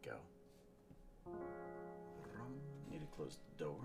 go. Need to close the door.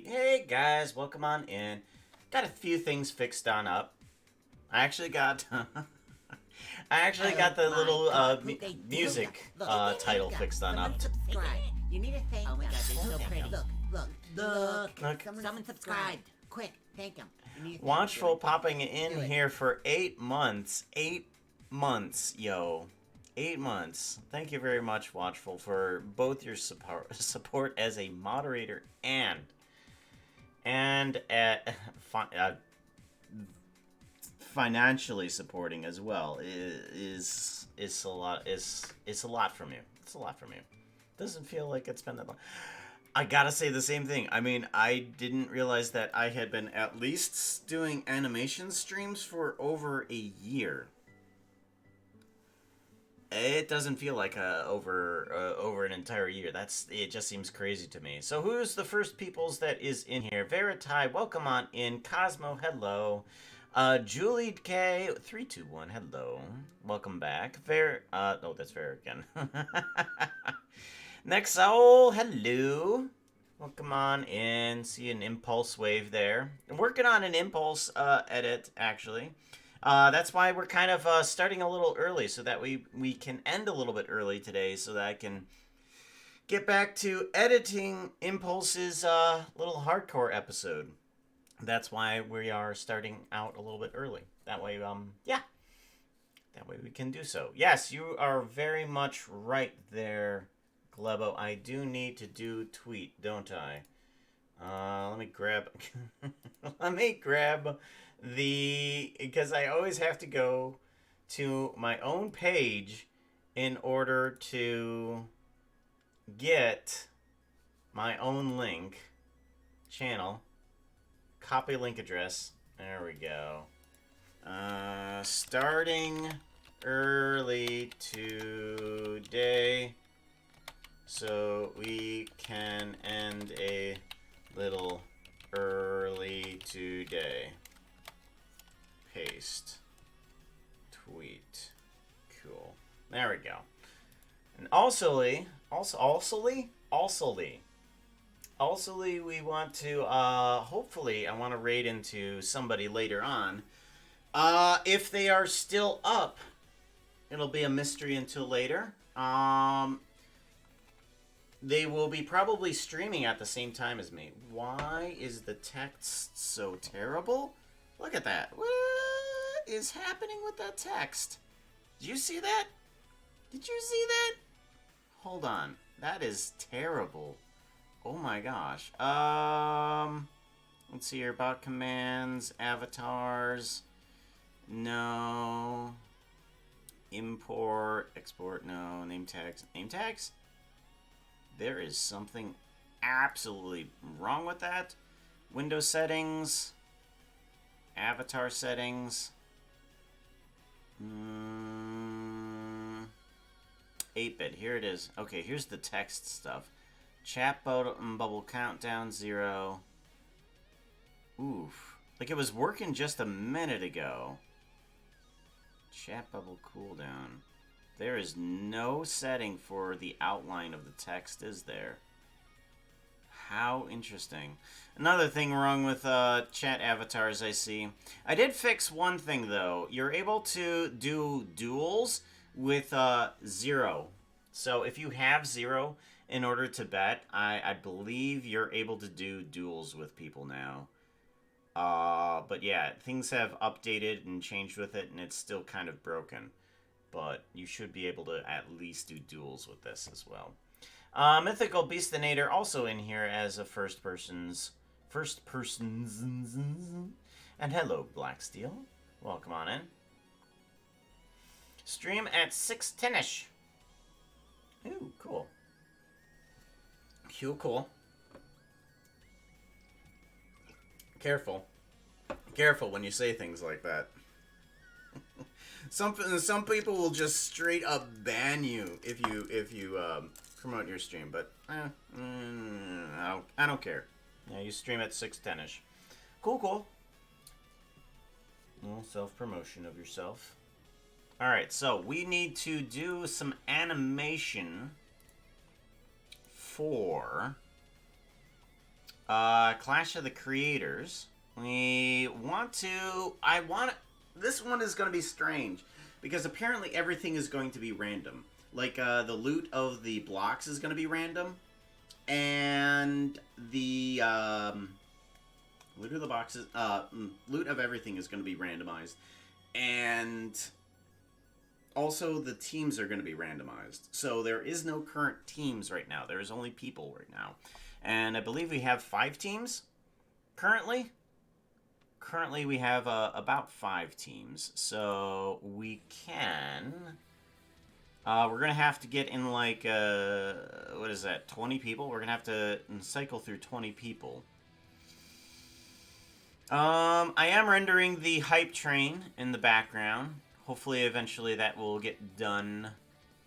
Hey guys, welcome on in. Got a few things fixed on up. I actually got the little music title fixed on up. Subscribe. You need to thank. Oh my God, they're so pretty. Look. Someone subscribed. Quick, thank them. Watchful popping in here for 8 months. 8 months, yo. 8 months. Thank you very much, Watchful, for both your support as a moderator and financially supporting as well. Is a lot. It's a lot from you. It's a lot from you. Doesn't feel like it's been that long. I gotta say the same thing. I mean, I didn't realize that I had been at least doing animation streams for over a year. It doesn't feel like over an entire year. It just seems crazy to me. So who's the first peoples that is in here? Veritai, welcome on in. Cosmo, hello. Julie K 321, hello. Welcome back. No, that's Ver again. Nexol, hello. Welcome on in. See an impulse wave there. I'm working on an impulse edit actually. That's why we're kind of starting a little early, so that we can end a little bit early today, so that I can get back to editing Impulse's little hardcore episode. That's why we are starting out a little bit early. That way, yeah. That way we can do so. Yes, you are very much right there, Glebo. I do need to do tweet, don't I? Let me grab... let me grab because I always have to go to my own page in order to get my own link channel, copy link address. There we go. Starting early today so we can end a little early today. Paste. Tweet. Cool. There we go. And also, we want to, hopefully, I want to raid into somebody later on. If they are still up, it'll be a mystery until later. They will be probably streaming at the same time as me. Why is the text so terrible? Look at that. What is happening with that text? Did you see that? Did you see that? Hold on. That is terrible. Oh my gosh. Let's see here. About commands, avatars. No. Import, export, no. Name tags. Name tags? There is something absolutely wrong with that. Window settings. Avatar settings. 8-bit. Here it is. Okay, here's the text stuff. Chat bubble countdown 0. Oof. Like it was working just a minute ago. Chat bubble cooldown. There is no setting for the outline of the text, is there? How interesting. Another thing wrong with chat avatars I see. I did fix one thing though. You're able to do duels with 0. So if you have 0 in order to bet, I believe you're able to do duels with people now. But yeah, things have updated and changed with it, and it's still kind of broken. But you should be able to at least do duels with this as well. Mythical Beastinator also in here as a first person's. And hello, Blacksteel. Welcome on in. Stream at 6:10ish. Ooh, cool. Cool. Careful. Careful when you say things like that. Some people will just straight up ban you if you promote your stream, but I don't care. Yeah, you stream at 6:10ish. Cool. A little self-promotion of yourself. All right, so we need to do some animation for Clash of the Creators. This one is going to be strange because apparently everything is going to be random. Like the loot of the blocks is going to be random, and the loot of the boxes, loot of everything is going to be randomized, and also the teams are going to be randomized. So there is no current teams right now. There is only people right now, and I believe we have 5 teams currently. Currently, we have about 5 teams, so we can. We're gonna have to get in like what is that? 20 people. We're gonna have to cycle through 20 people. I am rendering the hype train in the background. Hopefully, eventually, that will get done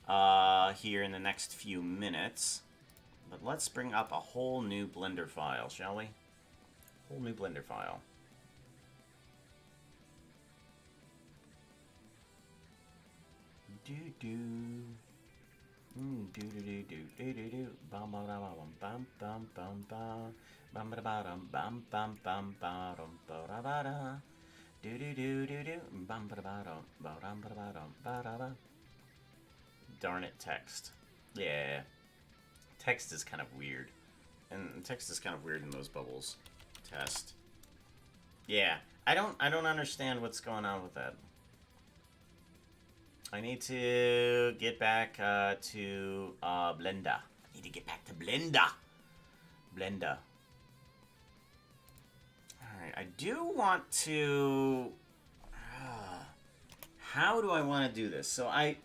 here in the next few minutes. But let's bring up a whole new Blender file, shall we? Whole new Blender file. Do do. Do do do do do do do. Bum bum bum bum bum bum bum bum bum bum bum bum bum bum bum. Do do do do do. Bum bum bum bum bum. Darn it, text. Yeah, text is kind of weird, and text is kind of weird in those bubbles. Test. Yeah, I don't understand what's going on with that. I need to get back to Blender. I need to get back to Blender. Blender. Alright, I do want to... how do I want to do this? So I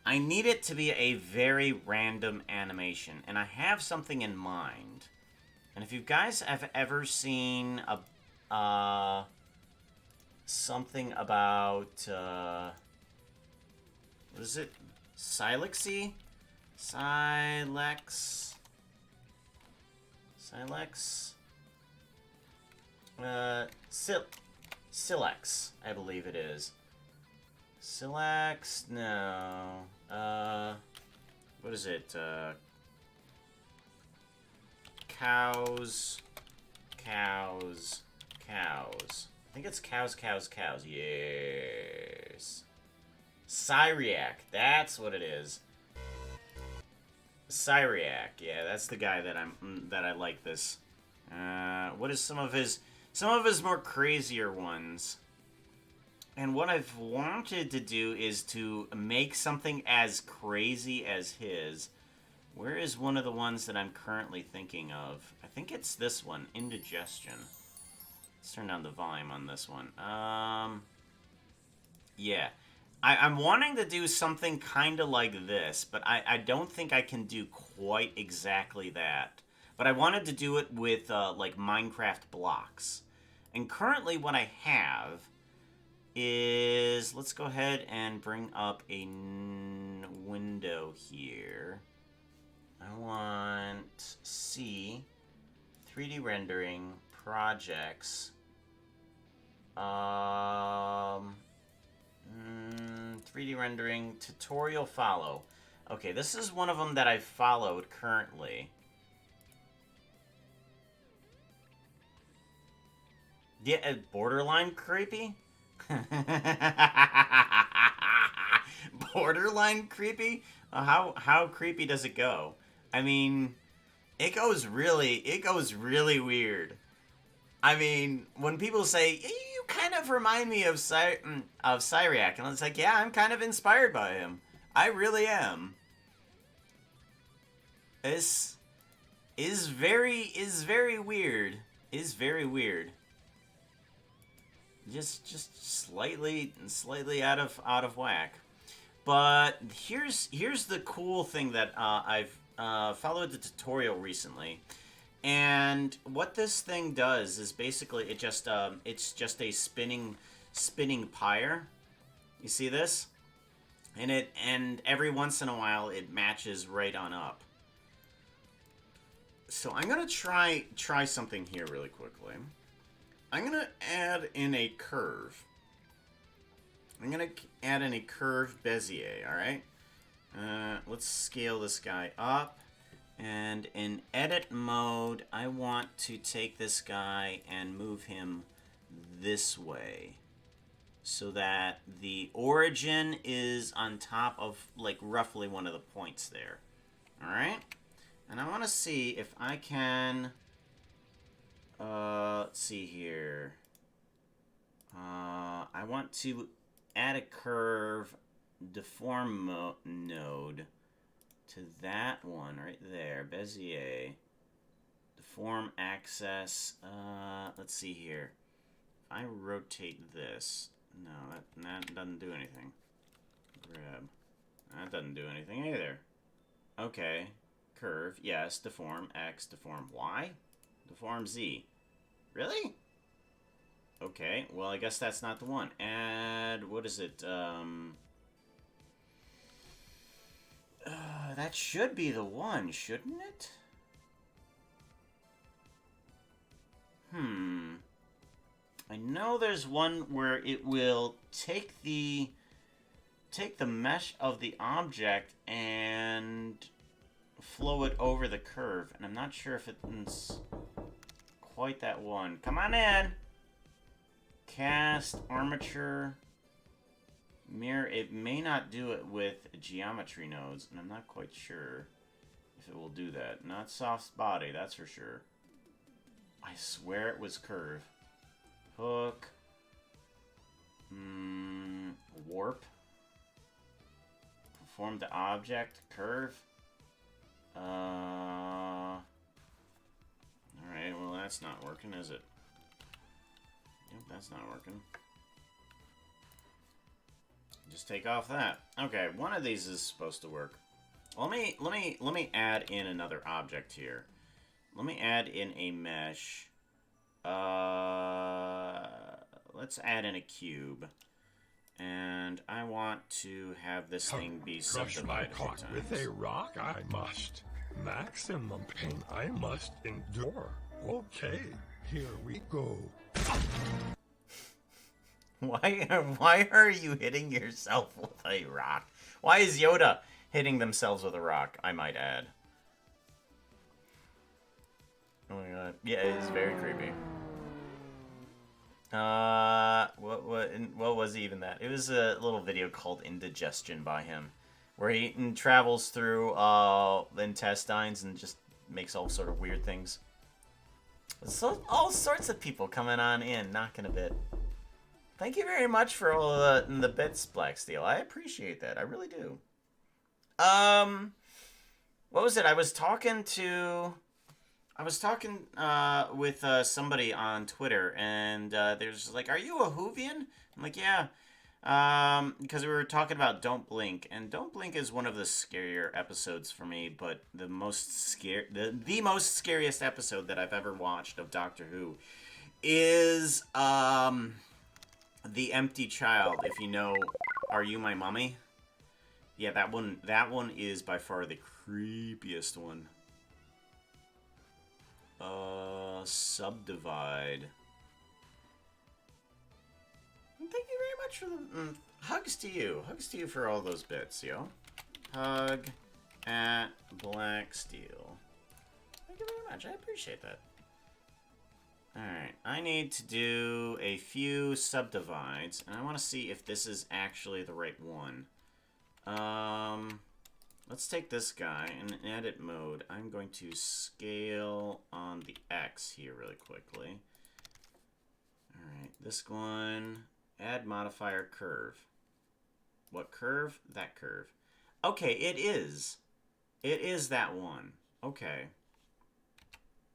need it to be a very random animation. And I have something in mind. And if you guys have ever seen a... something about... what is it? Silexy? Silex? Silex, I believe it is. Silex? No. What is it? Cows. I think it's cows. Yes. Cyriac, that's what it is. Cyriac, yeah, that's the guy that I like this. What is some of his more crazier ones? And what I've wanted to do is to make something as crazy as his. Where is one of the ones that I'm currently thinking of? I think it's this one, Indigestion. Let's turn down the volume on this one. Yeah. I'm wanting to do something kind of like this, but I don't think I can do quite exactly that. But I wanted to do it with, like, Minecraft blocks. And currently what I have is... let's go ahead and bring up a window here. I want C, 3D rendering, projects, 3D rendering, tutorial follow. Okay, this is one of them that I've followed currently. Yeah, borderline creepy? Borderline creepy? How creepy does it go? I mean, it goes really weird. I mean, when people say, you kind of remind me of Cyriac, and it's like, yeah, I'm kind of inspired by him. I really am. This is very weird. Is very weird. Just slightly out of whack. But here's the cool thing that I've followed the tutorial recently. And what this thing does is basically it's just a spinning pyre. You see this? And every once in a while it matches right on up. So I'm gonna try something here really quickly. I'm gonna add in a curve. I'm gonna add in a curve Bezier. All right. Let's scale this guy up. And in edit mode, I want to take this guy and move him this way so that the origin is on top of, like, roughly one of the points there. All right? And I want to see if I can, let's see here. I want to add a curve deform node to that one right there, Bezier. Deform axis. Let's see here. If I rotate this, no, that doesn't do anything. Grab. That doesn't do anything either. Okay. Curve, yes. Deform X, deform Y, deform Z. Really? Okay, well, I guess that's not the one. Add, what is it? That should be the one, shouldn't it? I know there's one where it will take the mesh of the object and flow it over the curve, and I'm not sure if it's quite that one. Come on in. Cast armature mirror. It may not do it with geometry nodes, and I'm not quite sure if it will do that. Not soft body, that's for sure. I swear it was curve. Hook. Warp. Perform the object. Curve. Alright, well that's not working, is it? Yep, that's not working. Just take off that. Okay, one of these is supposed to work. Let me add in another object here. Let me add in a mesh. Let's add in a cube. And I want to have this thing be subdivided. Crush my cock with a rock, I must. Maximum pain I must endure. Okay, here we go. Why are you hitting yourself with a rock? Why is Yoda hitting themselves with a rock, I might add? Oh my god. Yeah, it is very creepy. What was even that? It was a little video called Indigestion by him, where he travels through the intestines and just makes all sort of weird things. So all sorts of people coming on in, knocking a bit. Thank you very much for all the bits, Black Steel. I appreciate that. I really do. What was it? I was talking with somebody on Twitter, and they're just like, "Are you a Whovian?" I'm like, "Yeah," because we were talking about Don't Blink, and Don't Blink is one of the scarier episodes for me, but the most scariest episode that I've ever watched of Doctor Who is The Empty Child. If you know, Are You My Mummy? Yeah, that one is by far the creepiest one. Subdivide. Thank you very much for the hugs to you. Hugs to you for all those bits, yo. Hug at Black Steel. Thank you very much. I appreciate that. Alright, I need to do a few subdivides, and I want to see if this is actually the right one. Let's take this guy and in edit mode. I'm going to scale on the X here really quickly. Alright, this one. Add modifier curve. What curve? That curve. Okay, it is. It is that one. Okay.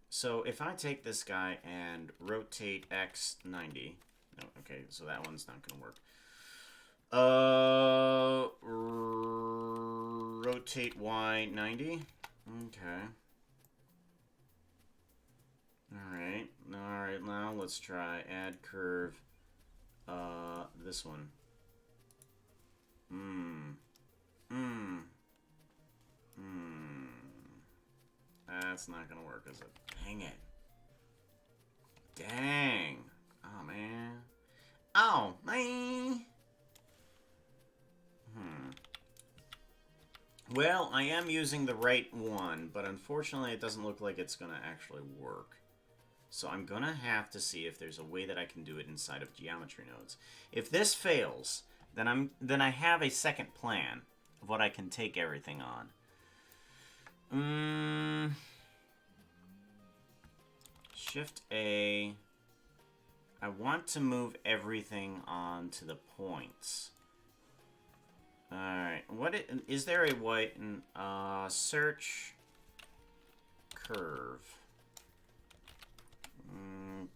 So if I take this guy and rotate X 90. No, okay, so that one's not going to work. Rotate Y 90. Okay. Alright, now let's try add curve. This one. That's not gonna work, is it? Dang it. Dang. Oh, man. Oh, man. Well, I am using the right one, but unfortunately it doesn't look like it's gonna actually work. So I'm gonna have to see if there's a way that I can do it inside of geometry nodes. If this fails, then I have a second plan of what I can take everything on. Shift A. I want to move everything onto the points. Alright, is there a white search curve?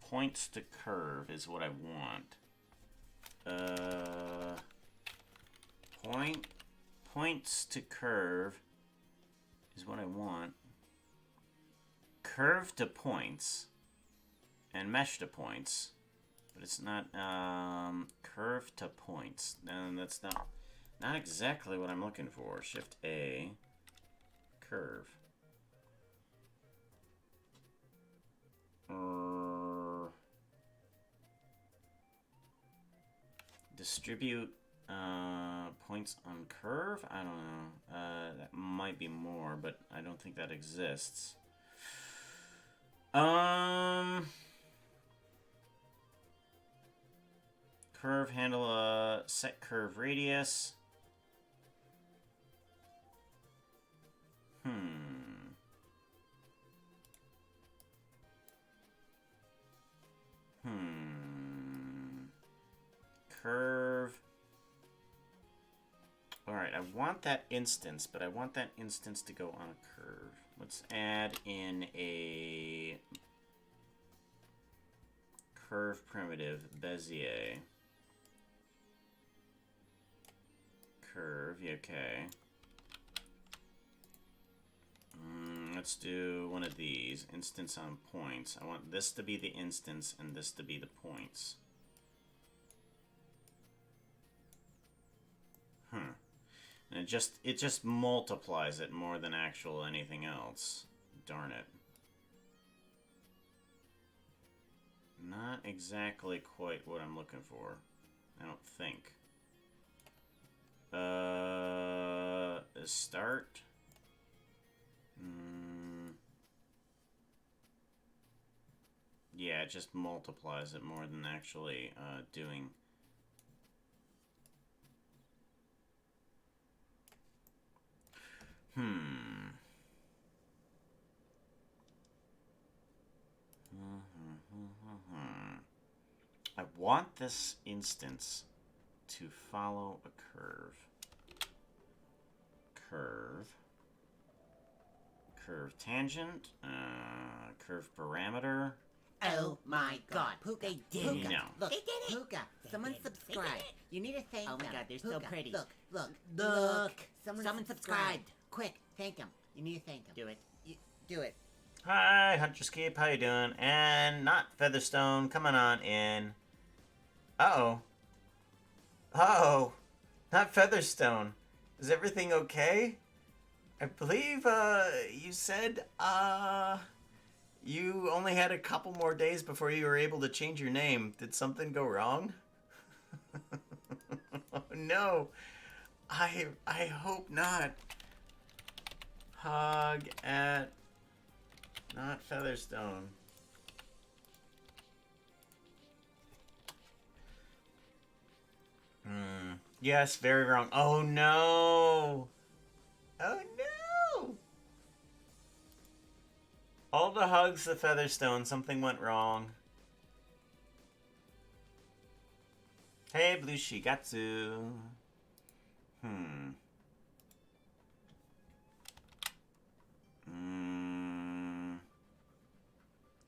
Points to curve is what I want. Points to curve is what I want. Curve to points and mesh to points, but it's not curve to points. No, that's not exactly what I'm looking for. Shift A. curve. Distribute points on curve? I don't know. That might be more, but I don't think that exists. Curve handle set curve radius. Curve. Alright, I want that instance, but I want that instance to go on a curve. Let's add in a curve primitive, Bezier. Curve, yeah, okay. Let's do one of these. Instance on points. I want this to be the instance and this to be the points. And it just multiplies it more than actual anything else. Darn it. Not exactly quite what I'm looking for. I don't think. Start. Yeah, it just multiplies it more than actually doing. I want this instance to follow a curve. Curve tangent, curve parameter. Oh my god. Puka, they did it. No. Look, they did it. Puka, someone subscribed. You need to thank them. Oh my god, they're so pretty. Look. Someone subscribed. Quick, thank them. You need to thank them. Do it. Do it. Hi, Hunter's Keep, how you doing? And not Featherstone, coming on in. Uh-oh. Uh-oh. Not Featherstone. Is everything okay? I believe, you said, you only had a couple more days before you were able to change your name. Did something go wrong? Oh, no. I hope not. Hog at... Not Featherstone. Yes, very wrong. Oh, no. Oh, no. All the hugs to Featherstone. Something went wrong. Hey, Blue Shigatsu.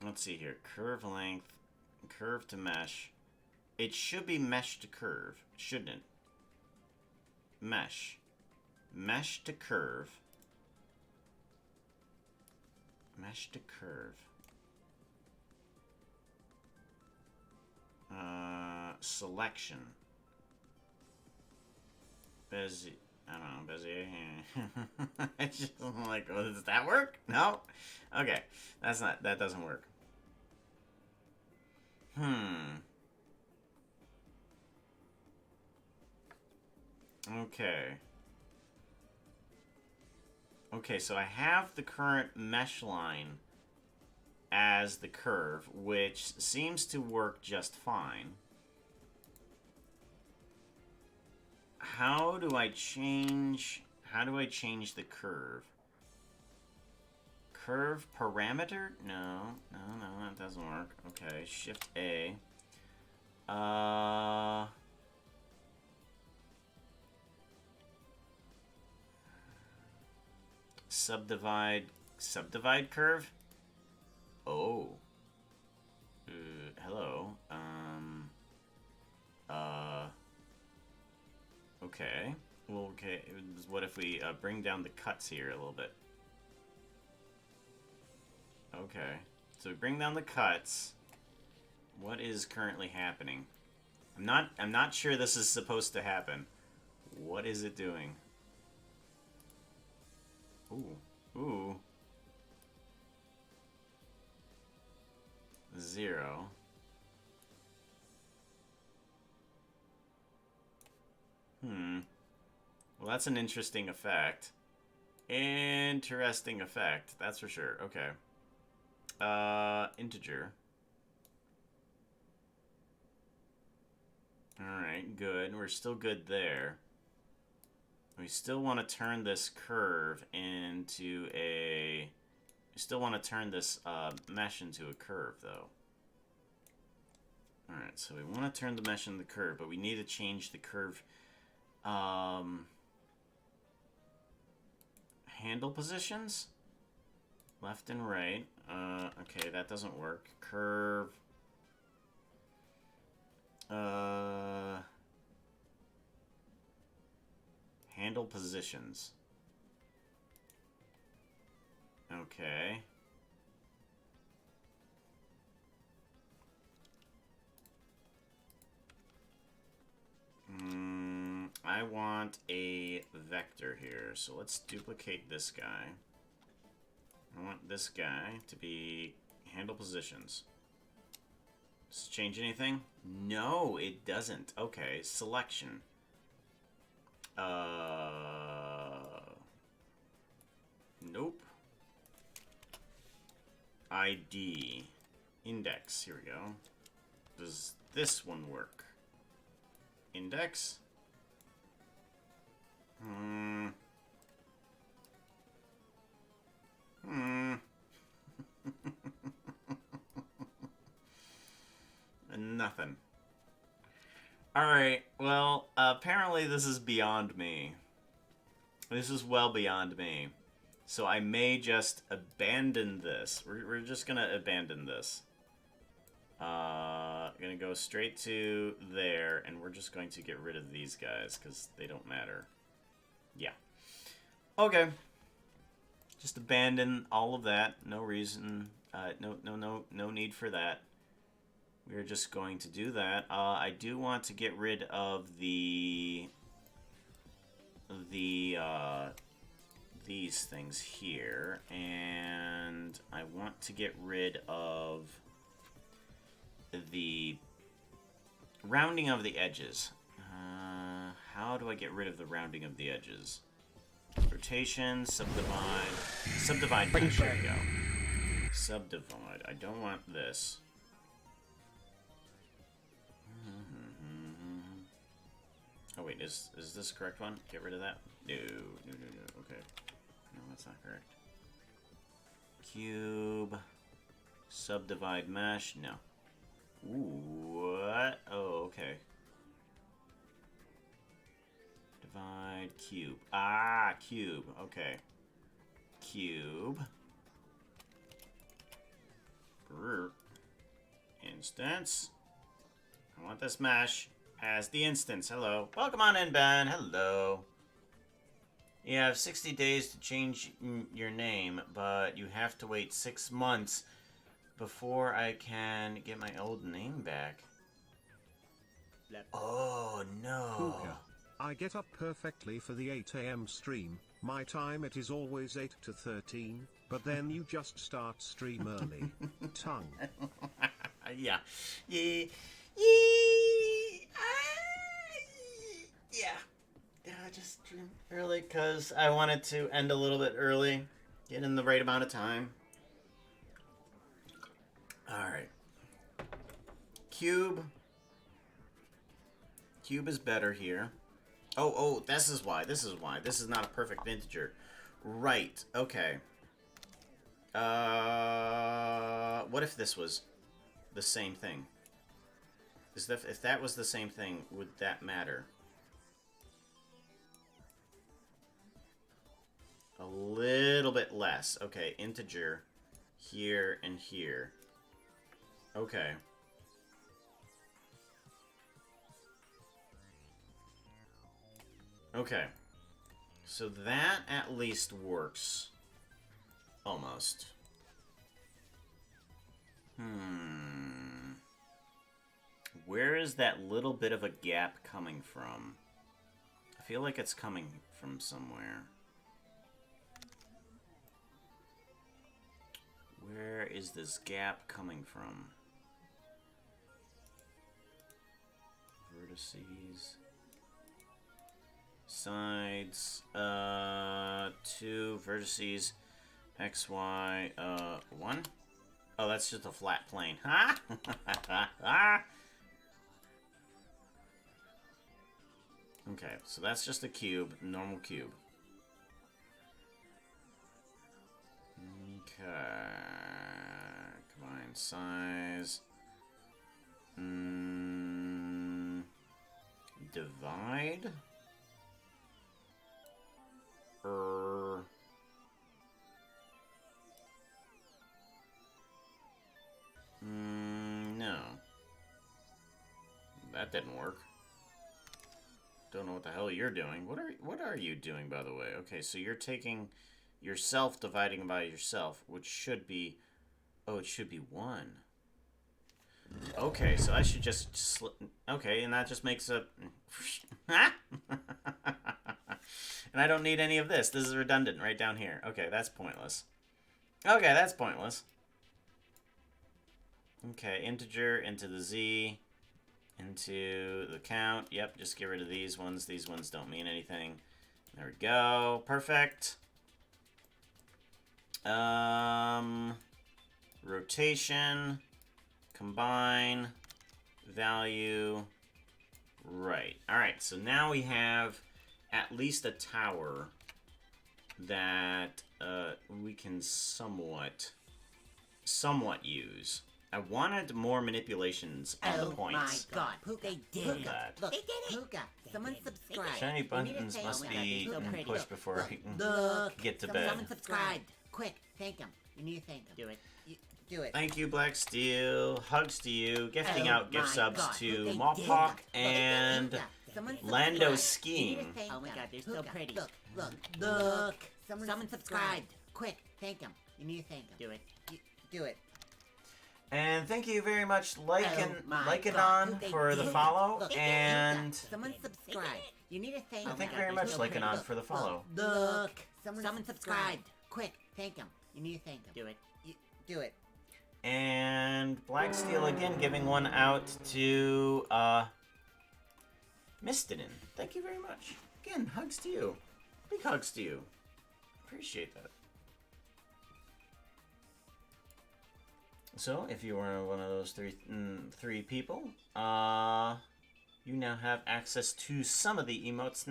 Let's see here. Curve length. Curve to mesh. It should be mesh to curve, shouldn't it? Mesh. Mesh to curve. Mesh to curve. Selection. Bezier. I don't know, Bezier. It's just like, oh, does that work? No? Okay. That doesn't work. Okay. Okay, so I have the current mesh line as the curve, which seems to work just fine. How do I change the curve? Curve parameter? No, that doesn't work. Okay, Shift A. Subdivide curve? Oh. Hello. Okay. Well, okay. What if we bring down the cuts here a little bit? Okay. So we bring down the cuts. What is currently happening? I'm not sure this is supposed to happen. What is it doing? Ooh. 0. Well, that's an interesting effect. Interesting effect, that's for sure. Okay. Integer. Alright, good. We're still good there. We still want to turn this curve into a... We still want to turn this mesh into a curve, though. Alright, so we want to turn the mesh into the curve, but we need to change the curve handle positions? Left and right. Okay, that doesn't work. Curve. Handle positions. Okay. I want a vector here, so let's duplicate this guy. I want this guy to be handle positions. Does it change anything? No, it doesn't. Okay, selection. Nope. ID. Index. Here we go. Does this one work? Index? Nothing. Alright, well, apparently this is beyond me. This is well beyond me. So I may just abandon this. We're just gonna abandon this. Gonna go straight to there, and we're just going to get rid of these guys, because they don't matter. Yeah. Okay. Just abandon all of that. No reason. No need for that. We're just going to do that. I do want to get rid of these things here, and I want to get rid of the rounding of the edges. How do I get rid of the rounding of the edges? Rotation, subdivide mesh, there we go. Subdivide, I don't want this. Oh wait, is this the correct one? Get rid of that? No, okay. No, that's not correct. Cube, subdivide mesh, no. Ooh, what? Oh, okay. Divide, cube. Ah, cube, okay. Cube. Brr. Instance. I want this mesh as the instance. Hello. Welcome on in, Ben. Hello. You have 60 days to change your name, but you have to wait 6 months before I can get my old name back. Oh, no. Puka, I get up perfectly for the 8 AM stream. My time it is always 8 to 13, but then you just start stream early. Tongue. Yeah. Yeah. Yeah, I just streamed early because I wanted to end a little bit early. Get in the right amount of time. Alright. Cube. Cube is better here. Oh, this is why. This is not a perfect integer. Right, okay. What if this was the same thing? If that was the same thing, would that matter? A little bit less. Okay, integer here and here. Okay. Okay. So that at least works. Almost. Where is that little bit of a gap coming from? I feel like it's coming from somewhere. Where is this gap coming from? Vertices. Sides. 2 vertices. X, Y, 1. Oh, that's just a flat plane. Ha! Okay, so that's just a cube, normal cube. Okay. Combine size. Divide? No. That didn't work. Don't know what the hell you're doing. What are you doing, by the way? Okay, so you're taking yourself, dividing by yourself, which should be... Oh, it should be 1. Okay, so I should just... Okay, and that just makes a... And I don't need any of this. This is redundant right down here. Okay, that's pointless. Okay, that's pointless. Okay, integer into the z, into the count. Yep, just get rid of these ones. These ones don't mean anything. There we go. Perfect. Rotation, combine, value. Right. All right, so now we have at least a tower that we can somewhat use. I wanted more manipulations on the points. Oh my god, they did it. Look, They did it. Puka, someone subscribe. Shiny buttons must be pushed before I can get to bed. Someone subscribed. Quick, thank him. You need to thank him. Do it. Do it. Thank you, Black Steel. Hugs to you. Gifting Oh out gift my subs God, to they Mopok did. and Someone Lando subscribed. Skiing. Oh my god, they're so pretty. Look. Someone subscribed. Quick, thank him. You need to thank him. Do it. Do it. And thank you very much, Lycanon, God, for the follow. And someone subscribed. You need to thank him. thank you very much, Lycanon, for the follow. Look. Someone subscribed. Quick, thank him. You need to thank him. Do it. Do it. And Black Steel again giving one out to Mistinin. Thank you very much. Again, hugs to you. Big hugs to you. Appreciate that. So, if you were one of those three people, you now have access to some of the emotes.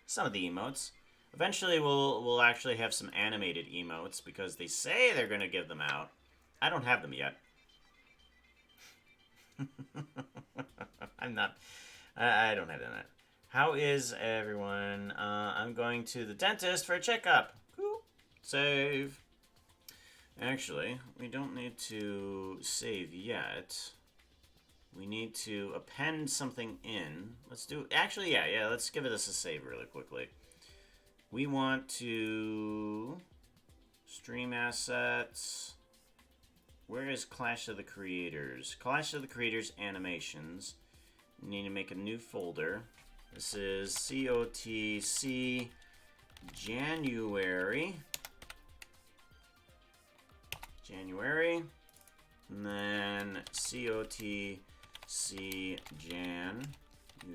Some of the emotes. Eventually, we'll actually have some animated emotes because they say they're gonna give them out. I don't have them yet. I'm not. I don't have them yet. How is everyone? I'm going to the dentist for a checkup. Cool. Save. Actually, we don't need to save yet. We need to append something in. Let's do... Actually, yeah, let's give this a save really quickly. We want to... Stream assets. Where is Clash of the Creators? Clash of the Creators animations. We need to make a new folder. This is COTC January. And then COTC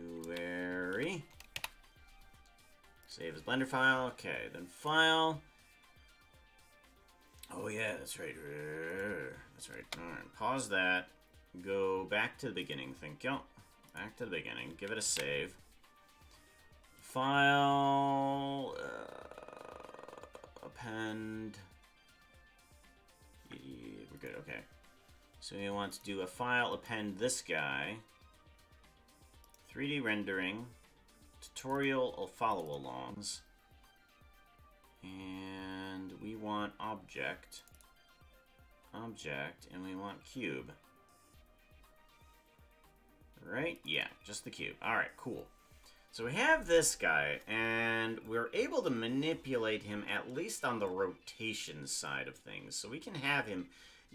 January. Save as Blender file. Okay, then file. Oh yeah, that's right. That's right. Alright, pause that. Go back to the beginning, thank you. Back to the beginning. Give it a save. File. Append. We're good, okay. So we want to do a file, append this guy. 3D rendering. Tutorial or follow-alongs. And we want object. And we want cube. Right? Yeah, just the cube. Alright, cool. So we have this guy, and we're able to manipulate him at least on the rotation side of things. So we can have him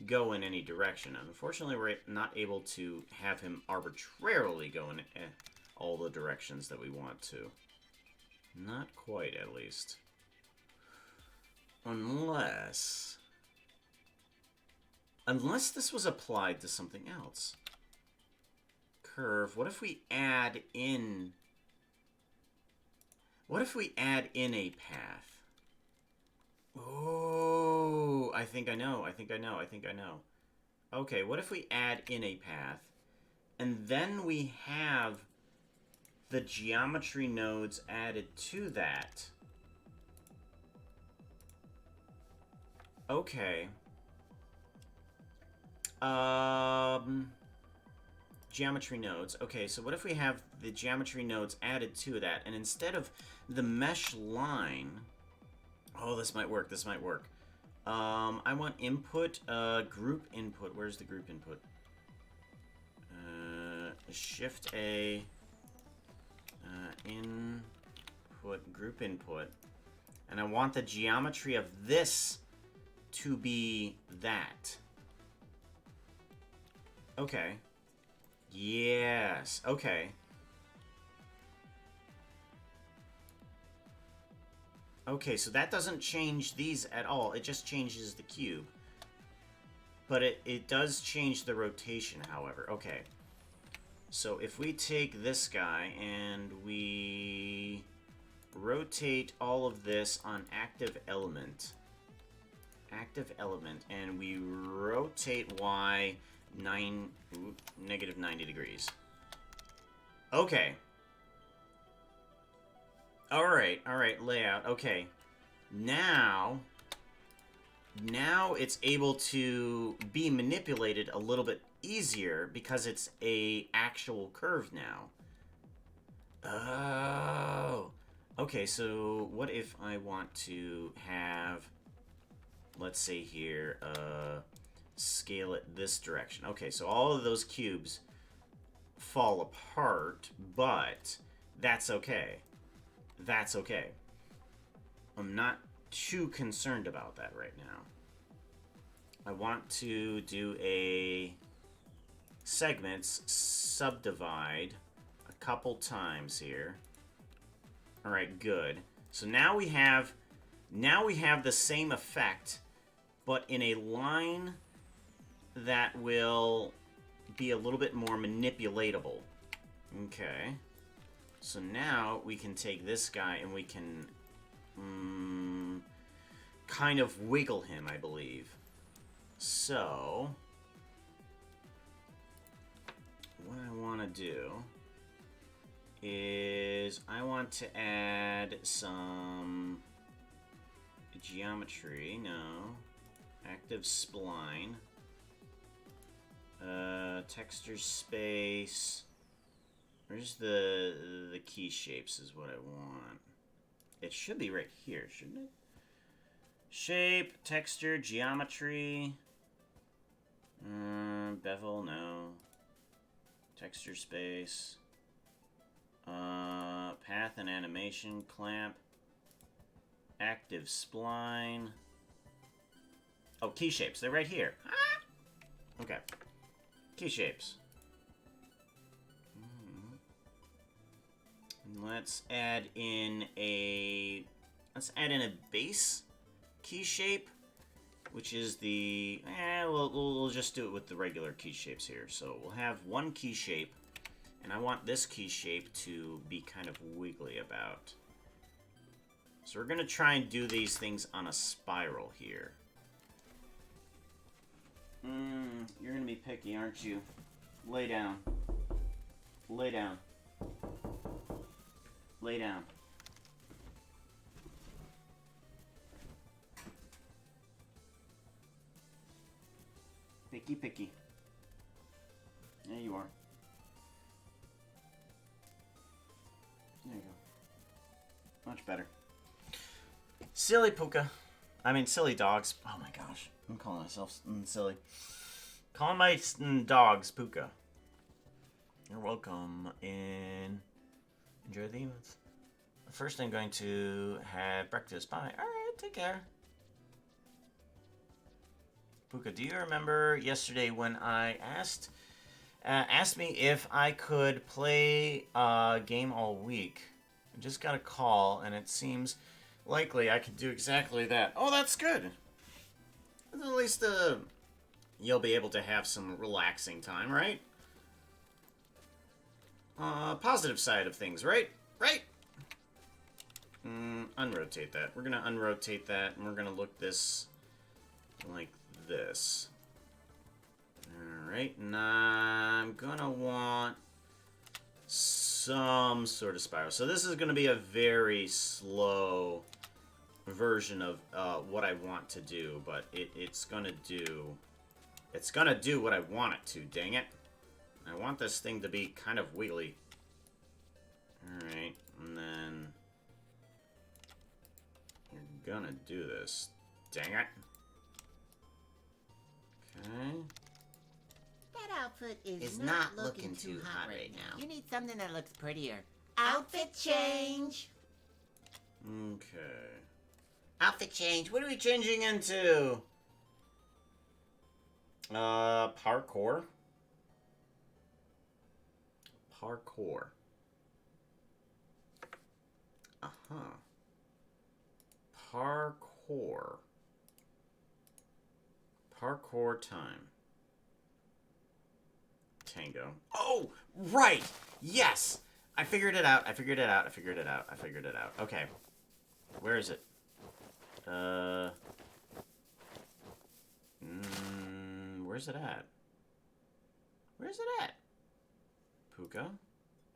go in any direction. Unfortunately, we're not able to have him arbitrarily go in all the directions that we want to. Not quite, at least. Unless this was applied to something else. curve. What if we add in... What if we add in a path? Oh, I think I know. Okay, what if we add in a path, and then we have the geometry nodes added to that? Okay. Geometry nodes. Okay, so what if we have the geometry nodes added to that, and instead of the mesh line... Oh, this might work, I want input, group input. Where's the group input? Shift A, input, group input. And I want the geometry of this to be that. Okay. Yes, okay. Okay, so that doesn't change these at all. It just changes the cube. But it does change the rotation, however. Okay. So if we take this guy and we rotate all of this on active element, and we rotate Y negative 90 degrees. Okay. Alright, layout. Okay. Now it's able to be manipulated a little bit easier because it's a actual curve now. Oh. Okay, so what if I want to have, let's say here, scale it this direction. Okay, so all of those cubes fall apart, but that's okay. That's okay. I'm not too concerned about that right now. I want to do a segments subdivide a couple times here. All right, good. So now we have the same effect, but in a line that will be a little bit more manipulatable. Okay. So now we can take this guy and we can kind of wiggle him, I believe. So what I want to do is I want to add some geometry. No. Active spline. Texture space. Where's the key shapes is what I want. It should be right here, shouldn't it? Shape, texture, geometry. Bevel, no. Texture space. Path and animation, clamp. Active spline. Oh, key shapes, they're right here. Ah! Okay. Key shapes. Let's add in a base key shape, which is the we'll just do it with the regular key shapes here. So we'll have one key shape, and I want this key shape to be kind of wiggly about. So we're gonna try and do these things on a spiral here. You're gonna be picky, aren't you? Lay down. Lay down. Lay down. Picky, picky. There you are. There you go. Much better. Silly Puka. I mean, silly dogs. Oh my gosh. I'm calling myself silly. Calling my dogs Puka. You're welcome. Enjoy the events. First, I'm going to have breakfast. Bye. Alright, take care. Puka, do you remember yesterday when I asked me if I could play a game all week? I just got a call, and it seems likely I could do exactly that. Oh, that's good. At least you'll be able to have some relaxing time, right? positive side of things, right? Right? Unrotate that. We're gonna unrotate that, and we're gonna look this like this. Alright, and I'm gonna want some sort of spiral. So this is gonna be a very slow version of what I want to do, but it's gonna do what I want it to, dang it. I want this thing to be kind of wiggly. Alright, and then you're gonna do this. Dang it. Okay. That outfit is not looking too hot right now. You need something that looks prettier. Outfit change! Okay. Outfit change. What are we changing into? Parkour. Parkour. Uh-huh. Parkour. Parkour time. Tango. Oh, right! Yes! I figured it out. I figured it out. I figured it out. I figured it out. Okay. Where is it? Where's it at? Where's it at? Puka?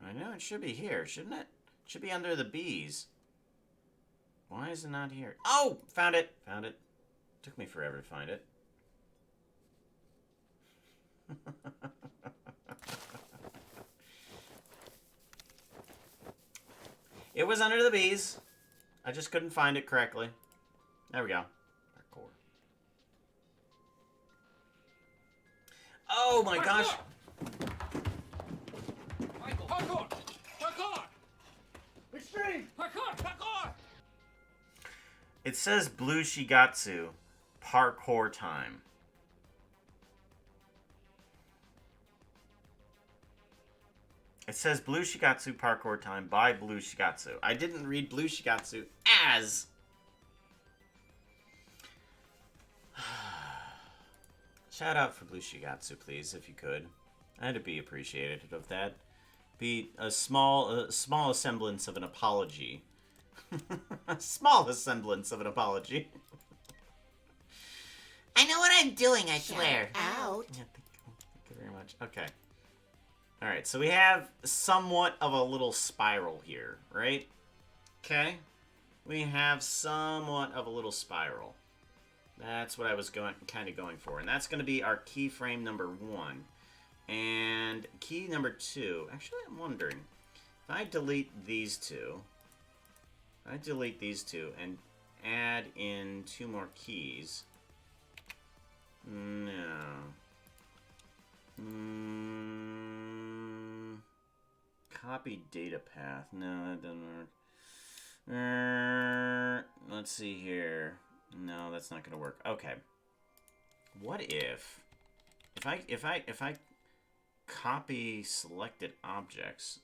I know it should be here, shouldn't it? It should be under the bees. Why is it not here? Oh! Found it! Found it. Took me forever to find it. It was under the bees. I just couldn't find it correctly. There we go. Parkour. Oh my gosh! Michael, parkour! Parkour! Extreme! Parkour! Parkour! It says Blue Shigatsu. Parkour time. It says Blue Shigatsu Parkour time by Blue Shigatsu. I didn't read Blue Shigatsu as... Shout out for Blue Shigatsu, please, if you could. I'd be appreciative of that. Be a small semblance of an apology. A small semblance of an apology. I know what I'm doing, I swear. Out. Yeah, thank you very much. Okay. Alright, so we have somewhat of a little spiral here, right? Okay. We have somewhat of a little spiral. That's what I was kind of going for. And that's going to be our keyframe number 1. And key number 2. Actually, I'm wondering. If I delete these two. And add in 2 more keys. No. Copy data path. No, that doesn't work. Let's see here. No, that's not gonna work. Okay. What if I copy selected objects?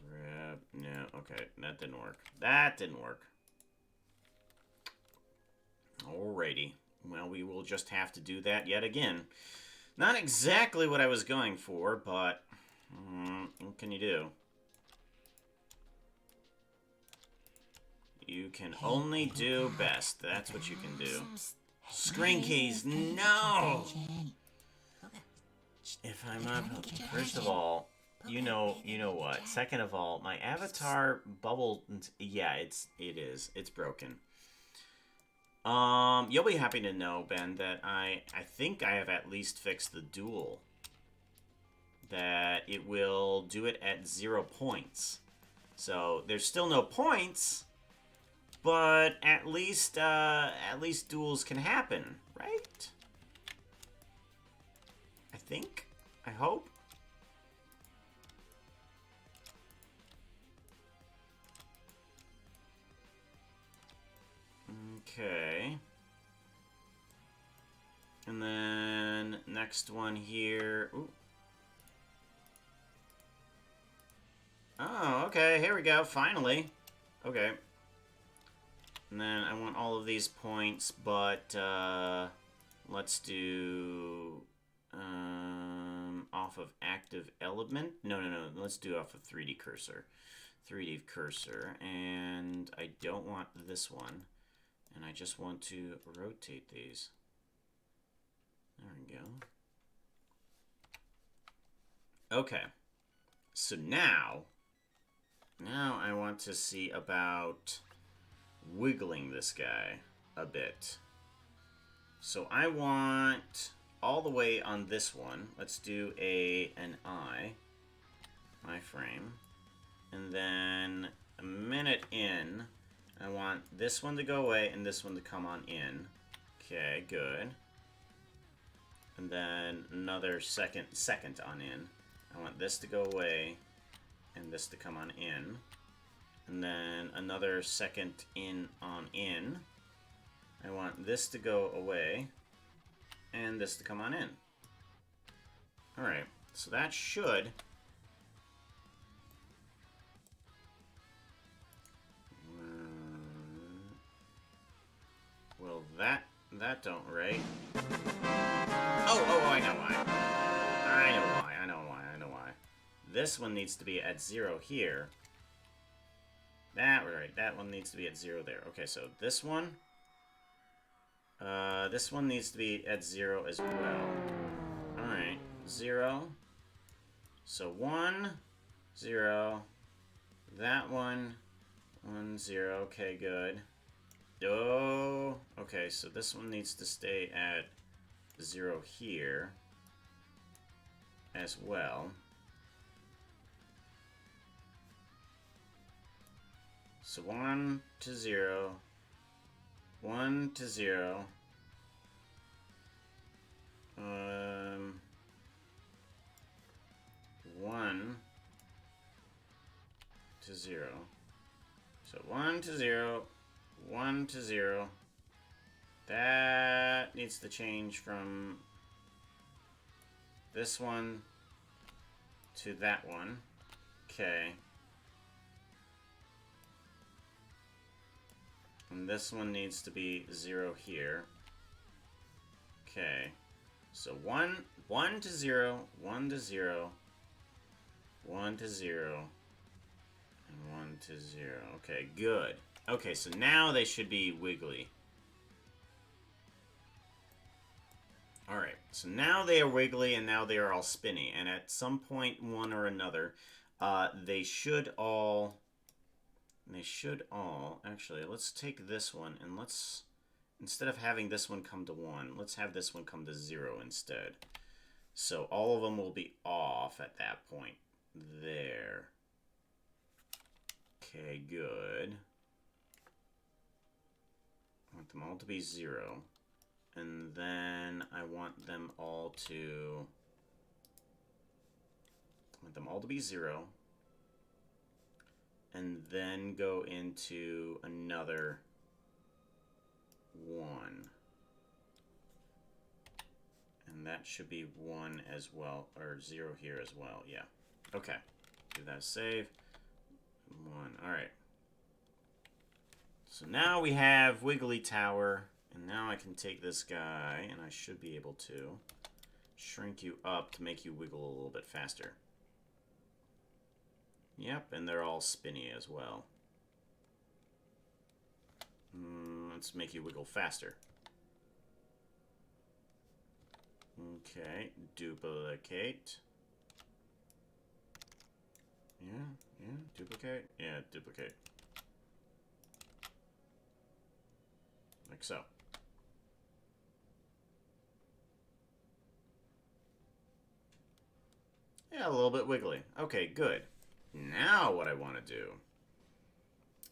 Grab. No. Okay, that didn't work. That didn't work. Alrighty. Well, we will just have to do that yet again. Not exactly what I was going for, but what can you do? You can only do best. That's what you can do. Screen keys, no! If I'm up, first of all, you know what. Second of all, my avatar bubble, yeah, it is. It's broken. You'll be happy to know, Ben, that I think I have at least fixed the duel. That it will do it at 0 points. So there's still no points, but at least duels can happen, right? I think. I hope. Okay. And then next one here. Ooh. Oh, okay. Here we go. Finally. Okay. And then I want all of these points, but let's do off of active element. No. Let's do off of 3D cursor. 3D cursor. And I don't want this one. And I just want to rotate these. There we go. Okay. So now I want to see about wiggling this guy a bit. So I want all the way on this one. Let's do an iframe. And then a minute in, I want this one to go away and this one to come on in. Okay, good. And then another second on in. I want this to go away and this to come on in. And then another second in on in. I want this to go away and this to come on in. Alright, so that should... well, that don't right. Oh, I know why. I know why. This one needs to be at 0 here. That one needs to be at 0 there. Okay, so this one needs to be at 0 as well. Alright, 0. So 1, 0. That one, 1, 0. Okay, good. Oh, okay, so this one needs to stay at 0 here as well. So 1 to 0, 1 to 0, 1 to 0. So 1 to 0, 1 to 0. That needs to change from this one to that one. Okay. And this one needs to be 0 here. Okay. So 1 to 0, 1 to 0, 1 to 0, and 1 to 0. Okay, good. Okay, so now they should be wiggly. Alright, so now they are wiggly and now they are all spinny. And at some point, one or another, they should all... Actually, let's take this one and let's... Instead of having this one come to 1, let's have this one come to 0 instead. So all of them will be off at that point. There. Okay, good. I want them all to be 0. And then I want them all to... be 0. And then go into another 1. And that should be 1 as well, or 0 here as well, yeah. Okay, do that, save. 1, alright. So now we have Wiggly Tower, and now I can take this guy, and I should be able to shrink you up to make you wiggle a little bit faster. Yep, and they're all spinny as well. Let's make you wiggle faster. Okay, duplicate. Yeah, duplicate. Yeah, duplicate. Like so. Yeah, a little bit wiggly. Okay, good. Now what I want to do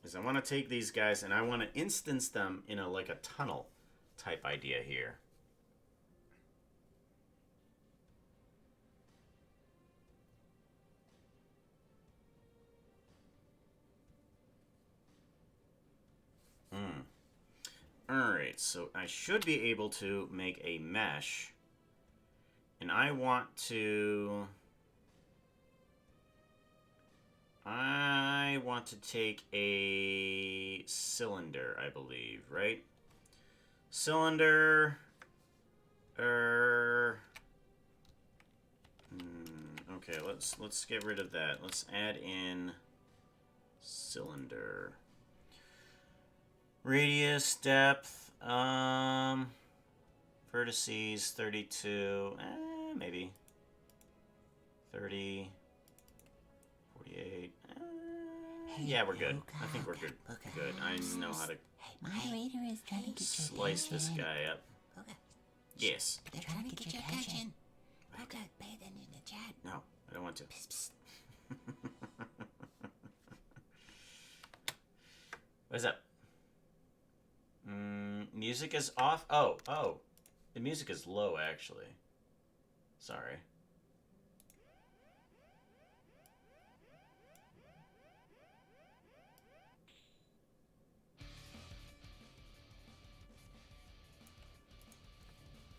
is I want to take these guys and I want to instance them in like a tunnel type idea here. Alright, so I should be able to make a mesh. And I want to take a cylinder, I believe, right? Cylinder. Okay, let's get rid of that. Let's add in cylinder. Radius, depth, vertices 32, maybe 30, 48. Yeah, we're good. I think we're good. Good. I know how to Moderator is trying to get slice this guy up. Yes. They're trying to get your attention. Poca, pay attention in the chat. No, I don't want to. What is up? Music is off. Oh. The music is low, actually. Sorry.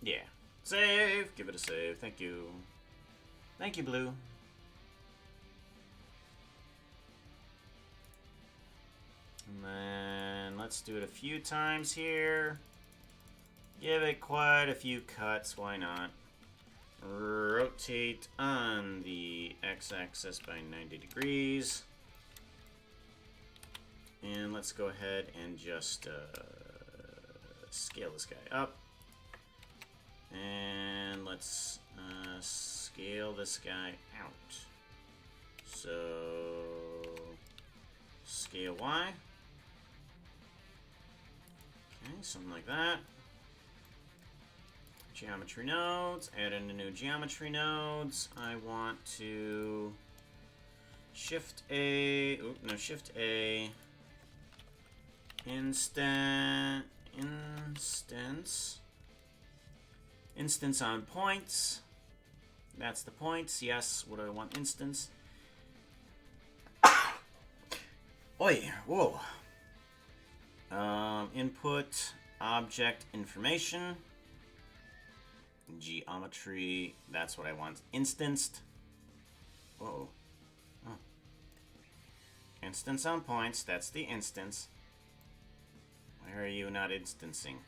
Yeah. Save! Give it a save. Thank you. Thank you, Blue. And then let's do it a few times here. Give it quite a few cuts. Why not? Rotate on the x-axis by 90 degrees. And let's go ahead and just scale this guy up. And let's scale this guy out. So, scale Y. Okay, something like that. Geometry nodes, add in the new geometry nodes. I want to Shift A, Shift A, instance on points. That's the points. Yes, what do I want? Instance. Oi, whoa. Input object information. Geometry. That's what I want. Instanced. Whoa. Oh. Instance on points. That's the instance. Why are you not instancing?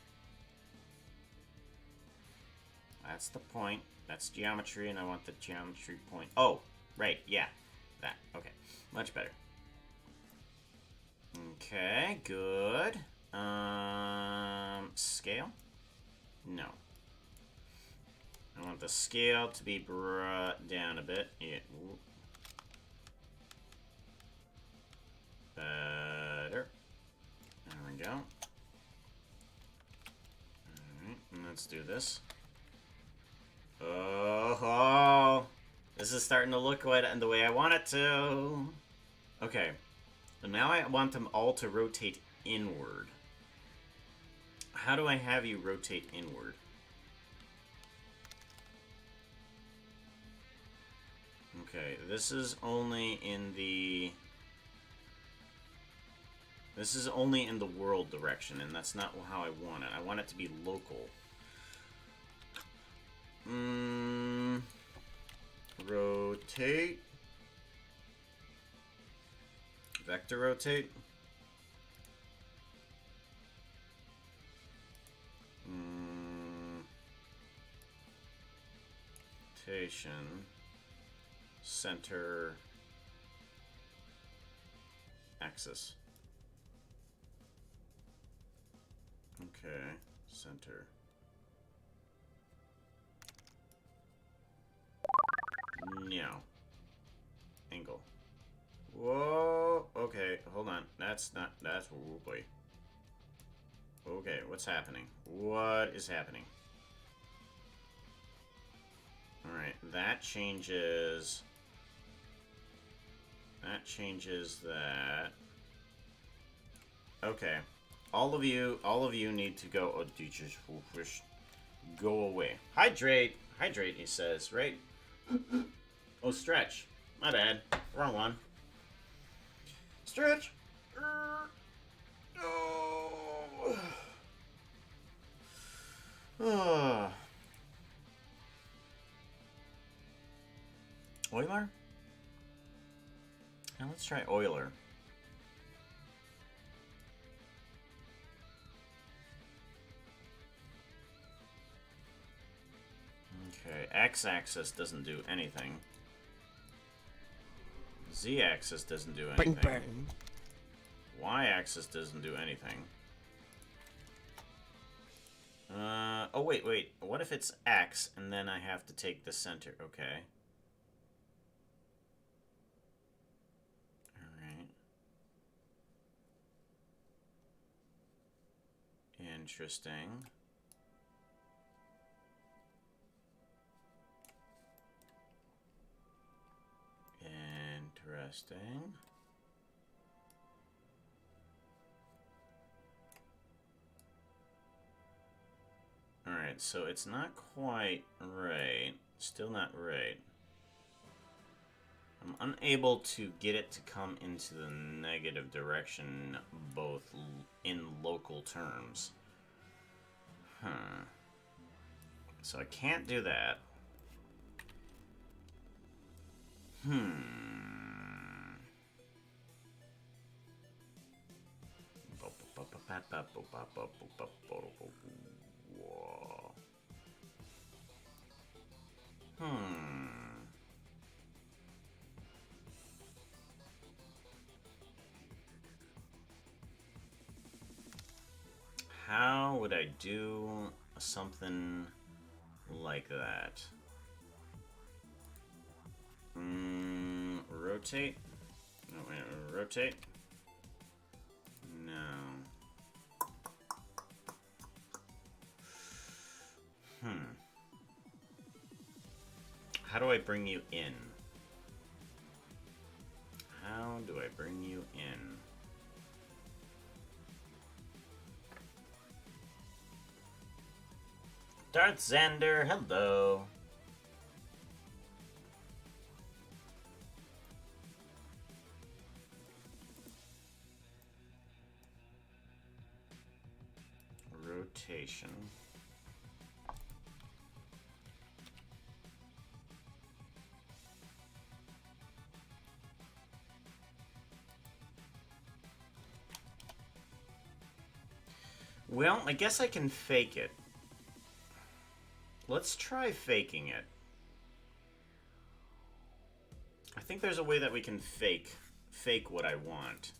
That's the point. That's geometry, and I want the geometry point. Oh, right, yeah. That. Okay. Much better. Okay, good. Scale? No. I want the scale to be brought down a bit. Yeah. Ooh. Better. There we go. Alright, let's do this. Oh, this is starting to look the way I want it to. Okay, and now I want them all to rotate inward. How do I have you rotate inward? Okay, this is only in the world direction, and that's not how I want it. I want it to be local. Rotate. Vector rotate. Rotation. Center. Axis. Okay. Center. No. Angle. Whoa. Okay, hold on. That's not. That's. Oh boy. Okay, what's happening? What is happening? Alright, that changes. That changes that. Okay. All of you need to go. Oh, teachers, fish. Go away. Hydrate. Hydrate, he says, right? Oh, stretch. My bad. Wrong one. Stretch. Oh. Euler? Now let's try Euler. Okay, x-axis doesn't do anything. Z-axis doesn't do anything. Burn. Y-axis doesn't do anything. Oh, wait. What if it's X, and then I have to take the center? Okay. Alright. Interesting. Interesting. Alright, so it's not quite right. Still not right. I'm unable to get it to come into the negative direction, both in local terms. Huh. So I can't do that. How would I do something like that? Rotate? No, wait, rotate? No. How do I bring you in? How do I bring you in? Darth Xander, hello. Rotation. Well, I guess I can fake it. Let's try faking it. I think there's a way that we can fake what I want.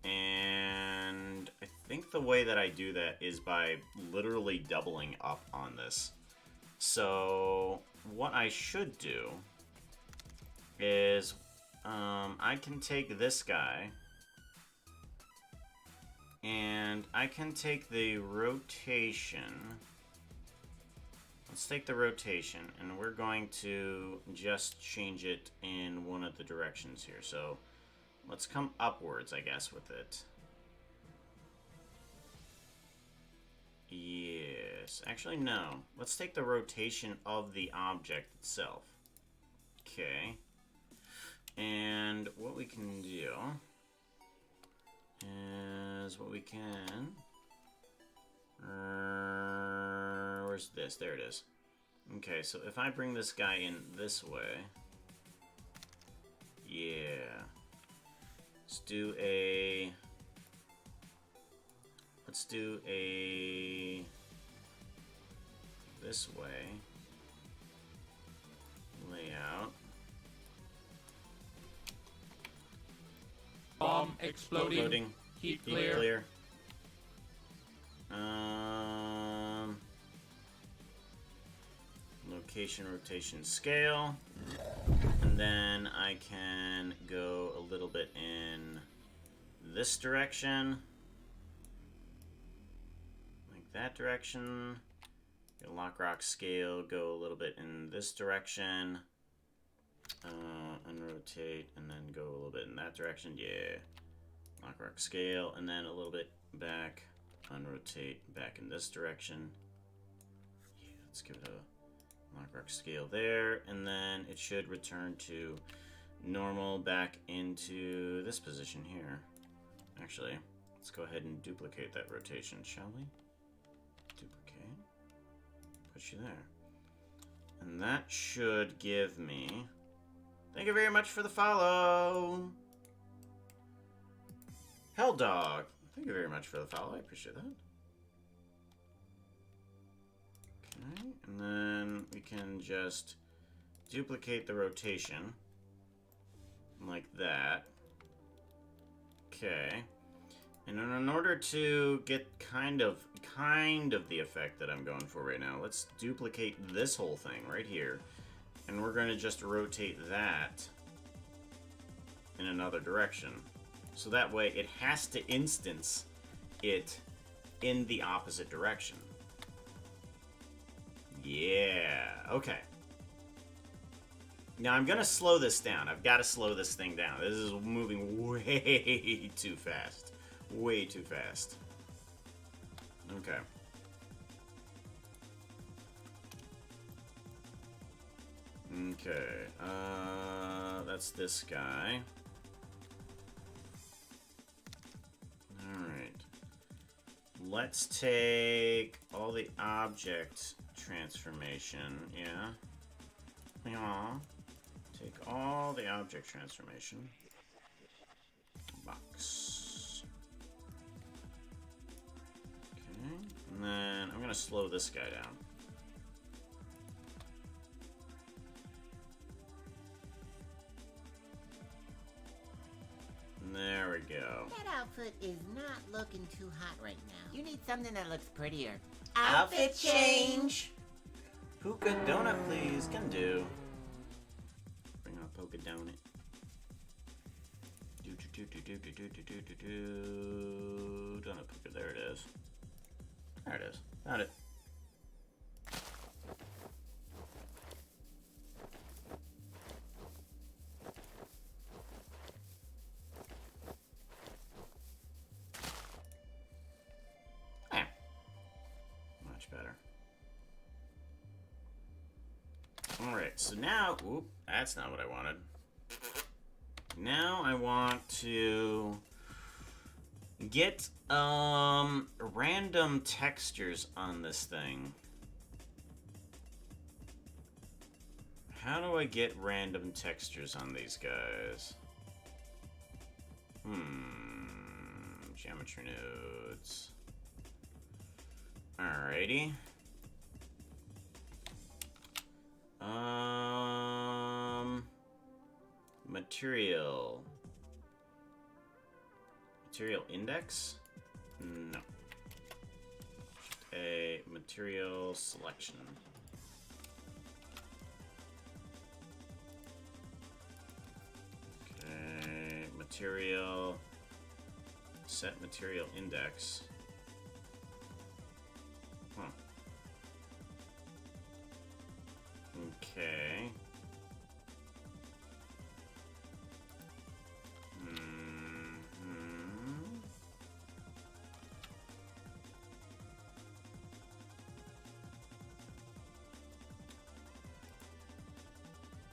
And I think the way that I do that is by literally doubling up on this. So what I should do is I can take this guy and I can take the rotation. Let's take the rotation, and we're going to just change it in one of the directions here. So let's come upwards, I guess, with it. Yes. Actually, no. Let's take the rotation of the object itself. Okay. And what we can do is what we can... where's this? There it is. Okay, so if I bring this guy in this way... Yeah. Let's do a this way layout. Bomb exploding. Heat clear. Location, rotation, scale. And then I can go a little bit in this direction. Like that direction. Lock, rock, scale, go a little bit in this direction. Unrotate, and then go a little bit in that direction. Yeah. Lock, rock, scale, and then a little bit back. Unrotate, back in this direction. Yeah, let's give it a lock, rock, scale there. And then it should return to normal back into this position here. Actually, let's go ahead and duplicate that rotation, shall we? Duplicate. Put you there. And that should give me... Thank you very much for the follow! Helldog! Thank you very much for the follow. I appreciate that. Okay, and then we can just duplicate the rotation. Like that. Okay. And in order to get kind of the effect that I'm going for right now, let's duplicate this whole thing right here. And we're going to just rotate that in another direction. So that way it has to instance it in the opposite direction. Yeah, okay. Now I'm going to slow this down. I've got to slow this thing down. This is moving way too fast. Way too fast. Okay. Okay. That's this guy. Alright. Let's take all the object transformation. Yeah. Yeah. Take all the object transformation. Box. Okay. And then I'm going to slow this guy down. There we go. That outfit is not looking too hot right now. You need something that looks prettier. Outfit change! Puka donut, please. Can do. Bring on Puka donut. Donut Puka. There it is. There it is. Found it. Alright, so now, whoop, that's not what I wanted. Now I want to get random textures on this thing. How do I get random textures on these guys? Geometry nodes. Alrighty. Material. Material index? No. A material selection. Okay, material. Set material index. Huh. Okay.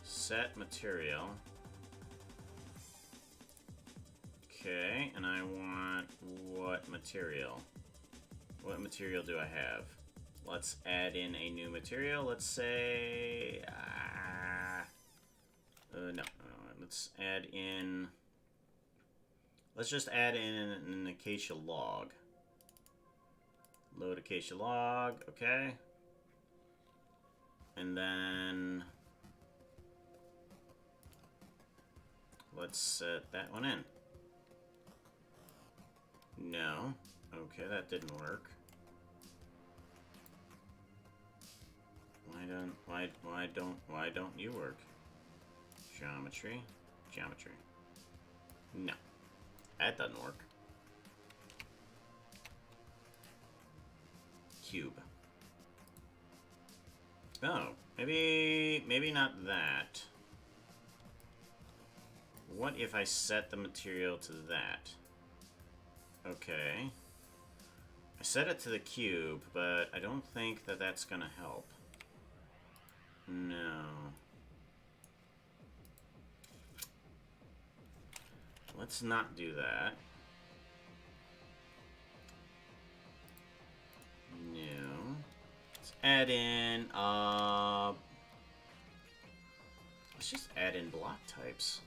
Set material. Okay, and I want what material? What material do I have? Let's add in a new material. Let's say... no. Let's add in... Let's just add in an acacia log. Load acacia log, okay. And then... let's set that one in. No. Okay, that didn't work. Why don't you work? Geometry. Geometry. No. That doesn't work. Cube. Oh, maybe not that. What if I set the material to that? Okay. I set it to the cube, but I don't think that that's gonna help. No. Let's not do that. No. Let's add in, let's just add in block types.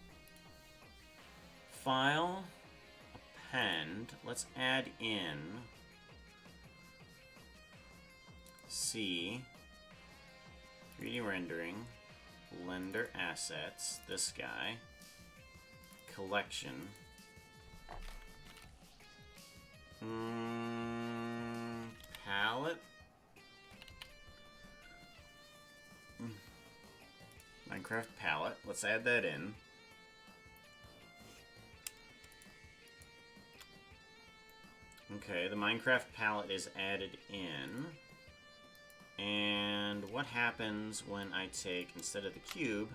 File, append, let's add in C, 3D rendering, Blender assets, this guy, collection. Palette. Minecraft palette. Let's add that in. Okay, the Minecraft palette is added in. And what happens when I take, instead of the cube,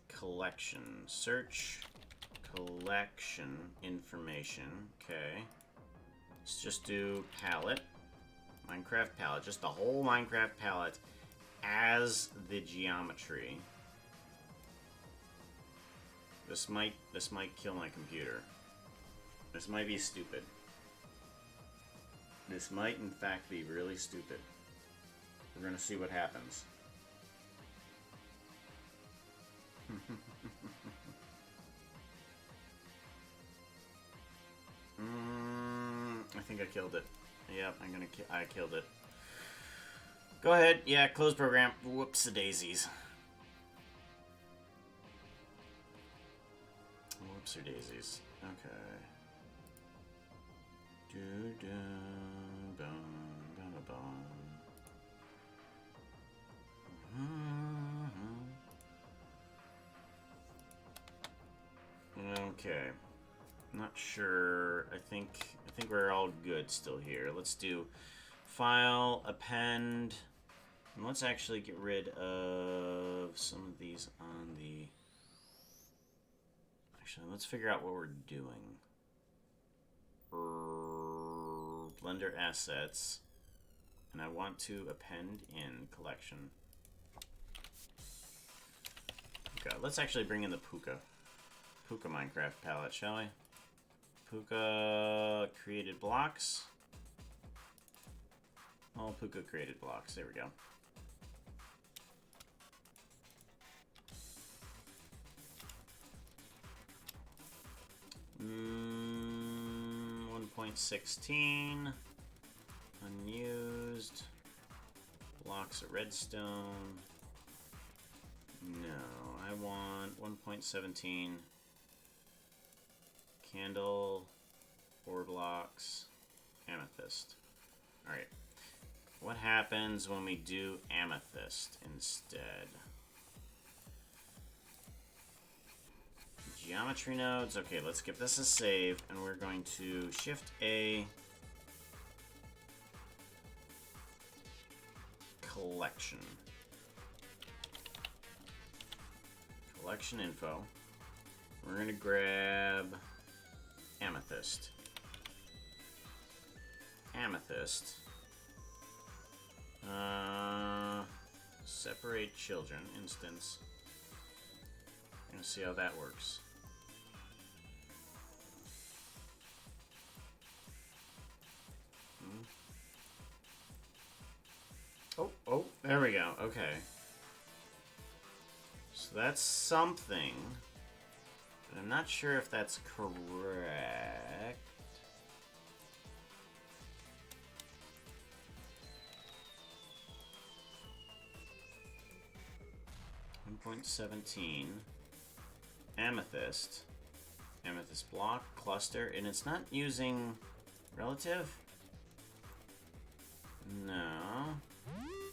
collection, search, collection, information, okay. Let's just do palette, Minecraft palette, just the whole Minecraft palette as the geometry. This might kill my computer. This might be stupid. This might, in fact, be really stupid. We're gonna see what happens. I think I killed it. Yep, I killed it. Go ahead. Yeah, close program. Whoops-a-daisies. Whoops-a-daisies. Okay. Okay. Not sure. I think we're all good still here. Let's do file, append, and let's actually get rid of some of these on the... Actually, let's figure out what we're doing. Blender assets, and I want to append in collection. Okay, let's actually bring in the Puka Minecraft palette, shall we? Puka created blocks. Oh, Puka created blocks. There we go. Mm, 1.16 unused blocks of redstone. No, I want 1.17 candle, 4 blocks, amethyst. All right. What happens when we do amethyst instead? Geometry nodes. Okay, let's give this a save, and we're going to Shift A, collection. Collection info. We're going to grab amethyst. Amethyst. Separate children instance. I'm going to see how that works. Oh, there we go. Okay. So that's something, but I'm not sure if that's correct. .17 amethyst block cluster, and it's not using relative. No,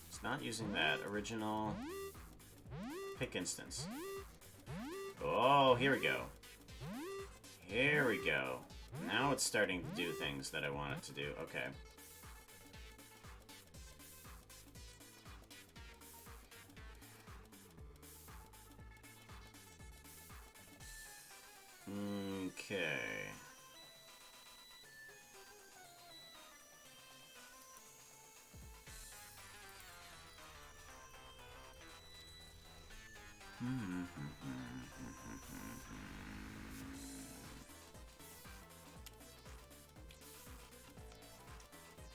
it's not using that original pick instance. Oh, here we go. Here we go. Now it's starting to do things that I want it to do. Okay. Okay.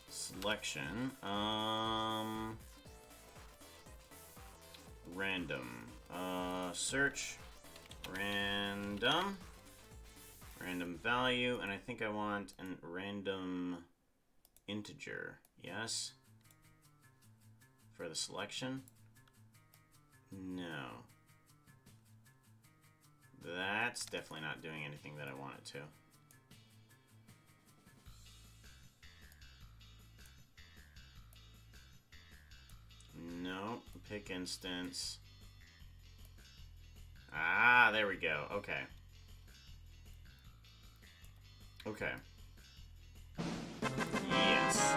Selection. Random. Search. Random. Random value, and I think I want a random integer. Yes. For the selection. No. That's definitely not doing anything that I want it to. No. Pick instance. Ah, there we go. Okay. Okay. Yes.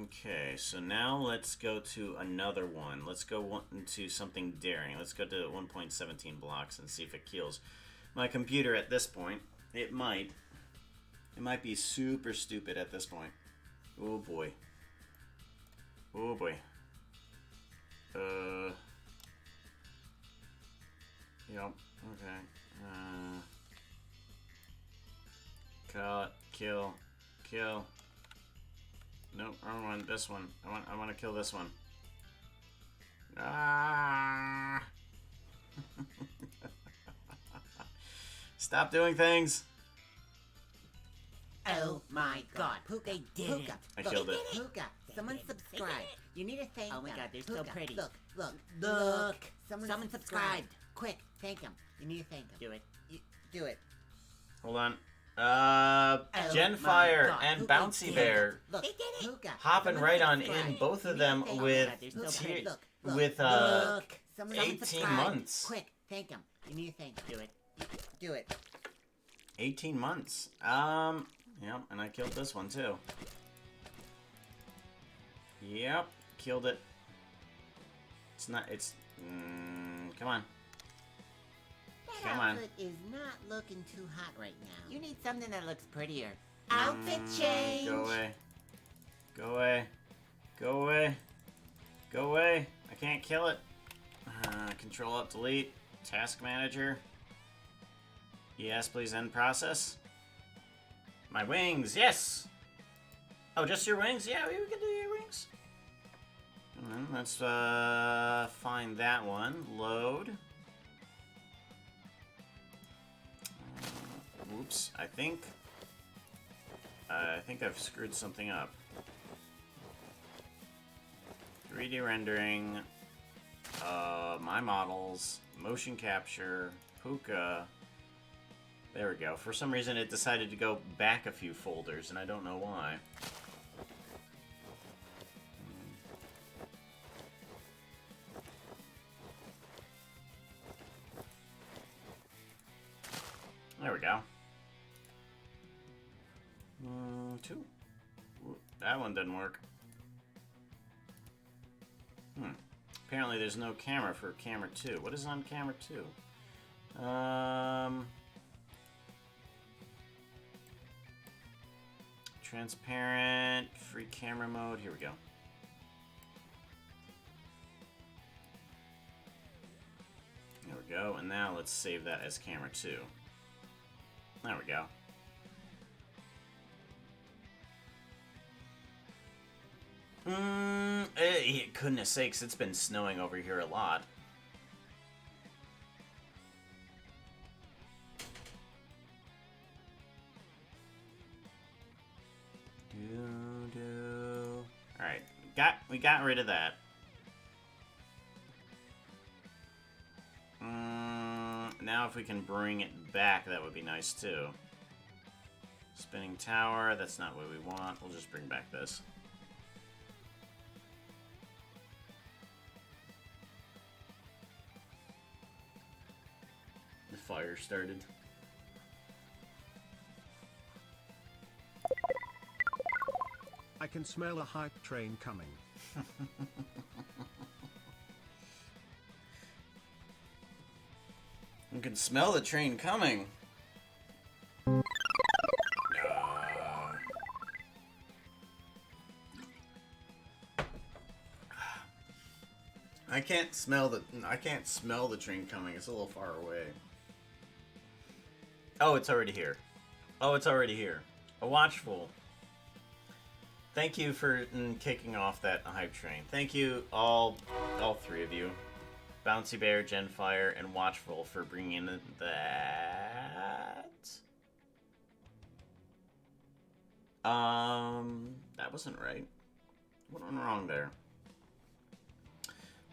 Okay, so now let's go to another one. Let's go into something daring. Let's go to 1.17 blocks and see if it kills. My computer at this point, it might be super stupid at this point. Oh boy. Oh boy. Yep, okay. Kill. Nope, wrong one. This one. I want to kill this one. Ah! Stop doing things. Oh my god. Puka, they did it. I killed it. Puka, someone subscribed. You need to thank them. Oh my god, they're so pretty. Look. Someone subscribed. Quick, thank them. You need to thank them. Do it. Do it. Hold on. Genfire and Bouncy Bear Look, they did it. hopping right on in, both of them with 18 months. Quick, thank them. You need to thank them. Do it. 18 months. Yep, and I killed this one too. Yep, killed it. Come on. That outfit is not looking too hot right now. You need something that looks prettier. Outfit change! Go away. I can't kill it. Control Alt Delete. Task Manager. Yes, please end process. My wings, yes! Oh, just your wings? Yeah, we can do your wings. And then let's find that one. Load. Oops, I think I've screwed something up. 3D rendering, my models, motion capture, Puka. There we go. For some reason it decided to go back a few folders, and I don't know why. There we go. 2. Ooh, that one didn't work. Apparently there's no camera for camera 2. What is on camera 2? Transparent, free camera mode. Here we go. There we go. And now let's save that as camera 2. There we go. Goodness sakes, it's been snowing over here a lot. Alright, we got rid of that. Now if we can bring it back, that would be nice too. Spinning tower, that's not what we want. We'll just bring back this. The fire started. I can smell a hype train coming. You can smell the train coming. I can't smell the train coming. It's a little far away. Oh, it's already here. A watchful. Thank you for kicking off that hype train. Thank you all three of you. Bouncy Bear, Genfire, and Watchful for bringing in that. That wasn't right. What went wrong there?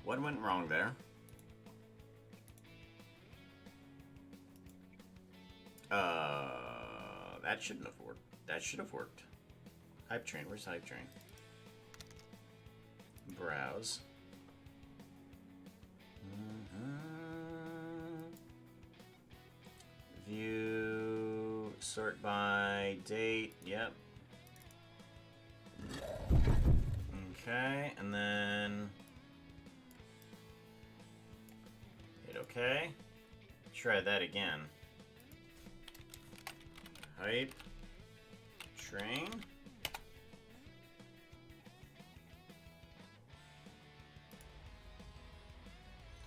What went wrong there? That shouldn't have worked. That should have worked. Hype train. Where's hype train? Browse. View. Sort by date. Yep. Okay, and then hit OK. Try that again. Hype train.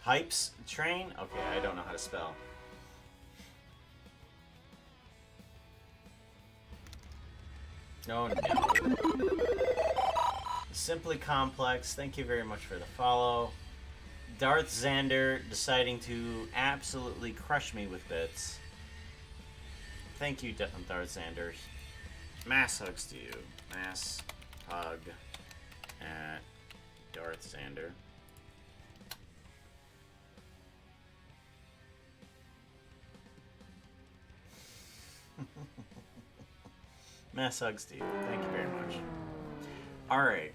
Hypes train? Okay, I don't know how to spell. No, no. Simply Complex, thank you very much for the follow. Darth Xander deciding to absolutely crush me with bits. Thank you, Darth Xander. Mass hugs to you. Mass hug at Darth Xander. Mass hugs to you. Thank you very much. Alright.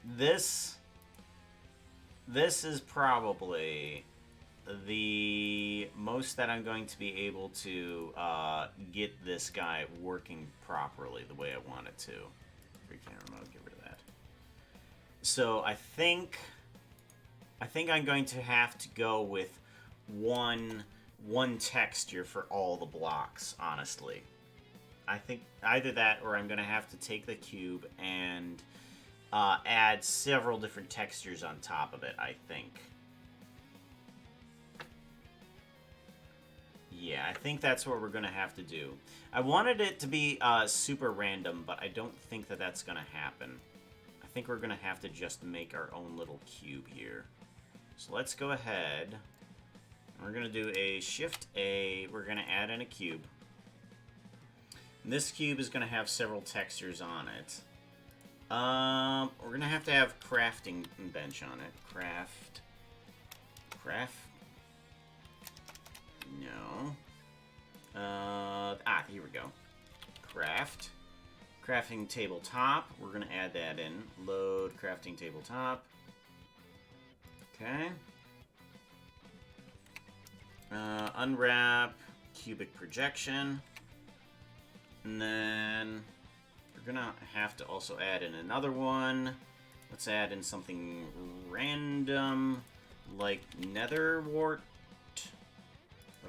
This is probably the most that I'm going to be able to get this guy working properly the way I want it to. Free camera mode, get rid of that. So I think I'm going to have to go with one texture for all the blocks, honestly. I think either that or I'm going to have to take the cube and add several different textures on top of it, I think. Yeah, I think that's what we're going to have to do. I wanted it to be super random, but I don't think that that's going to happen. I think we're going to have to just make our own little cube here. So let's go ahead. We're going to do a Shift A. We're going to add in a cube. And this cube is going to have several textures on it. We're going to have crafting bench on it. Craft. No. Here we go. Craft. Crafting tabletop. We're going to add that in. Load crafting tabletop. Okay. Unwrap. Cubic projection. And then we're going to have to also add in another one. Let's add in something random like nether wart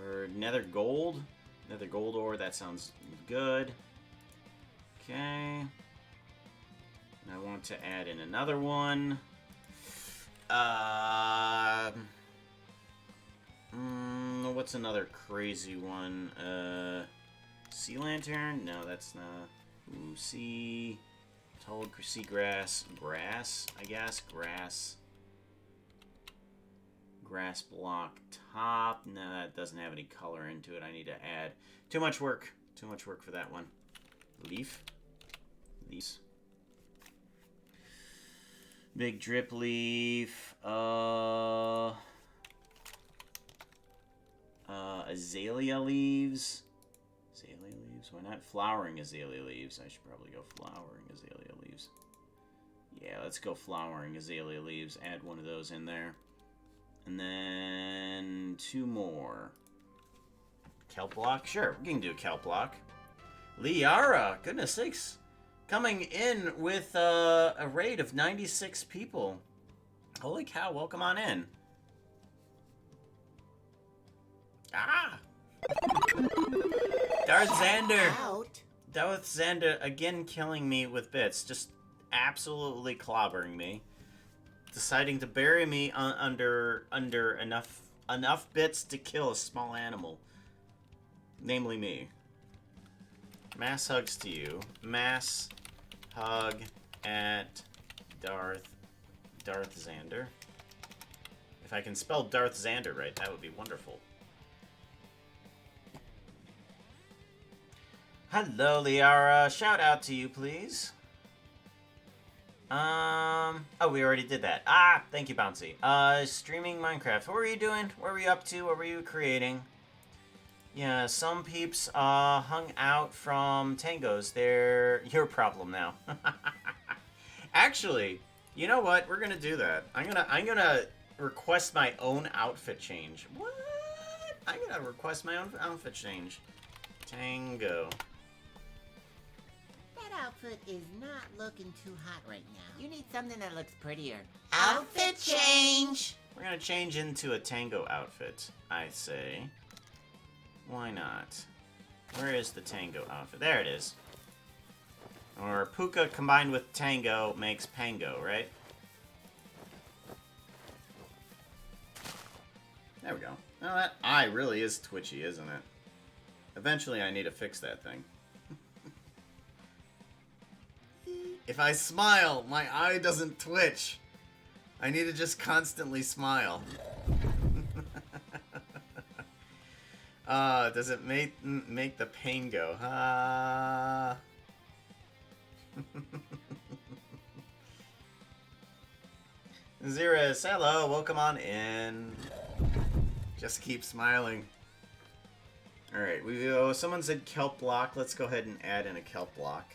or nether gold. Nether gold ore, that sounds good. Okay. And I want to add in another one. What's another crazy one? Sea lantern? No, that's not. Ooh, sea. Told seagrass. Grass, I guess. Grass. Grass block top. No, that doesn't have any color into it. I need to add. Too much work. Too much work for that one. Leaf. Leaves. Big drip leaf. Azalea leaves. Azalea leaves? Why not flowering azalea leaves? I should probably go flowering azalea leaves. Yeah, let's go flowering azalea leaves. Add one of those in there. And then 2 more. Kelp block? Sure, we can do a kelp block. Liara, goodness sakes. Coming in with a raid of 96 people. Holy cow, welcome on in. Ah! Darth Xander! Darth Xander again killing me with bits. Just absolutely clobbering me. Deciding to bury me under enough bits to kill a small animal. Namely me. Mass hugs to you. Mass hug at Darth Xander. If I can spell Darth Xander right, that would be wonderful. Hello, Liara. Shout out to you, please. Oh, we already did that. Thank you, Bouncy. Streaming Minecraft. What were you doing? What were you up to? What were you creating? Yeah, some peeps, hung out from Tangos. They're your problem now. Actually, you know what? We're gonna do that. I'm gonna request my own outfit change. What? I'm gonna request my own outfit change. Tango. That outfit is not looking too hot right now. You need something that looks prettier. Outfit change! We're gonna change into a tango outfit, I say. Why not? Where is the tango outfit? There it is. Or puka combined with tango makes pango, right? There we go. Well, that eye really is twitchy, isn't it? Eventually I need to fix that thing. If I smile, my eye doesn't twitch. I need to just constantly smile. Does it make the pain go? Zirus, hello, welcome on in. Just keep smiling. Alright, someone said kelp block. Let's go ahead and add in a kelp block.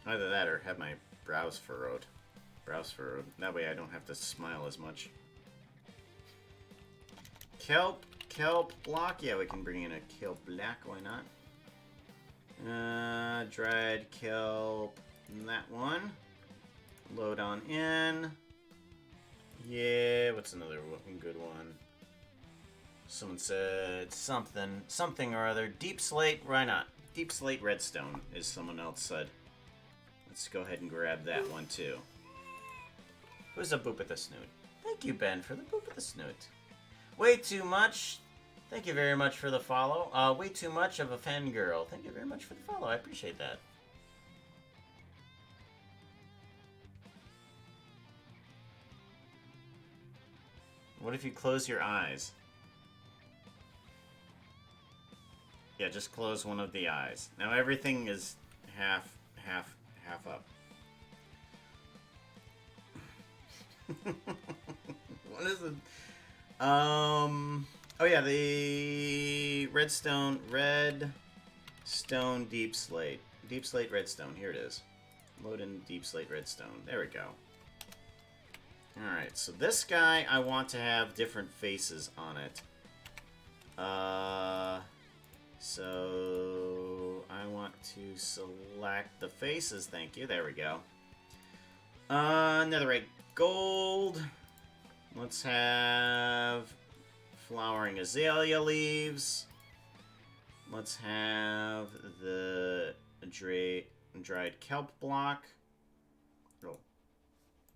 Either that or have my brows furrowed. That way I don't have to smile as much. Kelp block. Yeah, we can bring in a kelp black. Why not? Dried kelp. That one. Load on in. Yeah, what's another good one? Someone said something or other. Deep slate. Why not? Deep slate redstone, as someone else said. Let's go ahead and grab that one too. Who's a boop at the snoot? Thank you, Ben, for the boop at the snoot. Way too much. Thank you very much for the follow. Way too much of a fangirl. Thank you very much for the follow. I appreciate that. What if you close your eyes? Yeah, just close one of the eyes. Now everything is half up. What is it? Oh yeah, the redstone deep slate redstone. Here it is. Load in deep slate redstone. There we go. Alright, so this guy, I want to have different faces on it. So I want to select the faces. Thank you. There we go. Netherite gold. Let's have flowering azalea leaves. Let's have the dried kelp block. Oh,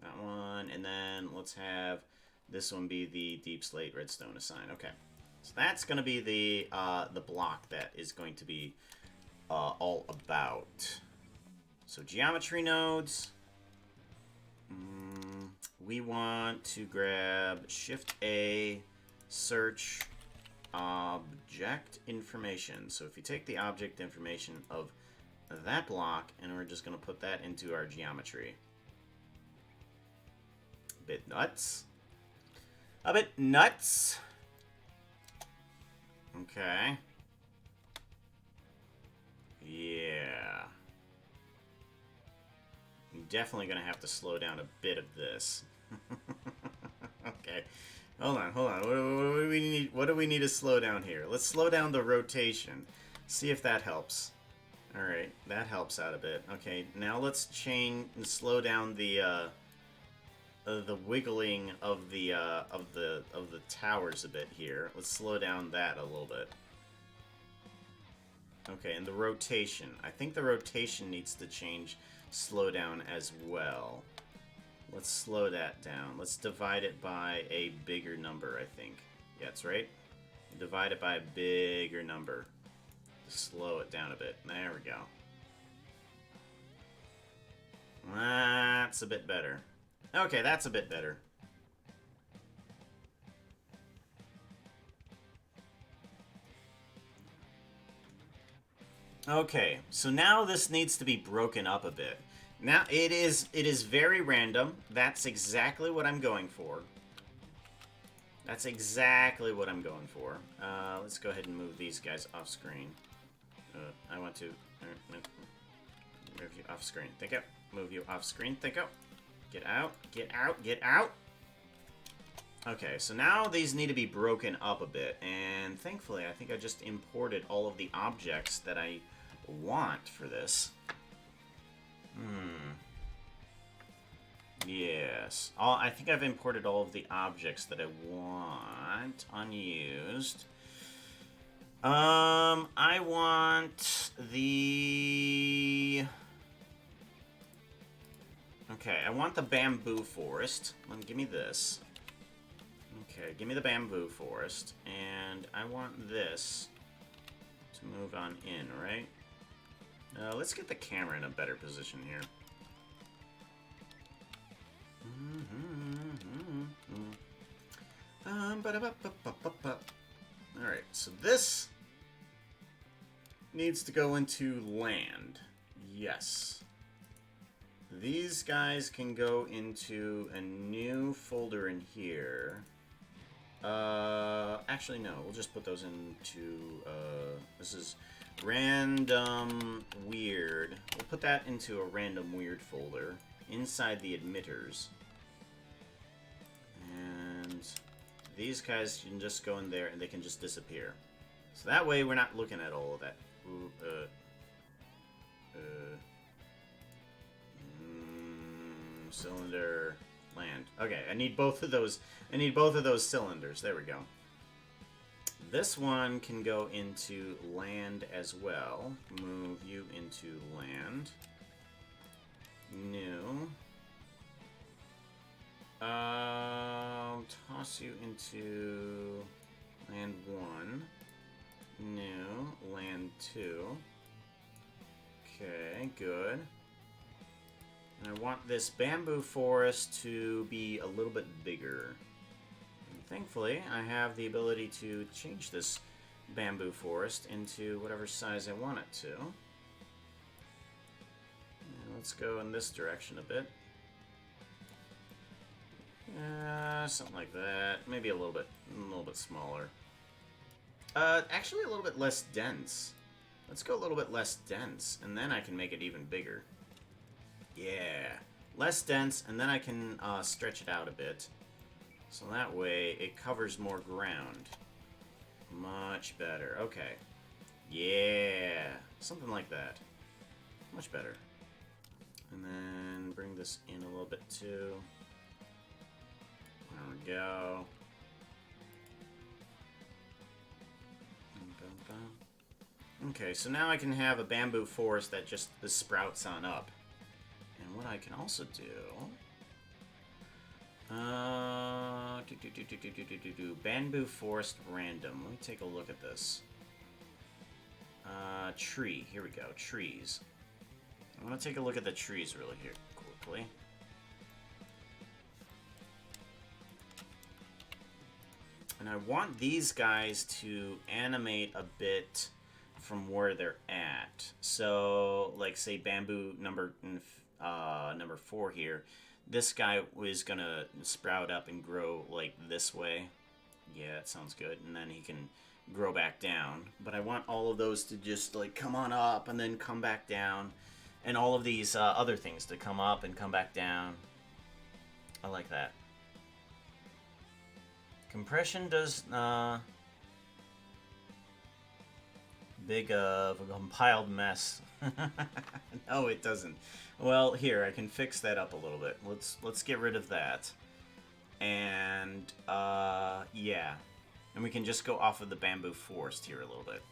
that one. And then let's have this one be the deep slate redstone assign. Okay. So that's going to be the block that is going to be all about. So geometry nodes. We want to grab Shift A, search object information. So if you take the object information of that block, and we're just going to put that into our geometry. A bit nuts. Okay. Yeah. I'm definitely going to have to slow down a bit of this. Okay. Hold on. What do we need? What do we need to slow down here? Let's slow down the rotation. See if that helps. All right, that helps out a bit. Okay, now let's slow down the wiggling of the towers a bit here. Let's slow down that a little bit. Okay, and the rotation. I think the rotation needs to slow down as well. Let's slow that down. Let's divide it by a bigger number, I think. Yeah, that's right. Divide it by a bigger number. Slow it down a bit. There we go. That's a bit better. Okay, that's a bit better. Okay, so now this needs to be broken up a bit. Now it is very random. That's exactly what I'm going for. That's exactly what I'm going for. Let's go ahead and move these guys off screen. I want to move you off screen. Think out. Move you off screen. Think out. Get out. Get out. Get out. Okay, so now these need to be broken up a bit, and thankfully I think I just imported all of the objects that I want for this. Yes. I think I've imported all of the objects that I want unused. I want the... Okay, I want the bamboo forest. Give me this. Okay, give me the bamboo forest. And I want this to move on in, right? Let's get the camera in a better position here. Alright, so this needs to go into land. Yes. These guys can go into a new folder in here. Actually, no. We'll just put those into, this is random weird. We'll put that into a random weird folder inside the emitters. And these guys can just go in there and they can just disappear. So that way we're not looking at all of that. Cylinder, land. Okay, I need both of those. I need both of those cylinders. There we go. This one can go into land as well. Move you into land. New. Toss you into land 1. New. Land 2. Okay, good. And I want this bamboo forest to be a little bit bigger. And thankfully, I have the ability to change this bamboo forest into whatever size I want it to. And let's go in this direction a bit. Something like that. Maybe a little bit smaller. Actually a little bit less dense. Let's go a little bit less dense, and then I can make it even bigger. Yeah, less dense, and then I can stretch it out a bit. So that way it covers more ground. Much better. Okay. Yeah, something like that. Much better. And then bring this in a little bit too. There we go. Okay, so now I can have a bamboo forest that just sprouts on up. And what I can also do... Bamboo forest random. Let me take a look at this. Tree. Here we go. Trees. I want to take a look at the trees really here quickly. And I want these guys to animate a bit from where they're at. So, like, say bamboo number 4 here. This guy is gonna sprout up and grow like this way. Yeah, that sounds good. And then he can grow back down. But I want all of those to just like come on up and then come back down, and all of these other things to come up and come back down. I like that. Compression does big of a compiled mess. No, it doesn't. Well, here I can fix that up a little bit. Let's get rid of that. And yeah, and we can just go off of the bamboo forest here a little bit.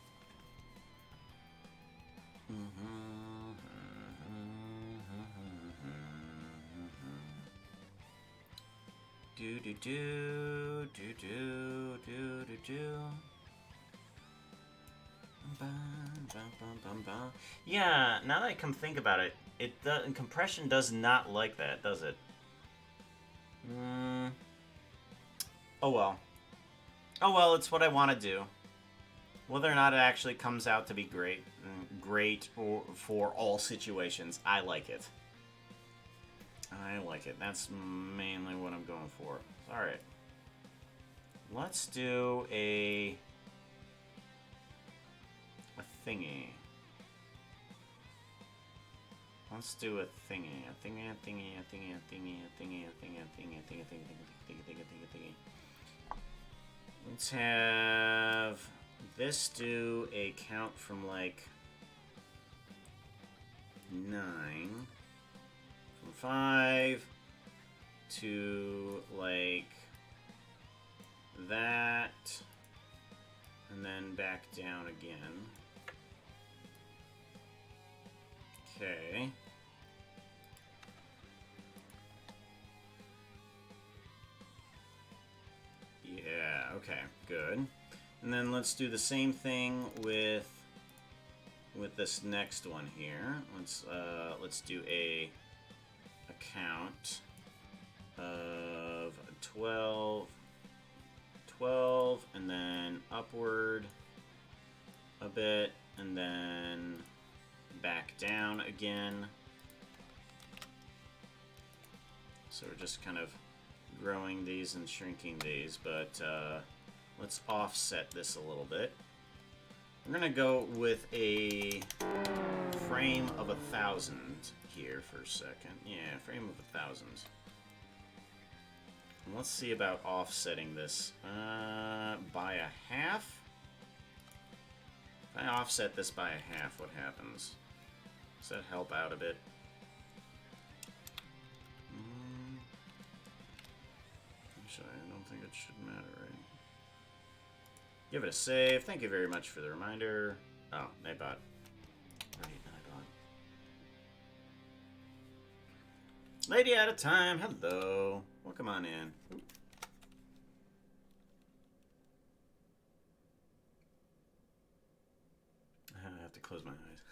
Do do do do do do do do. Yeah, now that I come think about it, compression does not like that, does it? Oh well. Oh well, it's what I want to do. Whether or not it actually comes out to be great for all situations, I like it. I like it. That's mainly what I'm going for. Alright. Let's do a thingy. Let's do a thingy. A thingy, a thingy, a thingy, a thingy, a thingy, a thingy, a thingy, a thingy, a thingy, a thingy. Let's have this do a count from like 9, from 5 to like that, and then back down again. Okay. Yeah, okay, good. And then let's do the same thing with this next one here. Let's do a count of 12, and then upward a bit, and then back down again. So we're just kind of growing these and shrinking these, but let's offset this a little bit. We're gonna go with a frame of 1,000 here for a second. Yeah, frame of 1,000. And let's see about offsetting this by a half. If I offset this by a half, what happens? Does that help out a bit? Actually, I don't think it should matter, right? Give it a save. Thank you very much for the reminder. Oh, Nightbot. Right, Nightbot. Lady out of time. Hello. Welcome on in. Oop. I have to close my eyes.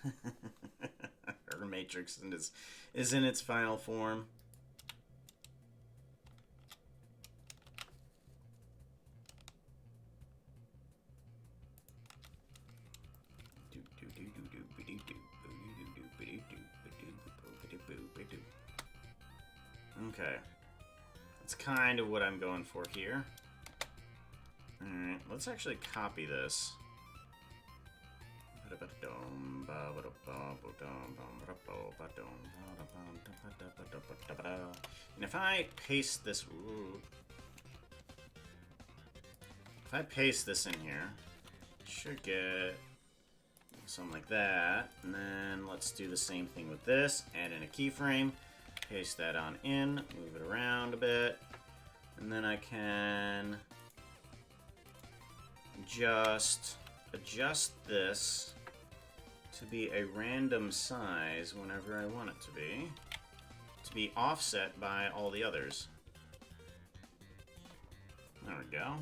Her matrix is in its final form. Okay. That's kind of what I'm going for here. Alright, let's actually copy this. And if I paste this... Ooh, if I paste this in here, should get something like that. And then let's do the same thing with this. Add in a keyframe. Paste that on in. Move it around a bit. And then I can just adjust this to be a random size whenever I want it to be offset by all the others. There we go.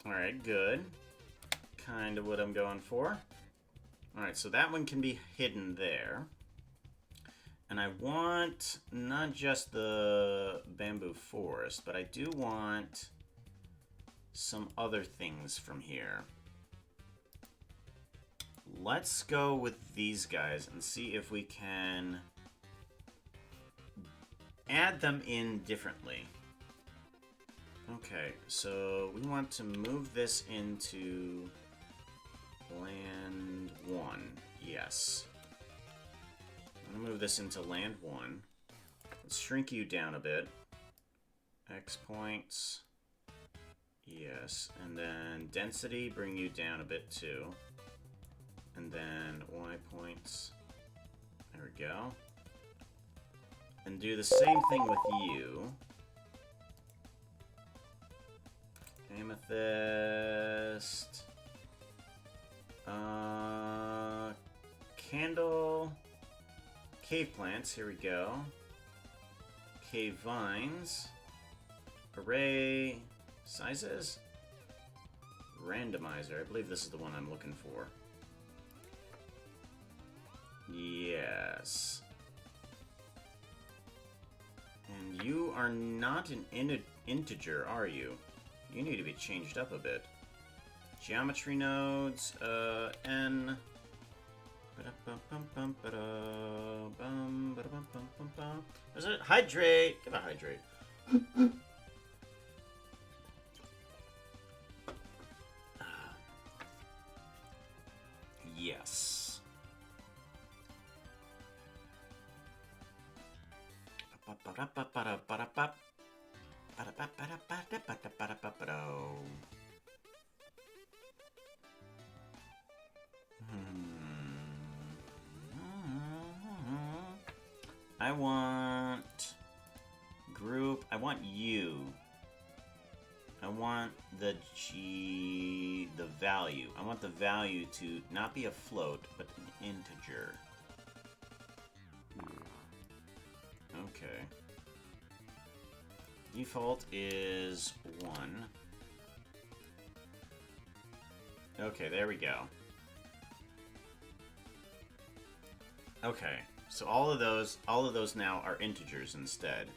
Alright, good. Kind of what I'm going for. Alright, so that one can be hidden there. And I want not just the bamboo forest, but I do want some other things from here. Let's go with these guys and see if we can add them in differently. Okay, so we want to move this into land 1. Yes. I'm going to move this into land 1. Let's shrink you down a bit. X points. Yes. And then density, bring you down a bit too. And then Y points. There we go. And do the same thing with you. Amethyst. Candle. Cave plants, here we go. Cave vines. Array sizes. Randomizer. I believe this is the one I'm looking for. Yes. And you are not an integer, are you? You need to be changed up a bit. Geometry nodes, N. Is it hydrate? Give a hydrate. Yes. I want group. I want you. I want the value. I want the value to not be a float, but an integer. Okay. Default is 1. Okay, there we go. Okay, so all of those now are integers instead.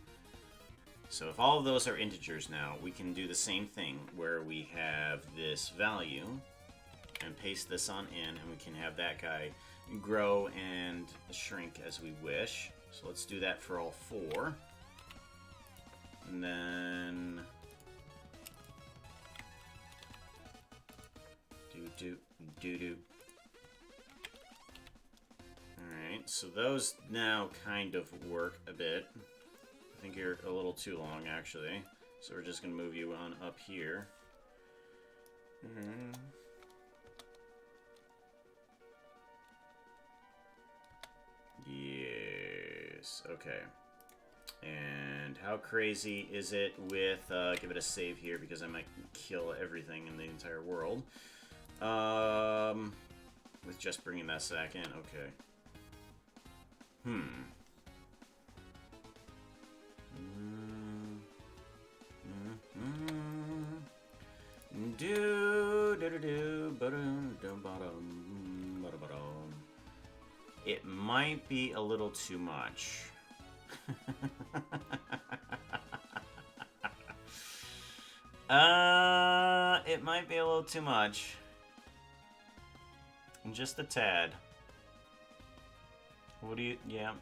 So if all of those are integers now, we can do the same thing where we have this value and paste this on in, and we can have that guy grow and shrink as we wish. So let's do that for all 4. And then do. Alright, so those now kind of work a bit. I think you're a little too long, actually. So we're just going to move you on up here. Yes, okay. And how crazy is it with, give it a save here because I might kill everything in the entire world. With just bringing that sack in, okay. It might be a little too much. It might be a little too much. Just a tad. What do you... Yeah,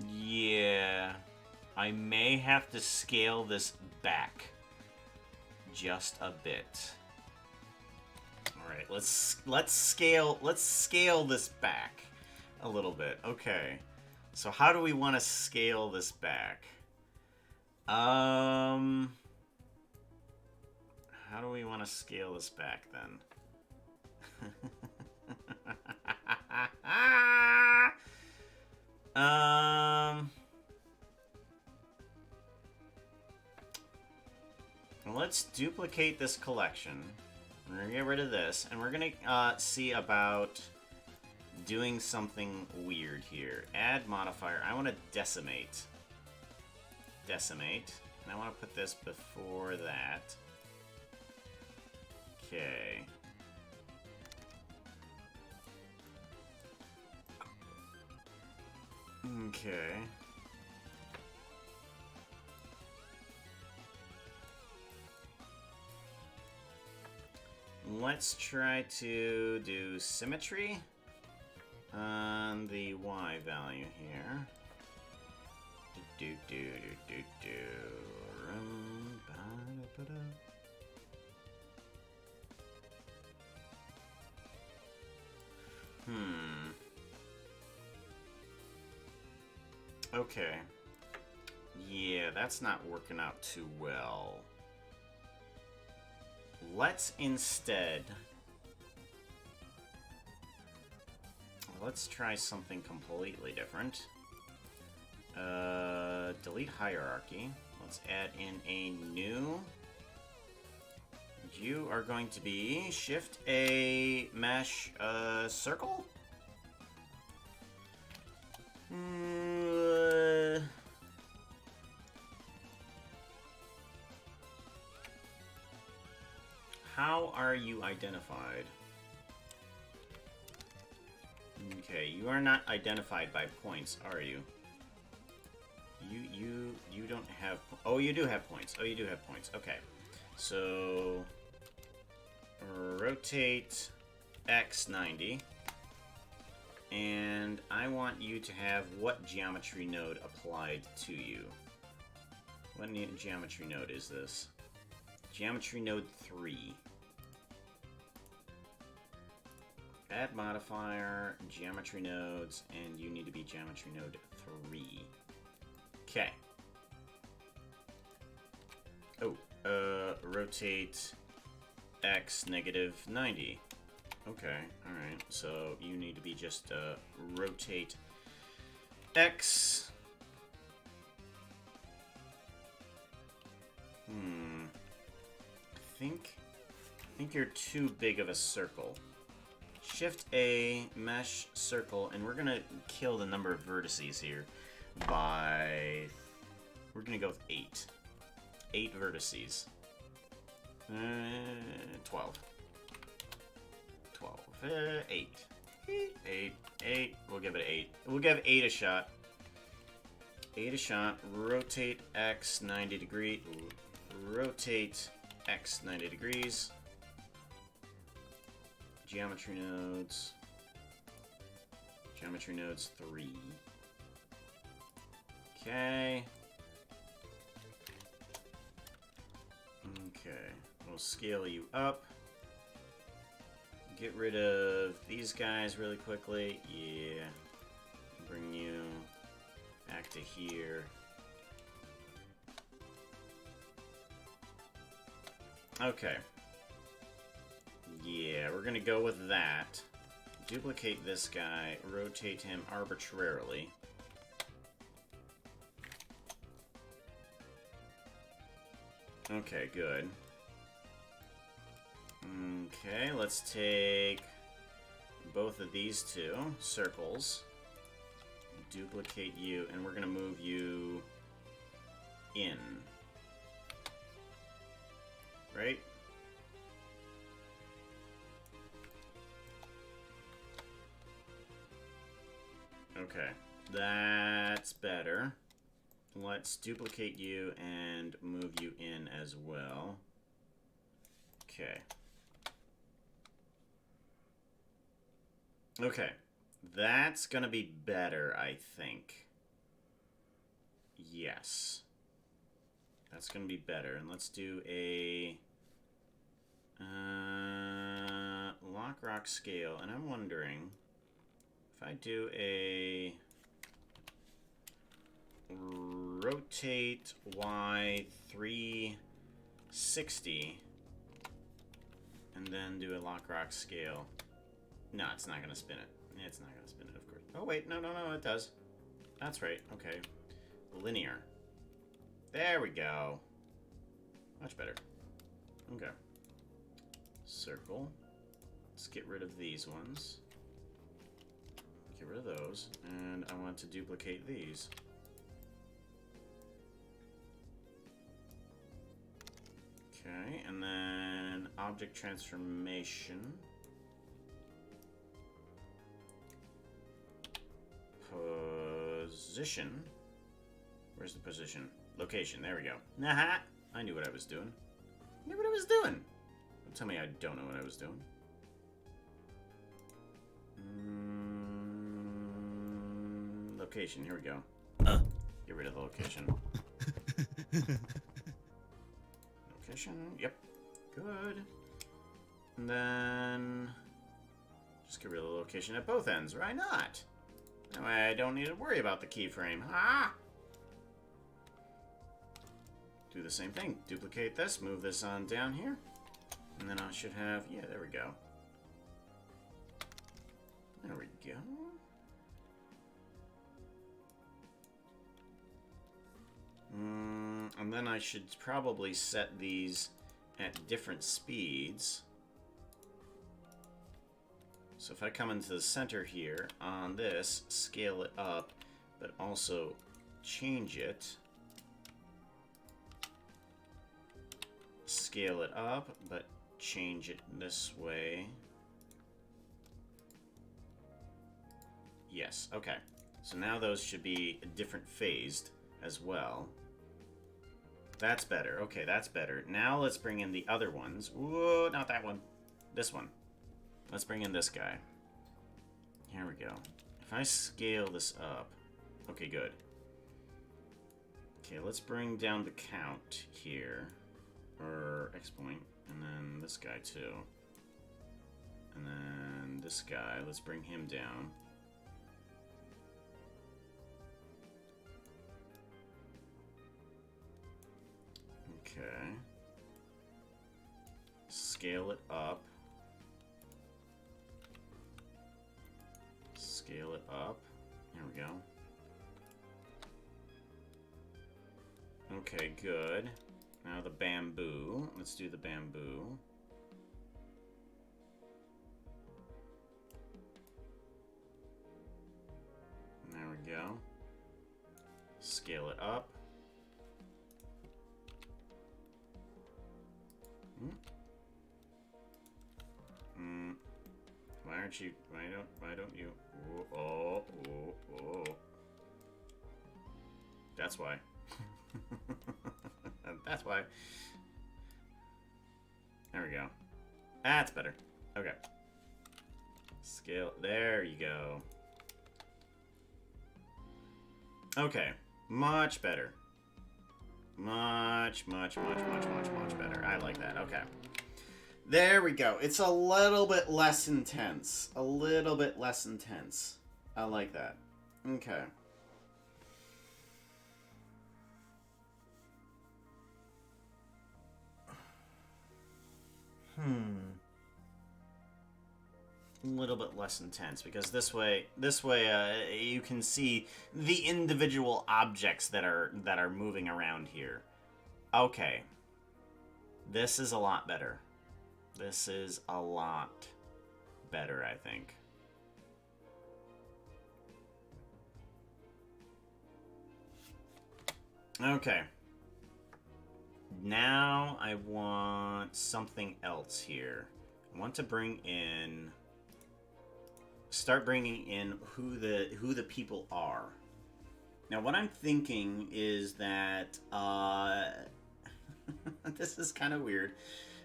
yeah. I may have to scale this back. Just a bit. Alright, let's scale this back a little bit. Okay. So how do we want to scale this back? How do we want to scale this back then? Let's duplicate this collection. We're gonna get rid of this, and we're gonna see about doing something weird here. Add modifier. I want to decimate. Decimate. And I want to put this before that. Okay. Okay. Let's try to do symmetry on the Y value here. Okay. Yeah, that's not working out too well. Let's instead... Let's try something completely different. Delete hierarchy. Let's add in a new... You are going to be shift a mesh circle? How are you identified? Okay, you are not identified by points, are you? You don't have... Oh, you do have points. Oh, you do have points. Okay. So... rotate X 90. And I want you to have what geometry node applied to you? What geometry node is this? Geometry node 3. Add modifier, geometry nodes, and you need to be geometry node 3. Okay. Oh, rotate X negative 90. Okay, alright. So you need to be just rotate X. I think you're too big of a circle. Shift A, mesh, circle, and we're gonna kill the number of vertices here by... We're gonna go with 8. 8 vertices. 12. 12. 8. 8. We'll give it 8. We'll give 8 a shot. 8 a shot. Rotate X 90 degrees. Rotate X 90 degrees. Geometry nodes. Geometry nodes 3. Okay. Okay. We'll scale you up. Get rid of these guys really quickly. Yeah. Bring you back to here. Okay. Yeah, we're gonna go with that. Duplicate this guy, rotate him arbitrarily. Okay, good. Okay, let's take both of these two circles, duplicate you, and we're gonna move you in. Right? Okay, that's better. Let's duplicate you and move you in as well. Okay. Okay, that's gonna be better, I think. Yes. That's gonna be better. And let's do a lock rock scale. And I'm wondering if I do a rotate Y 360 and then do a lock rock scale. No, it's not gonna spin it. It's not gonna spin it, of course. Oh wait, no, it does. That's right. Okay, linear. There we go. Much better. Okay. Circle. Let's get rid of these ones. Get rid of those, and I want to duplicate these. Okay, and then object transformation. Position. Where's the position? Location. There we go. Nah, I knew what I was doing. I knew what I was doing. Don't tell me I don't know what I was doing. Location. Here we go. Get rid of the location. Location. Yep. Good. And then just get rid of the location at both ends. Why not? That way I don't need to worry about the keyframe. Ah! Do the same thing. Duplicate this, move this on down here. And then I should have... Yeah, there we go. There we go. And then I should probably set these at different speeds. So if I come into the center here on this, scale it up, but also change it. Scale it up, but change it this way. Yes, okay. So now those should be different phased as well. That's better. Okay, that's better. Now let's bring in the other ones. Whoa, not that one. This one. Let's bring in this guy. Here we go. If I scale this up... Okay, good. Okay, let's bring down the count here. Or X point. And then this guy too. And then this guy. Let's bring him down. Okay. Scale it up. Scale it up. There we go. Okay, good. Now the bamboo. Let's do the bamboo. There we go. Scale it up. Why aren't you? Why don't you? Oh. That's why. That's why. There we go. That's better. Okay. Scale. There you go. Okay. Much better. Much better. I like that. Okay. There we go. It's a little bit less intense. A little bit less intense. I like that. Okay. A little bit less intense because this way you can see the individual objects that are moving around here. Okay. This is a lot better. This is a lot better, I think. Okay. Now I want something else here. I want to bring in... Start bringing in who the people are. Now, what I'm thinking is that... this is kind of weird.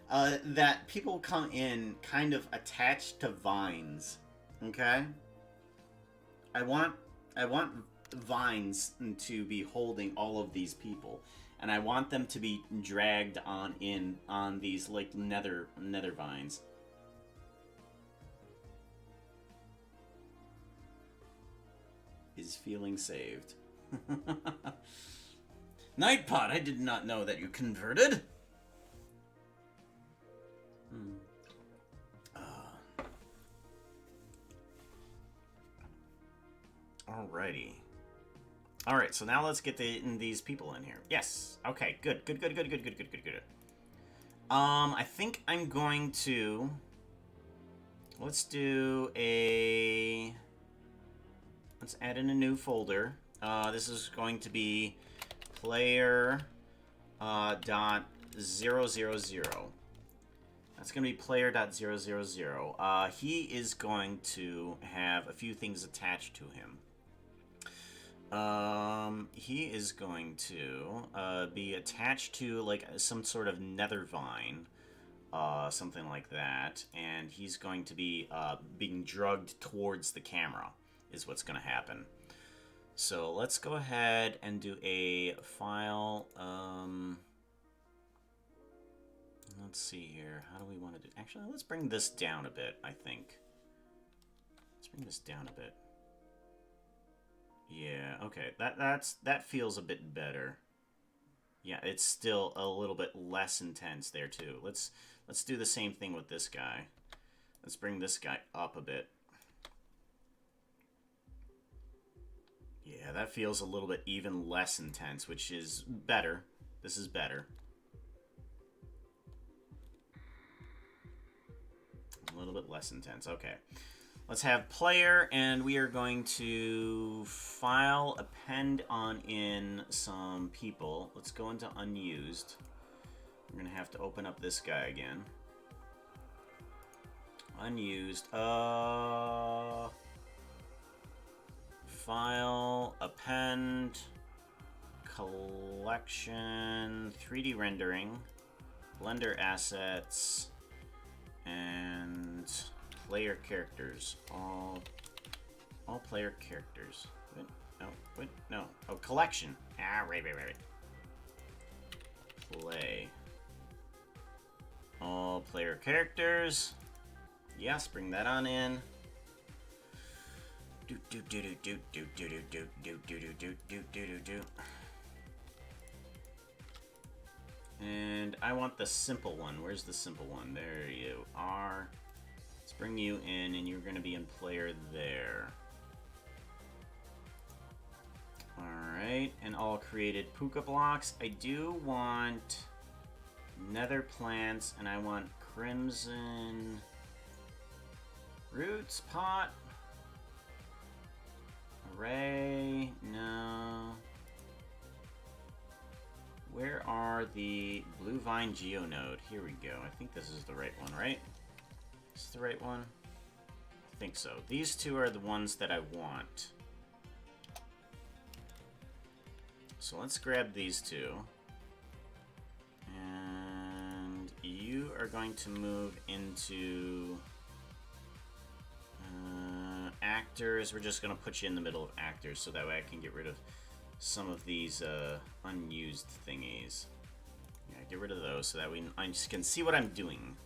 That people come in kind of attached to vines. Okay? I want vines to be holding all of these people. And I want them to be dragged on these like nether vines. Is feeling saved. Nightpot, I did not know that you converted. Alrighty. Alright, so now let's get these people in here. Yes. Okay, good. Good. I think I'm going to... Let's do a... Let's add in a new folder. This is going to be player .000. That's going to be player.000. He is going to have a few things attached to him. He is going to be attached to like some sort of nether vine, something like that, and he's going to be being drugged towards the camera is what's going to happen. So let's go ahead and do a file. Let's see here. How do we want to do? Actually, let's bring this down a bit. I think. Let's bring this down a bit. Yeah, okay. That feels a bit better. Yeah, it's still a little bit less intense there too. Let's do the same thing with this guy. Let's bring this guy up a bit. Yeah, that feels a little bit even less intense, which is better. This is better. A little bit less intense. Okay. Let's have player, and we are going to file append on in some people. Let's go into unused. We're going to have to open up this guy again. Unused. File, append, collection, 3D rendering, Blender assets, and player characters. All player characters. No. Oh, collection. Ah, right. Play. All player characters. Yes, bring that on in. And I want the simple one. Where's the simple one? There you are. Let's bring you in, and you're going to be in player there. Alright, and all created puka blocks. I do want nether plants, and I want crimson roots pot. Array, no. Where are the blue vine geonode? Here we go. I think this is the right one, right? Is this the right one? I think so. These two are the ones that I want. So let's grab these two. And you are going to move into actors. We're just going to put you in the middle of actors so that way I can get rid of some of these unused thingies. Yeah, get rid of those so that I just can see what I'm doing.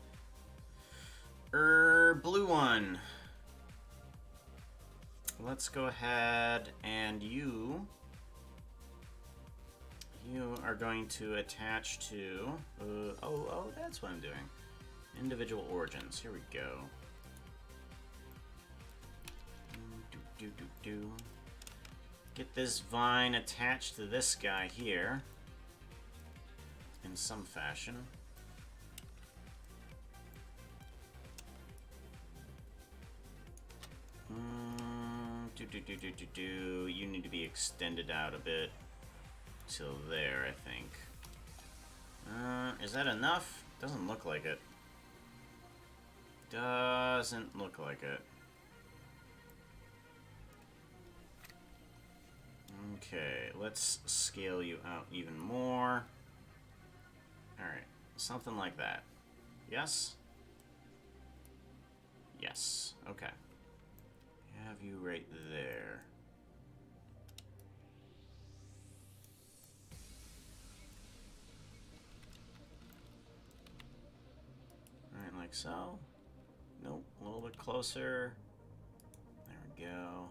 Blue one. Let's go ahead and you are going to attach to oh, that's what I'm doing. Individual origins. Here we go. Get this vine attached to this guy here in some fashion. You need to be extended out a bit till there, I think. Is that enough? Doesn't look like it. Doesn't look like it. Okay, let's scale you out even more. Alright, something like that. Yes? Yes, okay. Have you right there. Alright, like so. Nope, a little bit closer. There we go.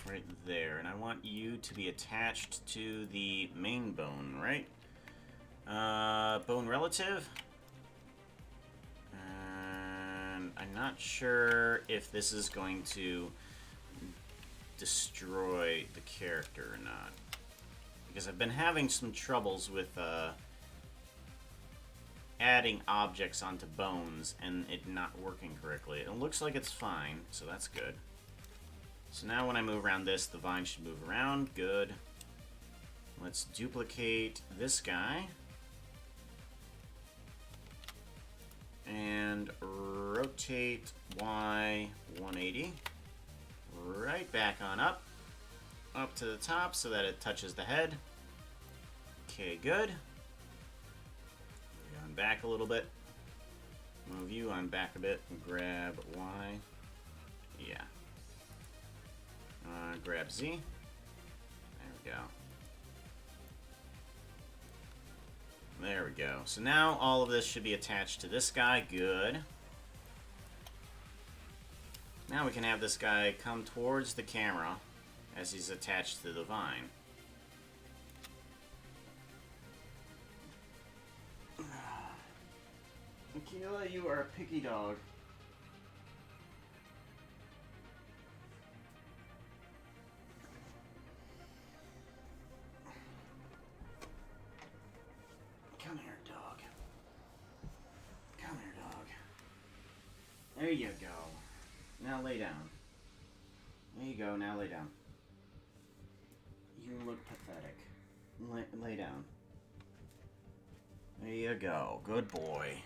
Right there, and I want you to be attached to the main bone, right? Bone relative. And I'm not sure if this is going to destroy the character or not. Because I've been having some troubles with adding objects onto bones and it not working correctly. It looks like it's fine, so that's good. So now when I move around this, the vine should move around. Good. Let's duplicate this guy. And rotate Y 180. Right back on up. Up to the top so that it touches the head. Okay, good. On back a little bit. Move you on back a bit and grab Y. Yeah. Grab Z. There we go. There we go. So now all of this should be attached to this guy. Good. Now we can have this guy come towards the camera as he's attached to the vine. Akila, you are a picky dog. Come here, dog. Come here, dog. There you go. Now lay down. There you go, now lay down. You look pathetic. Lay down. There you go. Good boy.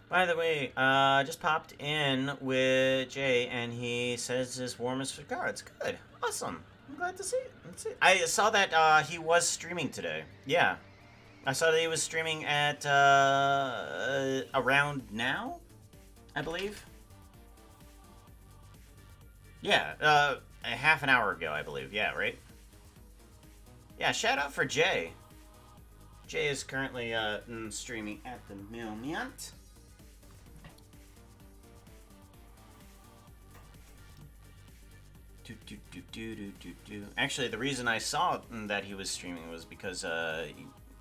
By the way, just popped in with Jay, and he says his warmest regards. Good. Awesome. I'm glad to see it. I saw that he was streaming today. Yeah. I saw that he was streaming at around now, I believe. Yeah, a half an hour ago, I believe. Yeah, right? Yeah, shout out for Jay. Jay is currently streaming at the moment. Actually, the reason I saw that he was streaming was because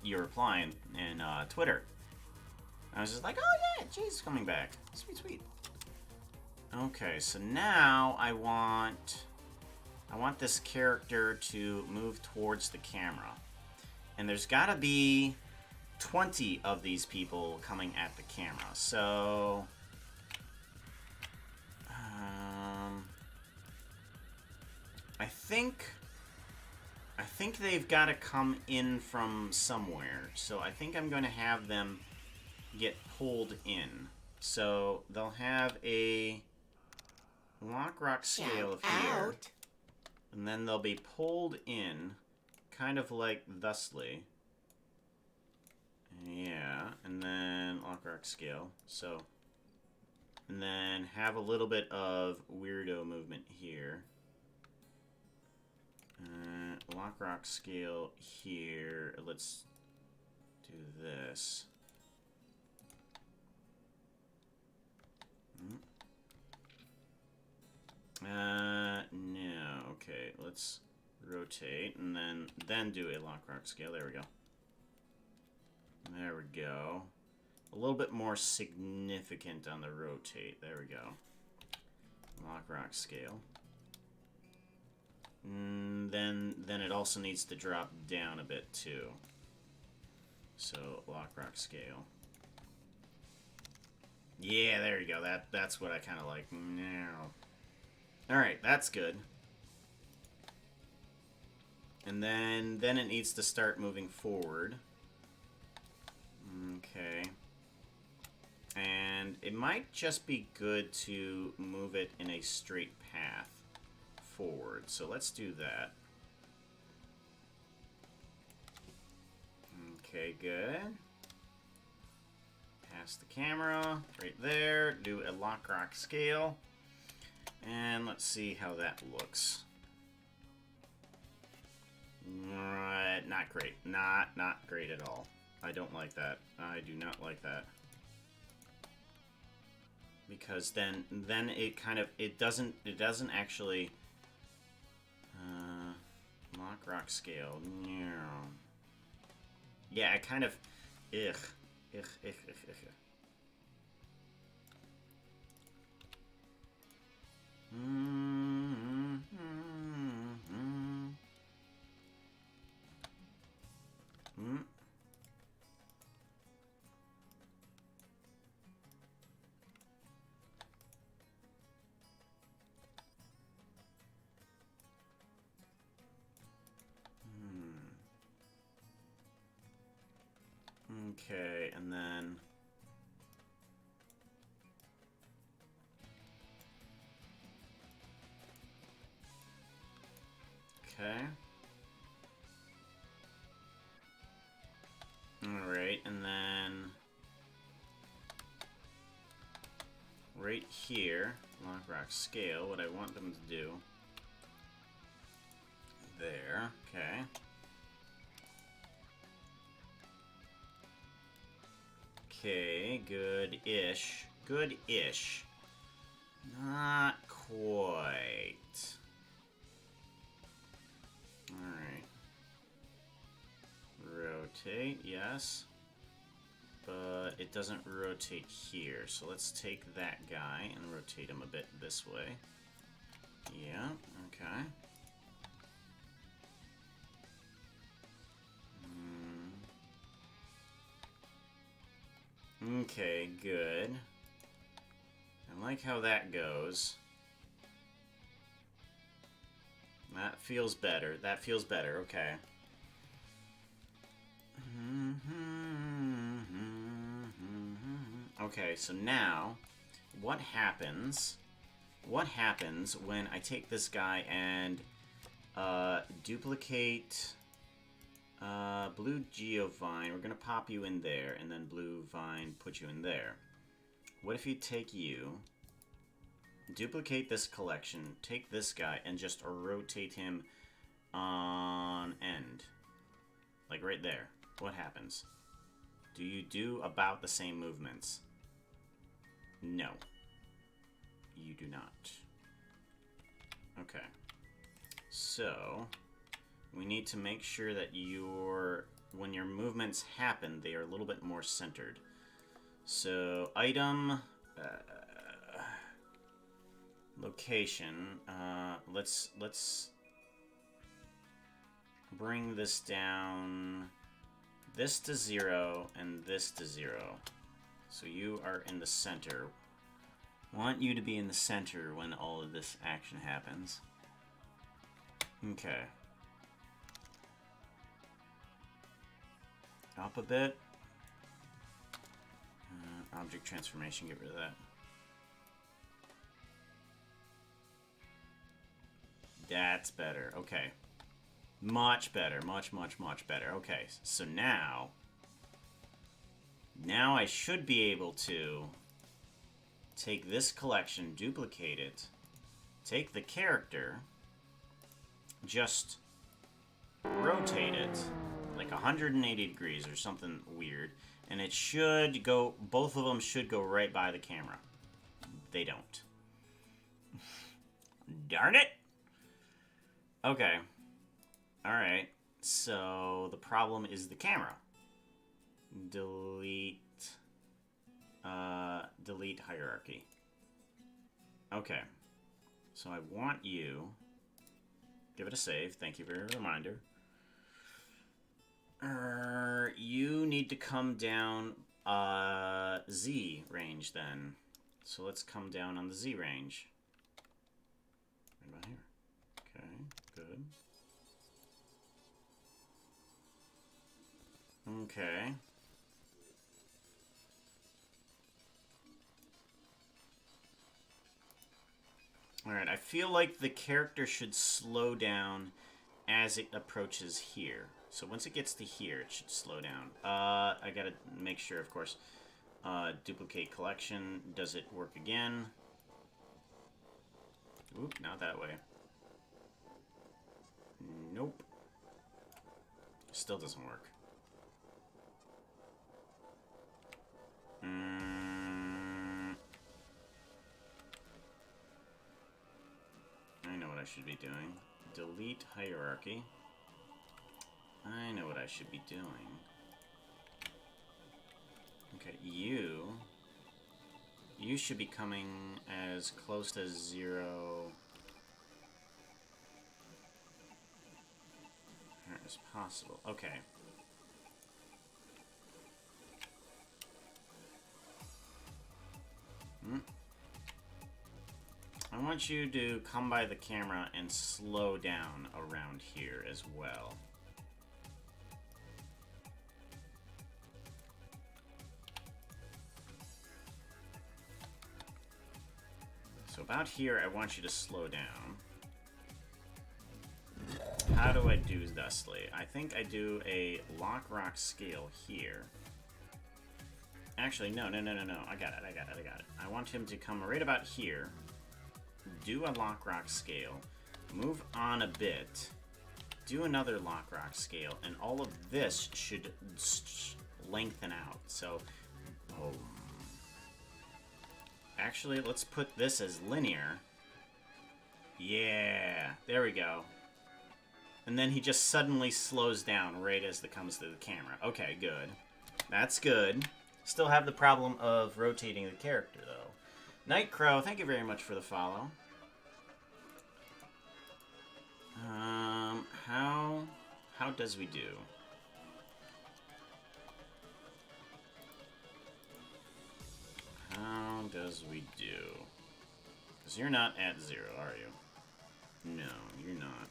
you were replying in Twitter. I was just like, oh yeah, Jay's coming back. Sweet, sweet. Okay, so now I want this character to move towards the camera. And there's gotta be 20 of these people coming at the camera. So I think they've got to come in from somewhere. So I think I'm going to have them get pulled in. So they'll have a rock scale here. And then they'll be pulled in, kind of like thusly. Yeah, and then rock scale. So, and then have a little bit of weirdo movement here. Rock scale here. Let's do this. No. Okay, let's rotate and then do a rock scale. There we go. There we go. A little bit more significant on the rotate. There we go. Rock scale. Then it also needs to drop down a bit too. So rock scale. Yeah, there you go. That's what I kind of like now. All right, that's good. And then it needs to start moving forward. Okay. And it might just be good to move it in a straight path forward. So let's do that. Okay, good. Pass the camera right there. Do a rock scale. And let's see how that looks. Not great. Not great at all. I don't like that. I do not like that. Because then it kind of it doesn't actually rock scale. Yeah, I kind of ugh. Okay, and then okay. Alright, and then right here, rock scale, what I want them to do. There, okay. Okay, good-ish. Good-ish. Not quite. Alright. Rotate, yes. But it doesn't rotate here. So let's take that guy and rotate him a bit this way. Yeah, okay. Okay, good. I like how that goes. That feels better. That feels better, okay. Okay, so now, what happens when I take this guy and duplicate Blue Geovine? We're gonna pop you in there, and then Blue Vine put you in there. What if you take you, duplicate this collection, take this guy, and just rotate him on end? Like right there. What happens? Do you do about the same movements? No. You do not. Okay. So, we need to make sure that when your movements happen, they are a little bit more centered. So, item, location, let's bring this down, this to 0, and this to 0. So you are in the center. Want you to be in the center when all of this action happens. Okay. Up a bit. Object transformation, get rid of that. That's better. Okay. Much better. Much, much, much better. Okay, so now I should be able to take this collection, duplicate it, take the character, just rotate it like 180 degrees or something weird, and it should go, both of them should go right by the camera. They don't. Darn it! Okay. Alright, so the problem is the camera. Delete hierarchy. Okay, so I want you, give it a save, thank you for your reminder. You need to come down Z range then. So let's come down on the Z range. Right about here. Okay, good. Okay. Alright, I feel like the character should slow down as it approaches here. So once it gets to here, it should slow down. I gotta make sure, of course. Duplicate collection. Does it work again? Oop, not that way. Nope. Still doesn't work. I know what I should be doing. Delete hierarchy. I know what I should be doing. Okay, you should be coming as close to 0 as possible. Okay. I want you to come by the camera and slow down around here as well. So about here, I want you to slow down. How do I do thusly? I think I do a lock rock scale here. Actually, no. I got it. I want him to come right about here. Do a lock rock scale. Move on a bit. Do another lock rock scale. And all of this should lengthen out. So, actually, let's put this as linear. Yeah, there we go. And then he just suddenly slows down right as it comes to the camera. Okay, good. That's good. Still have the problem of rotating the character, though. Nightcrow, thank you very much for the follow. How does we do? How does we do? Because you're not at 0, are you? No, you're not.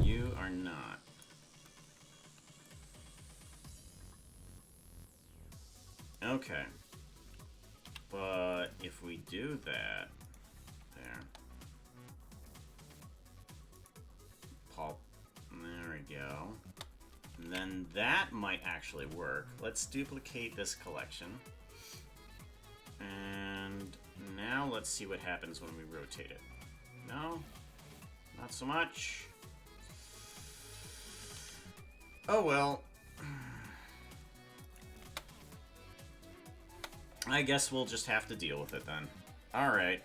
You are not. Okay. But if we do that, there. Pulp. There we go. And then that might actually work. Let's duplicate this collection. And now let's see what happens when we rotate it. No, not so much. Oh well. I guess we'll just have to deal with it then. Alright.